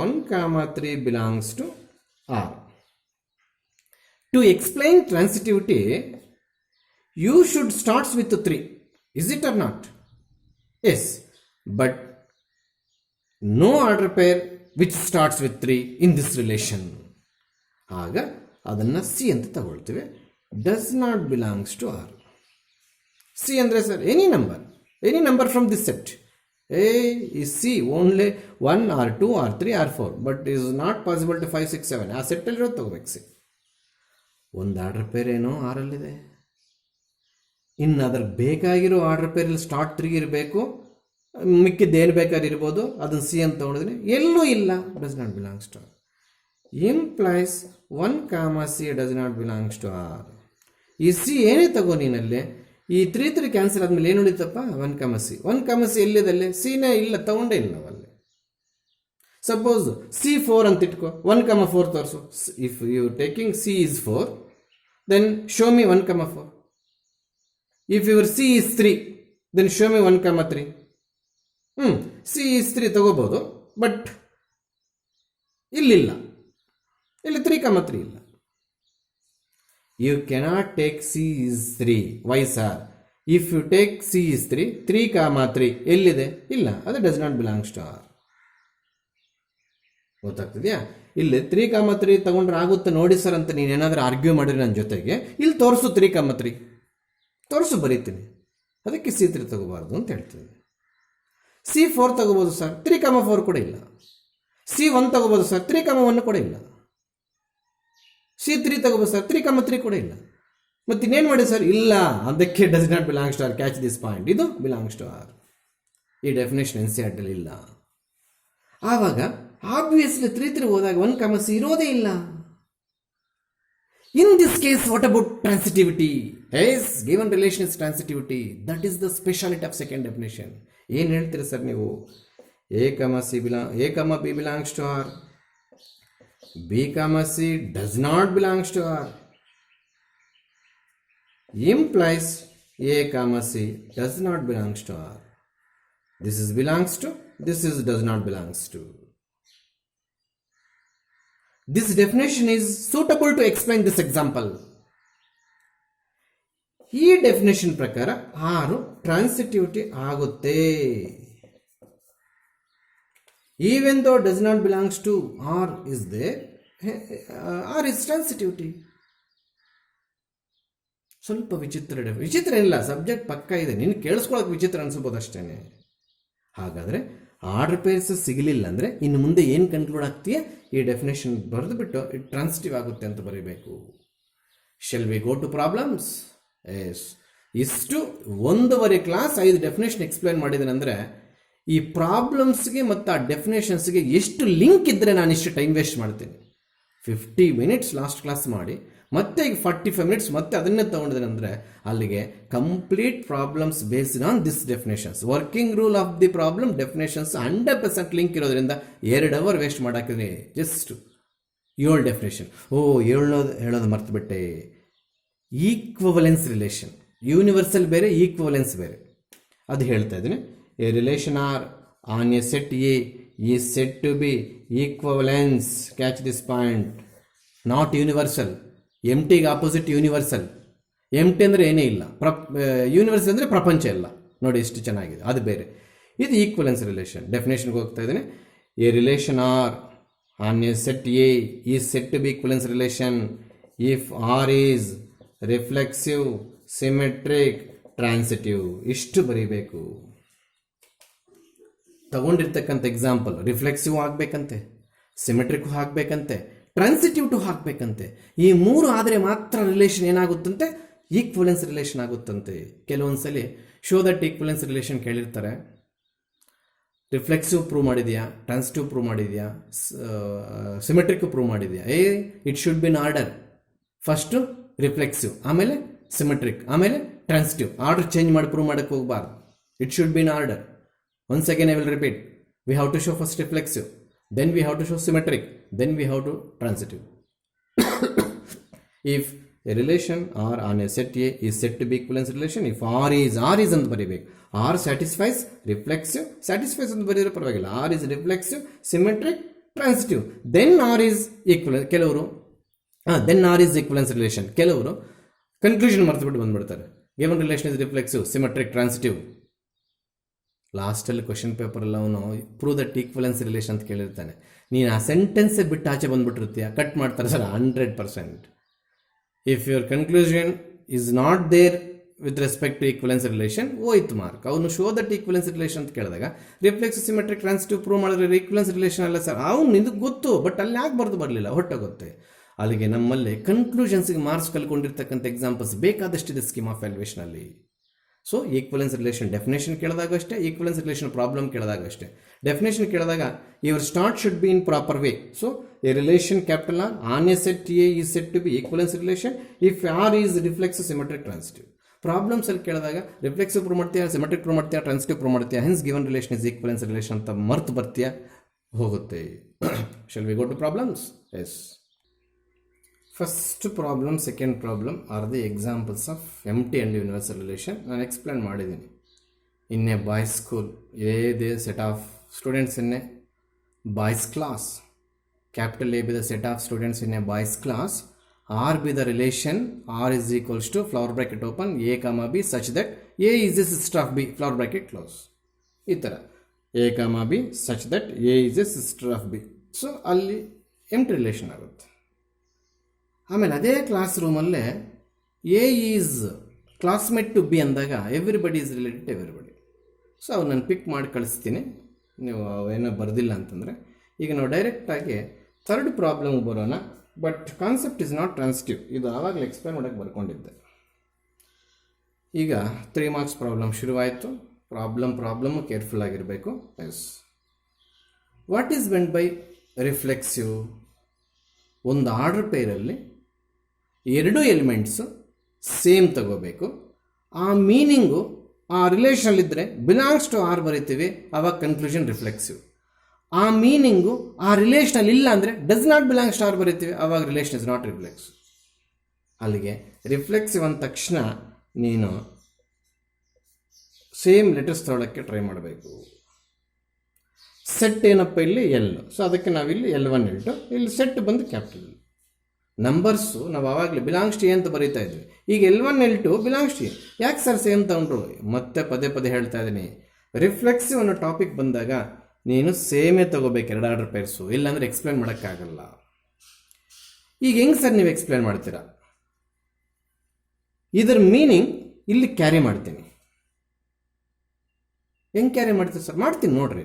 1, 3 belongs to R. To explain transitivity you should starts with 3. Is it or not? Yes, but no order pair which starts with 3 in this relation. ಆಗ ಅದನ್ನು ಸಿ ಅಂತ ತಗೊಳ್ತೀವಿ. Does not belongs to R. C ಅಂದರೆ sir any number from this set. A is C only 1 or 2 or 3 or 4, but is not possible to 5, 6, 7. ಆ ಸೆಟ್ಟಲ್ಲಿರೋದು ತಗೋಬೇಕು C. ಒಂದು order peer ಏನೋ ಆರಲ್ಲಿದೆ, ಇನ್ನು ಅದ್ರ ಬೇಕಾಗಿರೋ ಆರ್ಡರ್ ಪೇರಲ್ಲಿ ಸ್ಟಾರ್ಟ್ 3 ಇರಬೇಕು, ಮಿಕ್ಕಿದ್ದೇನು ಬೇಕಾದ್ರೆ ಇರ್ಬೋದು. ಅದನ್ನು ಸಿ ಅಂತ ತೊಗೊಂಡಿದ್ದೀನಿ, ಎಲ್ಲೂ ಇಲ್ಲ. Does not belongs to R. Implies 1, C does not belongs to R. ಈ ಸಿ ಏನೇ ತಗೋ ನೀನಲ್ಲಿ, ಈ 3 ಕ್ಯಾನ್ಸಲ್ ಆದಮೇಲೆ ಏನು ಉಳಿತಪ್ಪ? 1, C. 1, C ಎಲ್ಲಿದೆ? ಸಿನೇ ಇಲ್ಲ, ತಗೊಂಡೇ ಇಲ್ಲ ನಾವಲ್ಲಿ. ಸಪೋಸ್ C4 ಅಂತ ಇಟ್ಕೋ, 1, 4 ತೋರಿಸು. If you taking C is 4, then show me 1, 4. If your C is 3, then show me 1, 3. C is 3 ತಗೋಬಹುದು, ಬಟ್ ಇಲ್ಲಿಲ್ಲ, ಇಲ್ಲಿ 3, 3 ಇಲ್ಲ. You cannot take C is 3. Why sir? If you take C is 3, 3, 3 ಎಲ್ಲಿದೆ? ಇಲ್ಲ, ಅದು does not belongs to R. ಗೊತ್ತಾಗ್ತಿದೆಯಾ? ಇಲ್ಲಿ 3, 3 ತಗೊಂಡ್ರೆ ಆಗುತ್ತೆ ನೋಡಿ ಸರ್ ಅಂತ ನೀನೇನಾದರೂ ಆರ್ಗ್ಯೂ ಮಾಡಿರಿ ನನ್ನ ಜೊತೆಗೆ, ಇಲ್ಲಿ ತೋರಿಸು 3, 3 ತೋರಿಸು, ಬರೀತೀನಿ. ಅದಕ್ಕೆ C3 ತಗೋಬಾರ್ದು ಅಂತ ಹೇಳ್ತೀನಿ. C4 ತಗೋಬೋದು ಸರ್, 3, 4 ಕೂಡ ಇಲ್ಲ. C1 ತಗೋಬೋದು ಸರ್, 3, 1 ಕೂಡ ಇಲ್ಲ. C3 ತಗೋಬೋದು ಸರ್, 3, 3 ಕೂಡ ಇಲ್ಲ. ಮತ್ತೆ ಇನ್ನೇನು ಮಾಡಿ ಸರ್? ಇಲ್ಲ, ಅದಕ್ಕೆ does not belongs to R. Catch this point, ಇದು ಬಿಲಾಂಗ್ಸ್ ಟು ಆರ್. ಈ ಡೆಫಿನೇಷನ್ NCERT ಇಲ್ಲ. ಆವಾಗ ಆಬ್ವಿಯಸ್ಲಿ 3 ಹೋದಾಗ 1, C ಇರೋದೇ ಇಲ್ಲ. In this case, what about transitivity? Yes, given relation is transitivity. That is the speciality of second definition. ಏನು ಹೇಳ್ತೀರಿ sir ನೀವು? A, B belongs to R. B, C does not belongs to R. Implies A comma C does not belongs to R. This is belongs to, this is does not belongs to. This definition is suitable to explain this example. ಈ definition ಪ್ರಕಾರ R transitivity ಆಗುತ್ತೆ. Even though does not belongs to R is there, R is transitivity. ಸ್ವಲ್ಪ ವಿಚಿತ್ರ ಇಲ್ಲ, subject ಪಕ್ಕ ಇದೆ, ನಿನ್ನ ಕೇಳಿಸ್ಕೊಳಕ್ಕೆ ವಿಚಿತ್ರ ಅನ್ಸ್ಬೋದು ಅಷ್ಟೇನೆ. ಹಾಗಾದರೆ ಆರ್ಡರ್ ಪೇರ್ಸ್ ಸಿಗಲಿಲ್ಲ ಅಂದರೆ ಇನ್ನು ಮುಂದೆ ಏನು ಕನ್ಕ್ಲೂಡ್ ಆಗ್ತೀಯ, ಈ ಡೆಫಿನೇಷನ್ ಬರೆದು ಬಿಟ್ಟು ಇಟ್ ಟ್ರಾನ್ಸಿಟಿವ್ ಆಗುತ್ತೆ ಅಂತ ಬರೀಬೇಕು. Shall we go to problems? Yes. ಇಷ್ಟು 1.5 ಕ್ಲಾಸ್ 5 ಡೆಫಿನೇಷನ್ ಎಕ್ಸ್ಪ್ಲೈನ್ ಮಾಡಿದ್ದೇನೆ ಅಂದರೆ ಈ ಪ್ರಾಬ್ಲಮ್ಸ್ಗೆ ಮತ್ತು ಆ ಡೆಫಿನೇಷನ್ಸ್ಗೆ ಎಷ್ಟು ಲಿಂಕ್ ಇದ್ದರೆ ನಾನು ಇಷ್ಟು ಟೈಮ್ ವೇಸ್ಟ್ ಮಾಡ್ತೀನಿ. 50 ಮಿನಿಟ್ಸ್ ಲಾಸ್ಟ್ ಕ್ಲಾಸ್ ಮಾಡಿ ಮತ್ತೆ ಈಗ 45 ಮಿನಿಟ್ಸ್ ಮತ್ತೆ ಅದನ್ನೇ ತೊಗೊಂಡಿದ್ದೇನೆ ಅಂದರೆ ಅಲ್ಲಿಗೆ complete problems based on this definitions. Working rule of the problem definitions 100% link ಇರೋದ್ರಿಂದ 2 ಅವರ್ ವೇಸ್ಟ್ ಮಾಡಾಕಿದ್ರೆ ಜಸ್ಟ್ 7 ಡೆಫಿನೇಷನ್. ಹೇಳೋದು ಮರ್ತುಬಿಟ್ಟೆ. ಈಕ್ವಲೆನ್ಸ್ ರಿಲೇಷನ್, ಯೂನಿವರ್ಸಲ್ ಬೇರೆ, ಈಕ್ವಲೆನ್ಸ್ ಬೇರೆ. ಅದು ಹೇಳ್ತಾ ಇದ್ದೀನಿ. A relation R on a set A is set to be equivalence. Catch this point. Not universal. ಎಂಟಿಗೆ ಆಪೋಸಿಟ್ ಯೂನಿವರ್ಸಲ್. ಎಂಟಿ ಅಂದರೆ ಏನೇ ಇಲ್ಲ, ಯೂನಿವರ್ಸಲ್ ಅಂದರೆ ಪ್ರಪಂಚ ಇಲ್ಲ. ನೋಡಿ ಎಷ್ಟು ಚೆನ್ನಾಗಿದೆ, ಅದು ಬೇರೆ. ಇದು ಈಕ್ವಲೆನ್ಸ್ ರಿಲೇಷನ್. ಡೆಫಿನೇಷನ್ಗೆ ಹೋಗ್ತಾ ಇದ್ದೀನಿ. A relation R on a set A is set to be equivalence relation if R is reflexive, symmetric, transitive. ಇಷ್ಟು ಬರೀಬೇಕು. ತಗೊಂಡಿರ್ತಕ್ಕಂಥ ಎಕ್ಸಾಂಪಲ್ ರಿಫ್ಲೆಕ್ಸಿವ್ ಆಗಬೇಕಂತೆ, ಸಿಮೆಟ್ರಿಕ್ ಆಗಬೇಕಂತೆ, ಟ್ರಾನ್ಸಿಟಿವ್ ಟು ಹಾಕಬೇಕಂತೆ. ಈ 3 ಆದರೆ ಮಾತ್ರ ರಿಲೇಷನ್ ಏನಾಗುತ್ತಂತೆ, ಈಕ್ವಲೆನ್ಸ್ ರಿಲೇಷನ್ ಆಗುತ್ತಂತೆ. ಕೆಲವೊಂದ್ಸಲಿ ಶೋ ದಟ್ ಈಕ್ವಲೆನ್ಸ್ ರಿಲೇಷನ್ ಕೇಳಿರ್ತಾರೆ. ರಿಫ್ಲೆಕ್ಸಿವ್ ಪ್ರೂವ್ ಮಾಡಿದೆಯಾ, ಟ್ರಾನ್ಸಿಟಿವ್ ಪ್ರೂವ್ ಮಾಡಿದೆಯಾ, ಸಿಮೆಟ್ರಿಕ್ ಪ್ರೂವ್ ಮಾಡಿದೆಯಾ? It should be in order. First reflexive, ಆಮೇಲೆ ಸಿಮೆಟ್ರಿಕ್, ಆಮೇಲೆ ಟ್ರಾನ್ಸಿಟಿವ್. ಆರ್ಡರ್ ಚೇಂಜ್ ಮಾಡಿ ಪ್ರೂವ್ ಮಾಡೋಕ್ಕೆ ಹೋಗಬಾರ್ದು. It should be in order. Once again I will repeat. We have to show first reflexive, then we have to show symmetric, then we have to transitive. If a relation R on a set A is said to be equivalence relation, if R is ಅಂತ ಬರೀಬೇಕು. R satisfies reflexive, satisfies ಅಂತ ಬರೀರೋ ಪರವಾಗಿಲ್ಲ. R is reflexive, symmetric, transitive, then R is equivalent. ಕೆಲವರು then R is equivalence relation. ಕೆಲವರು conclusion ಮರ್ತುಬಿಟ್ಟು ಬಂದ್ಬಿಡ್ತಾರೆ. Given relation is reflexive, symmetric, transitive. ಲಾಸ್ಟಲ್ಲಿ question ಪೇಪರಲ್ಲಿ ಅವನು ಪ್ರೂವ್ ದಟ್ ಈಕ್ವಲೆನ್ಸ್ ರಿಲೇಷನ್ ಅಂತ ಕೇಳಿರ್ತಾನೆ. ನೀನು ಆ ಸೆಂಟೆನ್ಸೇ ಬಿಟ್ಟು ಆಚೆ ಬಂದುಬಿಟ್ಟಿರ್ತೀಯ, ಕಟ್ ಮಾಡ್ತಾರೆ sir 100%. If your conclusion is not there with respect to equivalence relation, ಹೋಯ್ತು ಮಾರ್ಕ್. ಅವನು ಶೋ ದಟ್ ಈಕ್ವಲೆನ್ಸ್ ರಿಲೇಷನ್ ಅಂತ ಕೇಳಿದಾಗ ರಿಫ್ಲೆಕ್ಸಿವ್, ಸಿಮೆಟ್ರಿಕ್, ಟ್ರಾನ್ಸಿಟಿವ್ ಪ್ರೂವ್ ಮಾಡಿದ್ರೆ ಈಕ್ವಲೆನ್ಸ್ ರಿಲೇಷನ್ ಅಲ್ಲ ಸರ್. ಅವ್ನು ಇದು ಗೊತ್ತು, ಬಟ್ ಅಲ್ಲಿ ಯಾಕೆ ಬರಲಿಲ್ಲ, ಹೊಟ್ಟೋಗುತ್ತೆ. ಅಲ್ಲಿಗೆ ನಮ್ಮಲ್ಲಿ ಕನ್ಕ್ಲೂಷನ್ಸ್ಗೆ ಮಾರ್ಕ್ಸ್ ಕಲ್ಕೊಂಡಿರ್ತಕ್ಕಂಥ ಎಕ್ಸಾಂಪಲ್ಸ್ ಬೇಕಾದಷ್ಟಿದೆ ಸ್ಕೀಮ್ ಆಫ್ ವ್ಯಾಲ್ಯೂಯೇಷನಲ್ಲಿ. ಸೊ ಈಕ್ವಲೆನ್ಸ್ ರಿಲೇಷನ್ ಡೆಫಿನೇಷನ್ ಕೇಳಿದಾಗ ಅಷ್ಟೇ, ಈಕ್ವಲೆನ್ಸ್ ರಿಲೇಷನ್ ಪ್ರಾಬ್ಲಮ್ ಕೇಳಿದಾಗ ಅಷ್ಟೇ. ಡೆಫಿನೇಷನ್ ಕೇಳಿದಾಗ your start should be in proper way. So a relation capital R on a set A is set to be equivalence relation if R is reflexive, symmetric, transitive. Problems ಅಲ್ಲಿ ಕೇಳಿದಾಗ reflexive prove ಮಾಡ್ತೀಯಾ, symmetric prove ಮಾಡ್ತೀಯಾ, transitive prove ಮಾಡ್ತೀಯಾ, hence given relation is equivalence relation ಅಂತ ಮರ್ತು ಬರ್ತೀಯಾ, ಹೋಗುತ್ತೆ. Shall we go to problems? Yes. First problem, second problem are the examples of empty and universal relation. ನಾನು ಎಕ್ಸ್ಪ್ಲೇನ್ ಮಾಡಿದ್ದೀನಿ. In a boys school, ಇದೇ set of students in a boys class, capital A be the set of students in a boys class, R be the relation R is equals to flower bracket open a comma b such that a is a sister of B, flower bracket close. ಈ ಥರ a comma b such that a is a sister of b. So ಅಲ್ಲಿ empty relation ಆಗುತ್ತೆ. ಆಮೇಲೆ ಅದೇ class ರೂಮಲ್ಲೇ a is classmate to b ಅಂದಾಗ everybody is related to everybody. So ಅವು ನಾನು ಪಿಕ್ ಮಾಡಿ ಕಳಿಸ್ತೀನಿ, ನೀವು ಅವೇನೋ ಬರೆದಿಲ್ಲ ಅಂತಂದರೆ. ಈಗ ನಾವು ಡೈರೆಕ್ಟಾಗಿ ಥರ್ಡ್ ಪ್ರಾಬ್ಲಮ್ಗೆ ಬರೋಣ. But concept is not transitive. ಇದು ಆವಾಗಲೇ ಎಕ್ಸ್ಪ್ಲೇನ್ ಮಾಡೋಕ್ಕೆ ಬರ್ಕೊಂಡಿದ್ದೆ. ಈಗ 3 ಮಾರ್ಕ್ಸ್ ಪ್ರಾಬ್ಲಮ್ ಶುರುವಾಯಿತು. ಪ್ರಾಬ್ಲಮ್ಮು ಕೇರ್ಫುಲ್ ಆಗಿರಬೇಕು. Yes. What is meant by reflexive? ಒಂದು ಆರ್ಡರ್ ಪೇರಲ್ಲಿ 2 ಎಲಿಮೆಂಟ್ಸು ಸೇಮ್ ತಗೋಬೇಕು. ಆ ಮೀನಿಂಗು ಆ ರಿಲೇಷನಲ್ಲಿದ್ದರೆ ಬಿಲಾಂಗ್ಸ್ ಟು ಆರ್ ಬರಿತೀವಿ, ಆವಾಗ ಕನ್ಕ್ಲೂಷನ್ ರಿಫ್ಲೆಕ್ಸಿವ್. ಆ ಮೀನಿಂಗು ಆ ರಿಲೇಷನಲ್ಲಿ ಇಲ್ಲ ಅಂದರೆ does not belongs to R ಬರಿತೀವಿ, ಆವಾಗ ರಿಲೇಷನ್ ಇಸ್ ನಾಟ್ ರಿಫ್ಲೆಕ್ಸಿವ್. ಅಲ್ಲಿಗೆ ರಿಫ್ಲೆಕ್ಸಿವ್ ಅಂದ ತಕ್ಷಣ ನೀನು ಸೇಮ್ ಲೆಟರ್ಸ್ ತಗೊಳ್ಳೋಕ್ಕೆ ಟ್ರೈ ಮಾಡಬೇಕು. ಸೆಟ್ ಏನಪ್ಪ ಇಲ್ಲಿ ಎಲ್, ಸೊ ಅದಕ್ಕೆ ನಾವಿಲ್ಲಿ L1 L2, ಇಲ್ಲಿ ಸೆಟ್ ಬಂದು ಕ್ಯಾಪಿಟಲ್. ನಂಬರ್ಸು ನಾವು ಆವಾಗಲೇ ಬಿಲಾಂಗ್ಸ್ ಟಿ ಅಂತ ಬರೀತಾ ಇದ್ವಿ. ಈಗ L1 L2 ಬಿಲಾಂಗ್ಸ್ ಟಿ. ಯಾಕೆ ಸರ್ ಸೇಮ್ ತಗೊಂಡ್ರು? ಮತ್ತೆ ಪದೇ ಪದೇ ಹೇಳ್ತಾ ಇದ್ದೀನಿ, ರಿಫ್ಲೆಕ್ಸಿವ್ ಅನ್ನೋ ಟಾಪಿಕ್ ಬಂದಾಗ ನೀನು ಸೇಮೇ ತಗೋಬೇಕು, ಎರಡು ಆರ್ಡರ್ ಪೇರ್ಸು, ಇಲ್ಲಾಂದರೆ ಎಕ್ಸ್ಪ್ಲೇನ್ ಮಾಡೋಕ್ಕಾಗಲ್ಲ. ಈಗ ಹೆಂಗೆ ಸರ್ ನೀವು ಎಕ್ಸ್ಪ್ಲೇನ್ ಮಾಡ್ತೀರಾ? ಇದರ ಮೀನಿಂಗ್ ಇಲ್ಲಿ ಕ್ಯಾರಿ ಮಾಡ್ತೀನಿ. ಹೆಂಗೆ ಕ್ಯಾರಿ ಮಾಡ್ತೀರಿ ಸರ್? ಮಾಡ್ತೀನಿ ನೋಡ್ರಿ.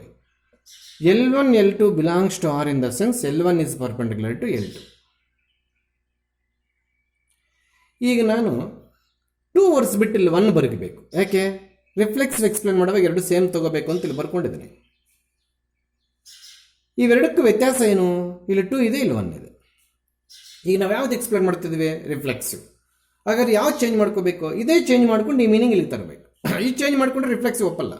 L1 L2 belongs to R in the sense L1 is perpendicular to L2. ಈಗ ನಾನು 2 ವರ್ಸ್ ಬಿಟ್ಟು ಇಲ್ಲಿ 1 ಬರೀಬೇಕು. ಯಾಕೆ? ರಿಫ್ಲೆಕ್ಸ್ ಎಕ್ಸ್ಪ್ಲೇನ್ ಮಾಡುವಾಗ ಎರಡು ಸೇಮ್ ತಗೋಬೇಕು ಅಂತ ಇಲ್ಲಿ ಬರ್ಕೊಂಡಿದ್ದೀನಿ. ಇವೆರಡಕ್ಕೂ ವ್ಯತ್ಯಾಸ ಏನು? ಇಲ್ಲಿ 2 ಇದೆ, ಇಲ್ಲಿ 1 ಇದೆ. ಈಗ ನಾವು ಯಾವ್ದು ಎಕ್ಸ್ಪ್ಲೇನ್ ಮಾಡ್ತಿದ್ವಿ? ರಿಫ್ಲೆಕ್ಸಿವ್. ಹಾಗಾದ್ರೆ ಯಾವ್ದು ಚೇಂಜ್ ಮಾಡ್ಕೋಬೇಕು? ಇದೇ ಚೇಂಜ್ ಮಾಡ್ಕೊಂಡು ಈ ಮೀನಿಂಗ್ ಇಲ್ಲಿ ತರಬೇಕು. ಈ ಚೇಂಜ್ ಮಾಡಿಕೊಂಡ್ರೆ ರಿಫ್ಲೆಕ್ಸಿವ್ ಒಪ್ಪಲ್ಲ.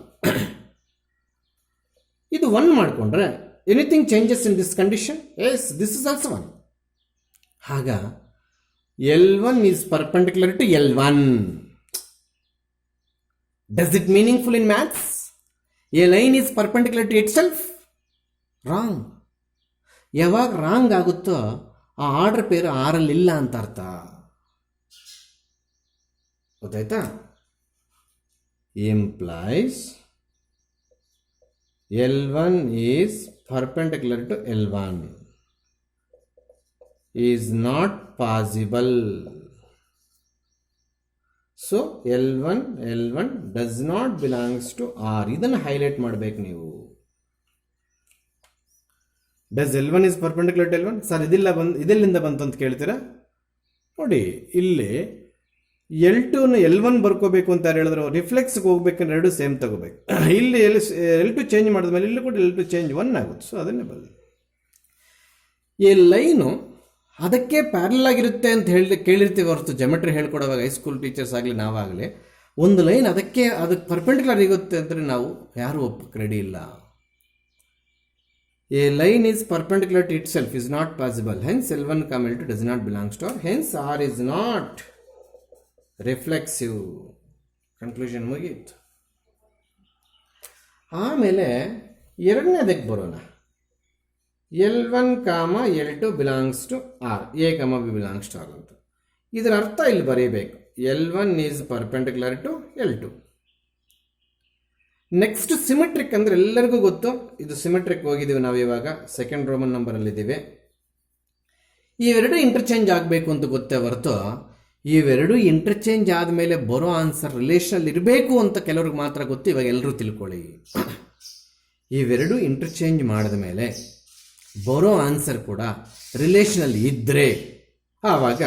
ಇದು 1 ಮಾಡಿಕೊಂಡ್ರೆ anything changes in this condition? Yes, this is also 1. ಆಗ L1 is perpendicular to L1. Does it meaningful in maths? A line is perpendicular to itself? Wrong. ಯಾವಾಗ ರಾಂಗ್ ಆಗುತ್ತೋ ಆ ಆರ್ಡರ್ ಪೇರು ಆರಲ್ಲಿ ಇಲ್ಲ ಅಂತ ಅರ್ಥ. ಗೊತ್ತಾಯ್ತಾ? Implies L1 is perpendicular to L1 is not possible. So L1 does not belongs to R. ಇದನ್ನು highlight ಮಾಡಬೇಕು ನೀವು. Does L1 is perpendicular to L1? Sir ಇದೆಲ್ಲಿಂದ ಬಂತು ಅಂತ ಕೇಳ್ತೀರಾ? ನೋಡಿ, ಇಲ್ಲಿ L2ನ L1 ಬರ್ಕೋಬೇಕು ಅಂತ ಹೇಳಿದ್ರು, ರಿಫ್ಲೆಕ್ಸ್ಗೆ ಹೋಗ್ಬೇಕಂದ್ರೆ ಎರಡು ಸೇಮ್ ತಗೋಬೇಕು. ಇಲ್ಲಿ L2 ಚೇಂಜ್ ಮಾಡಿದ್ಮೇಲೆ ಇಲ್ಲಿ ಕೂಡ L2 ಚೇಂಜ್ 1 ಆಗುತ್ತೆ. ಸೊ ಅದನ್ನೇ ಬರಲಿ. ಈ ಲೈನು ಅದಕ್ಕೆ ಪ್ಯಾರಲ್ ಆಗಿರುತ್ತೆ ಅಂತ ಕೇಳಿರ್ತೀವಿ ಹೊರತು ಜಮೆಟ್ರಿ ಹೇಳ್ಕೊಡುವಾಗ ಹೈಸ್ಕೂಲ್ ಟೀಚರ್ಸ್ ಆಗಲಿ ನಾವಾಗಲಿ, ಒಂದು ಲೈನ್ ಅದಕ್ಕೆ ಪರ್ಪೆಂಡಿಕ್ಯುಲರ್ ಇರುತ್ತೆ ಅಂದರೆ ನಾವು ಯಾರೂ ಒಪ್ಪಕ್ಕೆ ರೆಡಿ ಇಲ್ಲ. A line is perpendicular to itself is not possible. Hence L1, L2 does not belongs to R. Hence R is not reflexive. Conclusion ಮುಗೀತು. ಆಮೇಲೆ ಎರಡನೇದಕ್ಕೆ ಬರೋಣ. L1, L2 belongs to R, A, B belongs to R ಅಂತ. ಇದರ ಅರ್ಥ ಇಲ್ಲಿ ಬರೀಬೇಕು. L1 is perpendicular to L2. Next symmetric ಅಂದರೆ ಎಲ್ಲರಿಗೂ ಗೊತ್ತು. ಇದು ಸಿಮೆಟ್ರಿಕ್ ಹೋಗಿದ್ದೀವಿ ನಾವು ಇವಾಗ, ಸೆಕೆಂಡ್ ರೋಮನ್ ನಂಬರಲ್ಲಿದ್ದೀವಿ. ಇವೆರಡು ಇಂಟರ್ಚೇಂಜ್ ಆಗಬೇಕು ಅಂತ ಗೊತ್ತೇ ಹೊರತು ಇವೆರಡು ಇಂಟರ್ಚೇಂಜ್ ಆದಮೇಲೆ ಬರೋ ಆನ್ಸರ್ ರಿಲೇಷನಲ್ಲಿ ಇರಬೇಕು ಅಂತ ಕೆಲವ್ರಿಗೆ ಮಾತ್ರ ಗೊತ್ತು. ಇವಾಗ ಎಲ್ಲರೂ ತಿಳ್ಕೊಳ್ಳಿ, ಇವೆರಡು ಇಂಟರ್ಚೇಂಜ್ ಮಾಡಿದ ಮೇಲೆ ಬರೋ ಆನ್ಸರ್ ಕೂಡ ರಿಲೇಷನಲ್ಲಿ ಇದ್ದರೆ ಆವಾಗ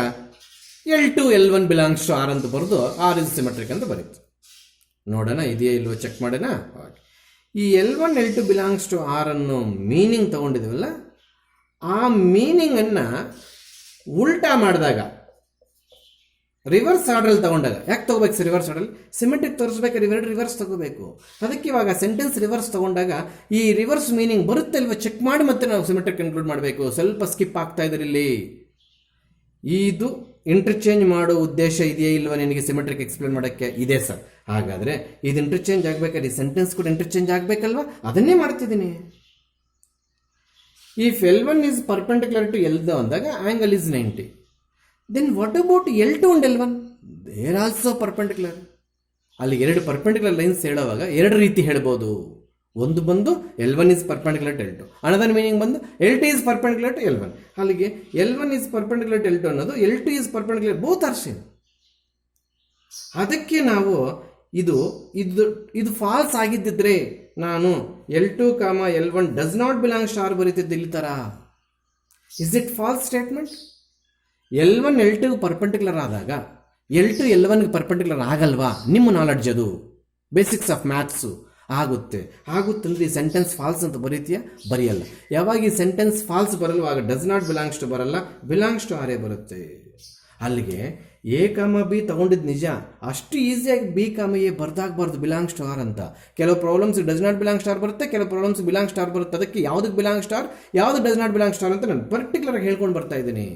L2 L1 belongs to R ಅಂತ ಬರೆದು ಆರ್ ಇಸ್ ಸಿಮೆಟ್ರಿಕ್ ಅಂತ ಬರೀತು. ನೋಡೋಣ ಇದೆಯಾ ಇಲ್ವೋ ಚೆಕ್ ಮಾಡೋಣ. ಈ L1 L2 belongs to R ಅನ್ನೋ ಮೀನಿಂಗ್ ತೊಗೊಂಡಿದ್ದೀವಲ್ಲ, ಆ ಮೀನಿಂಗನ್ನು ಉಲ್ಟಾ ಮಾಡಿದಾಗ, ರಿವರ್ಸ್ ಆರ್ಡರ್ ತಗೊಂಡಾಗ, ಯಾಕೆ ತಗೋಬೇಕು ಸರ್ ರಿವರ್ಸ್ ಆರ್ಡರ್? ಸಿಮೆಟ್ರಿಕ್ ತೋರಿಸ್ಬೇಕಾದ್ರೆ ಇವೆರಡು ರಿವರ್ಸ್ ತಗೋಬೇಕು. ಅದಕ್ಕೆ ಇವಾಗ ಸೆಂಟೆನ್ಸ್ ರಿವರ್ಸ್ ತಗೊಂಡಾಗ ಈ ರಿವರ್ಸ್ ಮೀನಿಂಗ್ ಬರುತ್ತೆ ಅಲ್ವಾ ಚೆಕ್ ಮಾಡಿ ಮತ್ತೆ ನಾವು ಸಿಮೆಟ್ರಿಕ್ ಇನ್ಕ್ಲೂಡ್ ಮಾಡಬೇಕು. ಸ್ವಲ್ಪ ಸ್ಕಿಪ್ ಆಗ್ತಾ ಇದ್ದಾರೆ ಇಲ್ಲಿ. ಇದು ಇಂಟರ್ಚೇಂಜ್ ಮಾಡೋ ಉದ್ದೇಶ ಇದೆಯಾ ಇಲ್ವಾ ನಿನಗೆ ಸಿಮೆಟ್ರಿಕ್ ಎಕ್ಸ್ಪ್ಲೇನ್ ಮಾಡೋಕ್ಕೆ? ಇದೆ ಸರ್. ಹಾಗಾದರೆ ಇದು ಇಂಟರ್ಚೇಂಜ್ ಆಗಬೇಕಾದ್ರೆ ಈ ಸೆಂಟೆನ್ಸ್ ಕೂಡ ಇಂಟರ್ಚೇಂಜ್ ಆಗಬೇಕಲ್ವಾ? ಅದನ್ನೇ ಮಾಡ್ತಿದ್ದೀನಿ. If L1 is perpendicular to L2 ಅಂದಾಗ angle is 90. Then what about L2 and L1? They are also perpendicular. ಅಲ್ಲಿ ಎರಡು ಪರ್ಪೆಂಡಿಕ್ಯುಲರ್ ಲೈನ್ಸ್ ಹೇಳುವಾಗ ಎರಡು ರೀತಿ ಹೇಳ್ಬೋದು. ಒಂದು ಬಂದು L1 is perpendicular to L2, another meaning ಬಂದು L2 is perpendicular to L1. ಅಲ್ಲಿಗೆ L1 is perpendicular to L2 ಅನ್ನೋದು L2 is perpendicular, both are same. ಅದಕ್ಕೆ ನಾವು ಇದು ಫಾಲ್ಸ್ ಆಗಿದ್ದಿದ್ರೆ ನಾನು L2, L1 does not belongs to R ಬರೀತಿದ್ದೆ ಇಲ್ಲಿ ಥರ. Is it false statement? L1 L2 perpendicular ಆದಾಗ L2 L1ಗೆ ಪರ್ಪೆಂಡಿಕ್ಯುಲರ್ ಆಗಲ್ವಾ? ನಿಮ್ಮ ನಾಲೆಡ್ಜ್ ಅದು, ಬೇಸಿಕ್ಸ್ ಆಫ್ ಮ್ಯಾಥ್ಸು. ಆಗುತ್ತಂದ್ರೆ ಈ ಸೆಂಟೆನ್ಸ್ ಫಾಲ್ಸ್ ಅಂತ ಬರೀತೀಯಾ? ಬರೆಯಲ್ಲ. ಯಾವಾಗ ಈ ಸೆಂಟೆನ್ಸ್ ಫಾಲ್ಸ್ ಬರಲ್ವ ಆಗ ಡಸ್ ನಾಟ್ ಬಿಲಾಂಗ್ಸ್ ಟು ಬರಲ್ಲ, ಬಿಲಾಂಗ್ಸ್ ಟು ಆರೇ ಬರುತ್ತೆ. ಅಲ್ಲಿಗೆ A, B ತಗೊಂಡಿದ್ದು ನಿಜ, ಅಷ್ಟು ಈಸಿಯಾಗಿ B, A ಬರ್ದಾಗಬಾರ್ದು ಬಿಲಾಂಗ್ಸ್ ಟು ಆರ್ ಅಂತ. ಕೆಲವು problems does not belongs to R ಬರುತ್ತೆ, ಕೆಲವು ಪ್ರಾಬ್ಲಮ್ಸ್ ಬಿಲಾಂಗ್ಸ್ ಟು ಆರ್ ಬರುತ್ತೆ. ಅದಕ್ಕೆ ಯಾವುದಕ್ಕೆ ಬಿಲಾಂಗ್ಸ್ ಟು ಆರ್, ಯಾವುದು does not belongs to R ಅಂತ ನಾನು ಪರ್ಟಿಕ್ಯುಲರ್ ಆಗಿ ಹೇಳ್ಕೊಂಡು ಬರ್ತಾ ಇದ್ದೀನಿ.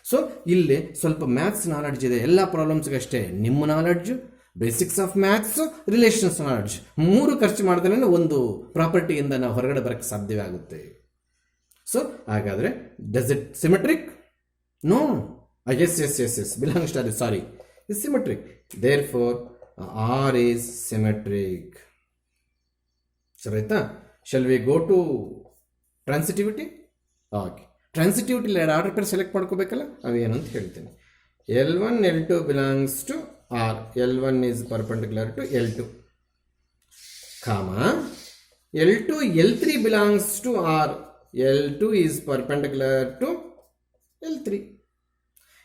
ಸೊ ಇಲ್ಲಿ ಸ್ವಲ್ಪ ಮ್ಯಾಥ್ಸ್ ನಾಲೆಡ್ಜ್ ಇದೆ ಎಲ್ಲ ಪ್ರಾಬ್ಲಮ್ಸ್ಗಷ್ಟೇ. ನಿಮ್ಮ knowledge basics of maths, relations knowledge, 3 ಖರ್ಚು ಮಾಡಿದ್ರೆ ಒಂದು ಪ್ರಾಪರ್ಟಿಯಿಂದ ನಾವು ಹೊರಗಡೆ ಬರೋಕ್ಕೆ ಸಾಧ್ಯವೇ ಆಗುತ್ತೆ. ಸೊ ಹಾಗಾದರೆ does it symmetric? No. Yes belongs to R, sorry, is symmetric. Therefore R is symmetric. ಸರಿ ಆಯ್ತಾ? Shall we go to transitivity? Okay, transitivity order pair select ಮಾಡ್ಕೋಬೇಕಲ್ಲ, ಅವೇನು ಅಂತ ಹೇಳ್ತೀನಿ. L1 L2 belongs to R. L1 is perpendicular to L2, comma L2 L3 belongs to R. L2 is perpendicular to L3.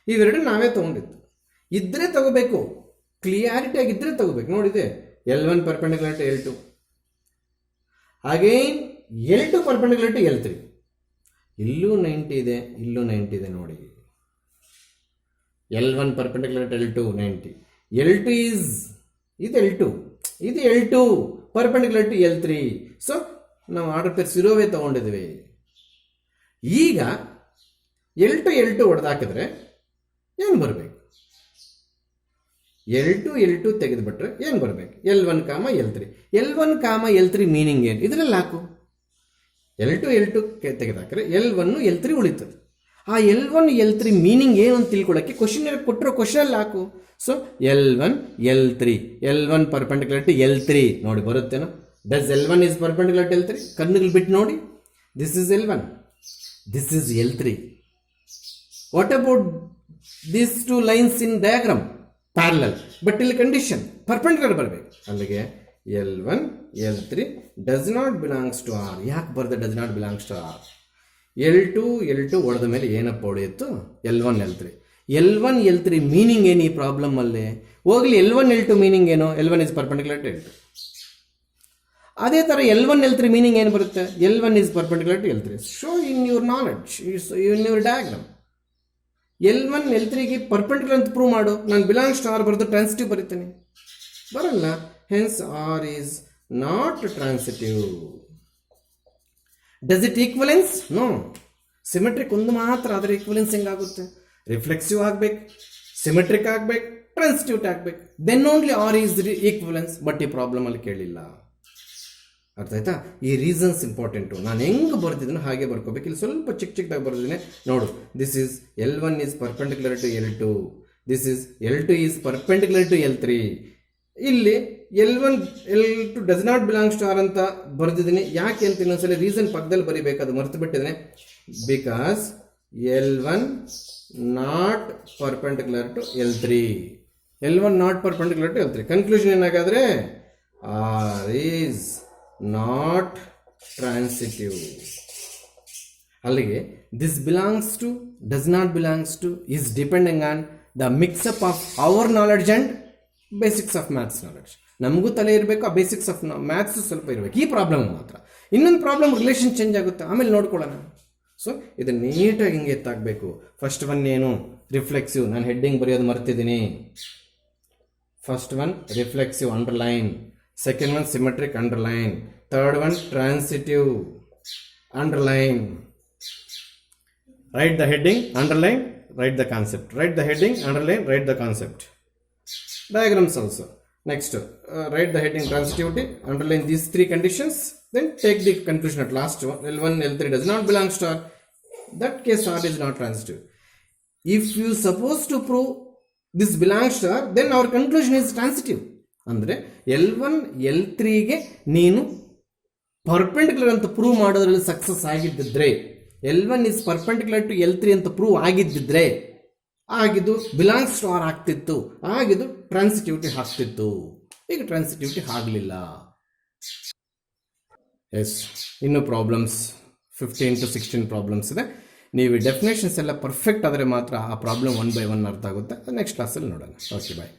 ಇವೆರಡು ನಾವೇ ತಗೊಂಡಿದ್ದು, ಇದ್ರೆ ತಗೋಬೇಕು, clarity ಆಗಿದ್ರೆ ತಗೋಬೇಕು. ನೋಡಿದೆ L1 perpendicular to L2, again L2 perpendicular to L3. ಇಲ್ಲೂ 90 ಇದೆ, ಇಲ್ಲೂ 90 ಇದೆ. ನೋಡಿ, L1 perpendicular to L2 90. L2 is L2 perpendicular to L3. So ನಾವು ಆರ್ಡರ್ ಪೇರ್ ಇರೋವೇ ತಗೊಂಡಿದ್ವಿ. ಈಗ L2 ಹೊಡೆದಾಕಿದ್ರೆ ಏನು ಬರಬೇಕು? L2 ತೆಗೆದುಬಿಟ್ರೆ ಏನು ಬರಬೇಕು? L1, L3. L1, ಮೀನಿಂಗ್ ಏನು? ಇದರಲ್ಲಿ ಹಾಕು. L2 ತೆಗೆದಾಕಿದ್ರೆ L1, L3 ಉಳಿತದೆ. ಆ L1, L3 ಮೀನಿಂಗ್ ಏನು ಅಂತ ತಿಳ್ಕೊಳ್ಳೋಕ್ಕೆ ಕ್ವಶನ್ ಕೊಟ್ಟರೋ ಕ್ವಶನಲ್ಲಿ ಹಾಕು. So L1, L1 perpendicular to L3 ನೋಡಿ ಬರುತ್ತೇನೋ. Does L1 is perpendicular to L3? ಕಣ್ಣುಗಳು ಬಿಟ್ಟು ನೋಡಿ. This is L1, this is L3. What about these 2 lines in diagram? Parallel, but ಇಲ್ಲಿ ಕಂಡೀಷನ್ ಪರ್ಪೆಂಡಿಕ್ಯುಲರ್ ಬರಬೇಕು. ಅಲ್ಲಿಗೆ L1, L3 does not belongs to R. ಯಾಕೆ ಬರ್ದೆ does not belongs to R? L2 ಹೊಡೆದ ಮೇಲೆ ಏನಪ್ಪ ಹೊಡೆಯಿತು? L1, L3 ಮೀನಿಂಗ್ ಏನು ಈ ಪ್ರಾಬ್ಲಮ್ ಅಲ್ಲಿ? ಹೋಗ್ಲಿ, L1, L2 ಮೀನಿಂಗ್ ಏನು? L1 is perpendicular to L2. ಅದೇ ಥರ L1, L3 ಮೀನಿಂಗ್ ಏನು ಬರುತ್ತೆ? L1 is perpendicular to L3. Show in your knowledge, in your diagram. L1, L3ಗೆ ಪರ್ಪೆಂಡಿಕ್ಯುಲರ್ ಅಂತ ಪ್ರೂವ್ ಮಾಡು. ನಾನು ಬಿಲಾಂಗ್ಸ್ ಟು ಆರ್ ಬರೆದು ಟ್ರಾನ್ಸಿಟಿವ್ ಬರೀತೀನಿ, ಬರಲ್ಲ. Hence R is not transitive. Does it equivalence? No. Symmetric ಒಂದು ಮಾತ್ರ, ಆದರೆ ಈಕ್ವಲೆನ್ಸ್ ಹೆಂಗಾಗುತ್ತೆ? ರಿಫ್ಲೆಕ್ಸಿವ್ ಆಗಬೇಕು, ಸಿಮೆಟ್ರಿಕ್ ಆಗಬೇಕು, ಟ್ರಾನ್ಸಿಟಿವ್ ಆಗಬೇಕು, then only R is equivalence. But ಈ ಪ್ರಾಬ್ಲಮಲ್ಲಿ ಕೇಳಿಲ್ಲ. ಅರ್ಥ ಆಯ್ತಾ? ಈ ರೀಸನ್ಸ್ ಇಂಪಾರ್ಟೆಂಟು. ನಾನು ಹೆಂಗೆ ಬರ್ತಿದ್ದೀನಿ ಹಾಗೆ ಬರ್ಕೋಬೇಕು. ಇಲ್ಲಿ ಸ್ವಲ್ಪ ಚಿಕ್ಕದಾಗಿ ಬರ್ತಿದ್ದೀನಿ ನೋಡು. This is L1 is perpendicular to L2, this is L2 is perpendicular to L3. ಇಲ್ಲಿ L1, L2 does not belongs to R ಅಂತ ಬರ್ತಿದ್ದೀನಿ. ಯಾಕೆ ಅಂತ ಇನ್ನೊಂದ್ಸಲ ರೀಸನ್ ಪಕ್ಕದಲ್ಲಿ ಬರೀಬೇಕು, ಅದು ಮರ್ತು ಬಿಟ್ಟಿದ್ದೇನೆ. Because L1 not perpendicular to L3. L1 not perpendicular to L3. Conclusion ಏನಾಗಾದ್ರೆ ಆರ್ ಈಸ್ ನಾಟ್ ಟ್ರಾನ್ಸಿಟಿವ್. ಅಲ್ಲಿಗೆ this belongs to, does not belongs to is depending on the mixup of our knowledge and basics of maths knowledge. ನಮಗೂ ತಲೆ ಇರಬೇಕು, ಆ basics of maths ಸ್ವಲ್ಪ ಇರಬೇಕು. ಈ problem ಮಾತ್ರ. ಇನ್ನೊಂದು ಪ್ರಾಬ್ಲಮ್ ರಿಲೇಷನ್ ಚೇಂಜ್ ಆಗುತ್ತೆ, ಆಮೇಲೆ ನೋಡ್ಕೊಳ್ಳೋಣ. ಸೊ ಇದು ನೀಟಾಗಿ ಹಿಂಗೆ ಎತ್ತಾಗಬೇಕು. ಫಸ್ಟ್ ಒನ್ ಏನು? ರಿಫ್ಲೆಕ್ಸಿವ್. ನಾನು ಹೆಡ್ಡಿಂಗ್ ಬರೆಯೋದು ಮರ್ತಿದ್ದೀನಿ. First one reflexive, underline. Second one symmetric, underline. Third one transitive, underline. Write the heading, underline, write the concept. Write the heading, underline, write the concept. Diagrams also. Next, write the heading transitivity, underline these 3 conditions, then take the conclusion at last. L1, L3 does not belong to R. That case R is not transitive. If you suppose to prove this belongs to R, then our conclusion is transitive. ಅಂದರೆ L1, L3ಗೆ ನೀನು perpendicular ಅಂತ prove ಮಾಡೋದ್ರಲ್ಲಿ success ಆಗಿದ್ದಿದ್ರೆ, L1 is perpendicular to L3 ಅಂತ prove ಆಗಿದ್ದಿದ್ರೆ ಆಗಿದ್ದು belongs to R ಆಗ್ತಿತ್ತು, ಆಗಿದ್ದು transitivity ಆಗ್ತಿತ್ತು. ಈಗ ಟ್ರಾನ್ಸಿಟಿವಿಟಿ ಆಗಲಿಲ್ಲ. ಎಸ್, ಇನ್ನು ಪ್ರಾಬ್ಲಮ್ಸ್ 15 to 16 ಪ್ರಾಬ್ಲಮ್ಸ್ ಇದೆ. ನೀವು ಡೆಫಿನೇಷನ್ಸ್ ಎಲ್ಲ ಪರ್ಫೆಕ್ಟ್ ಆದರೆ ಮಾತ್ರ ಆ ಪ್ರಾಬ್ಲಮ್ 1 by 1 ಅರ್ಥ ಆಗುತ್ತೆ. ನೆಕ್ಸ್ಟ್ ಕ್ಲಾಸಲ್ಲಿ ನೋಡೋಣ. ಓಕೆ, ಬಾಯ್.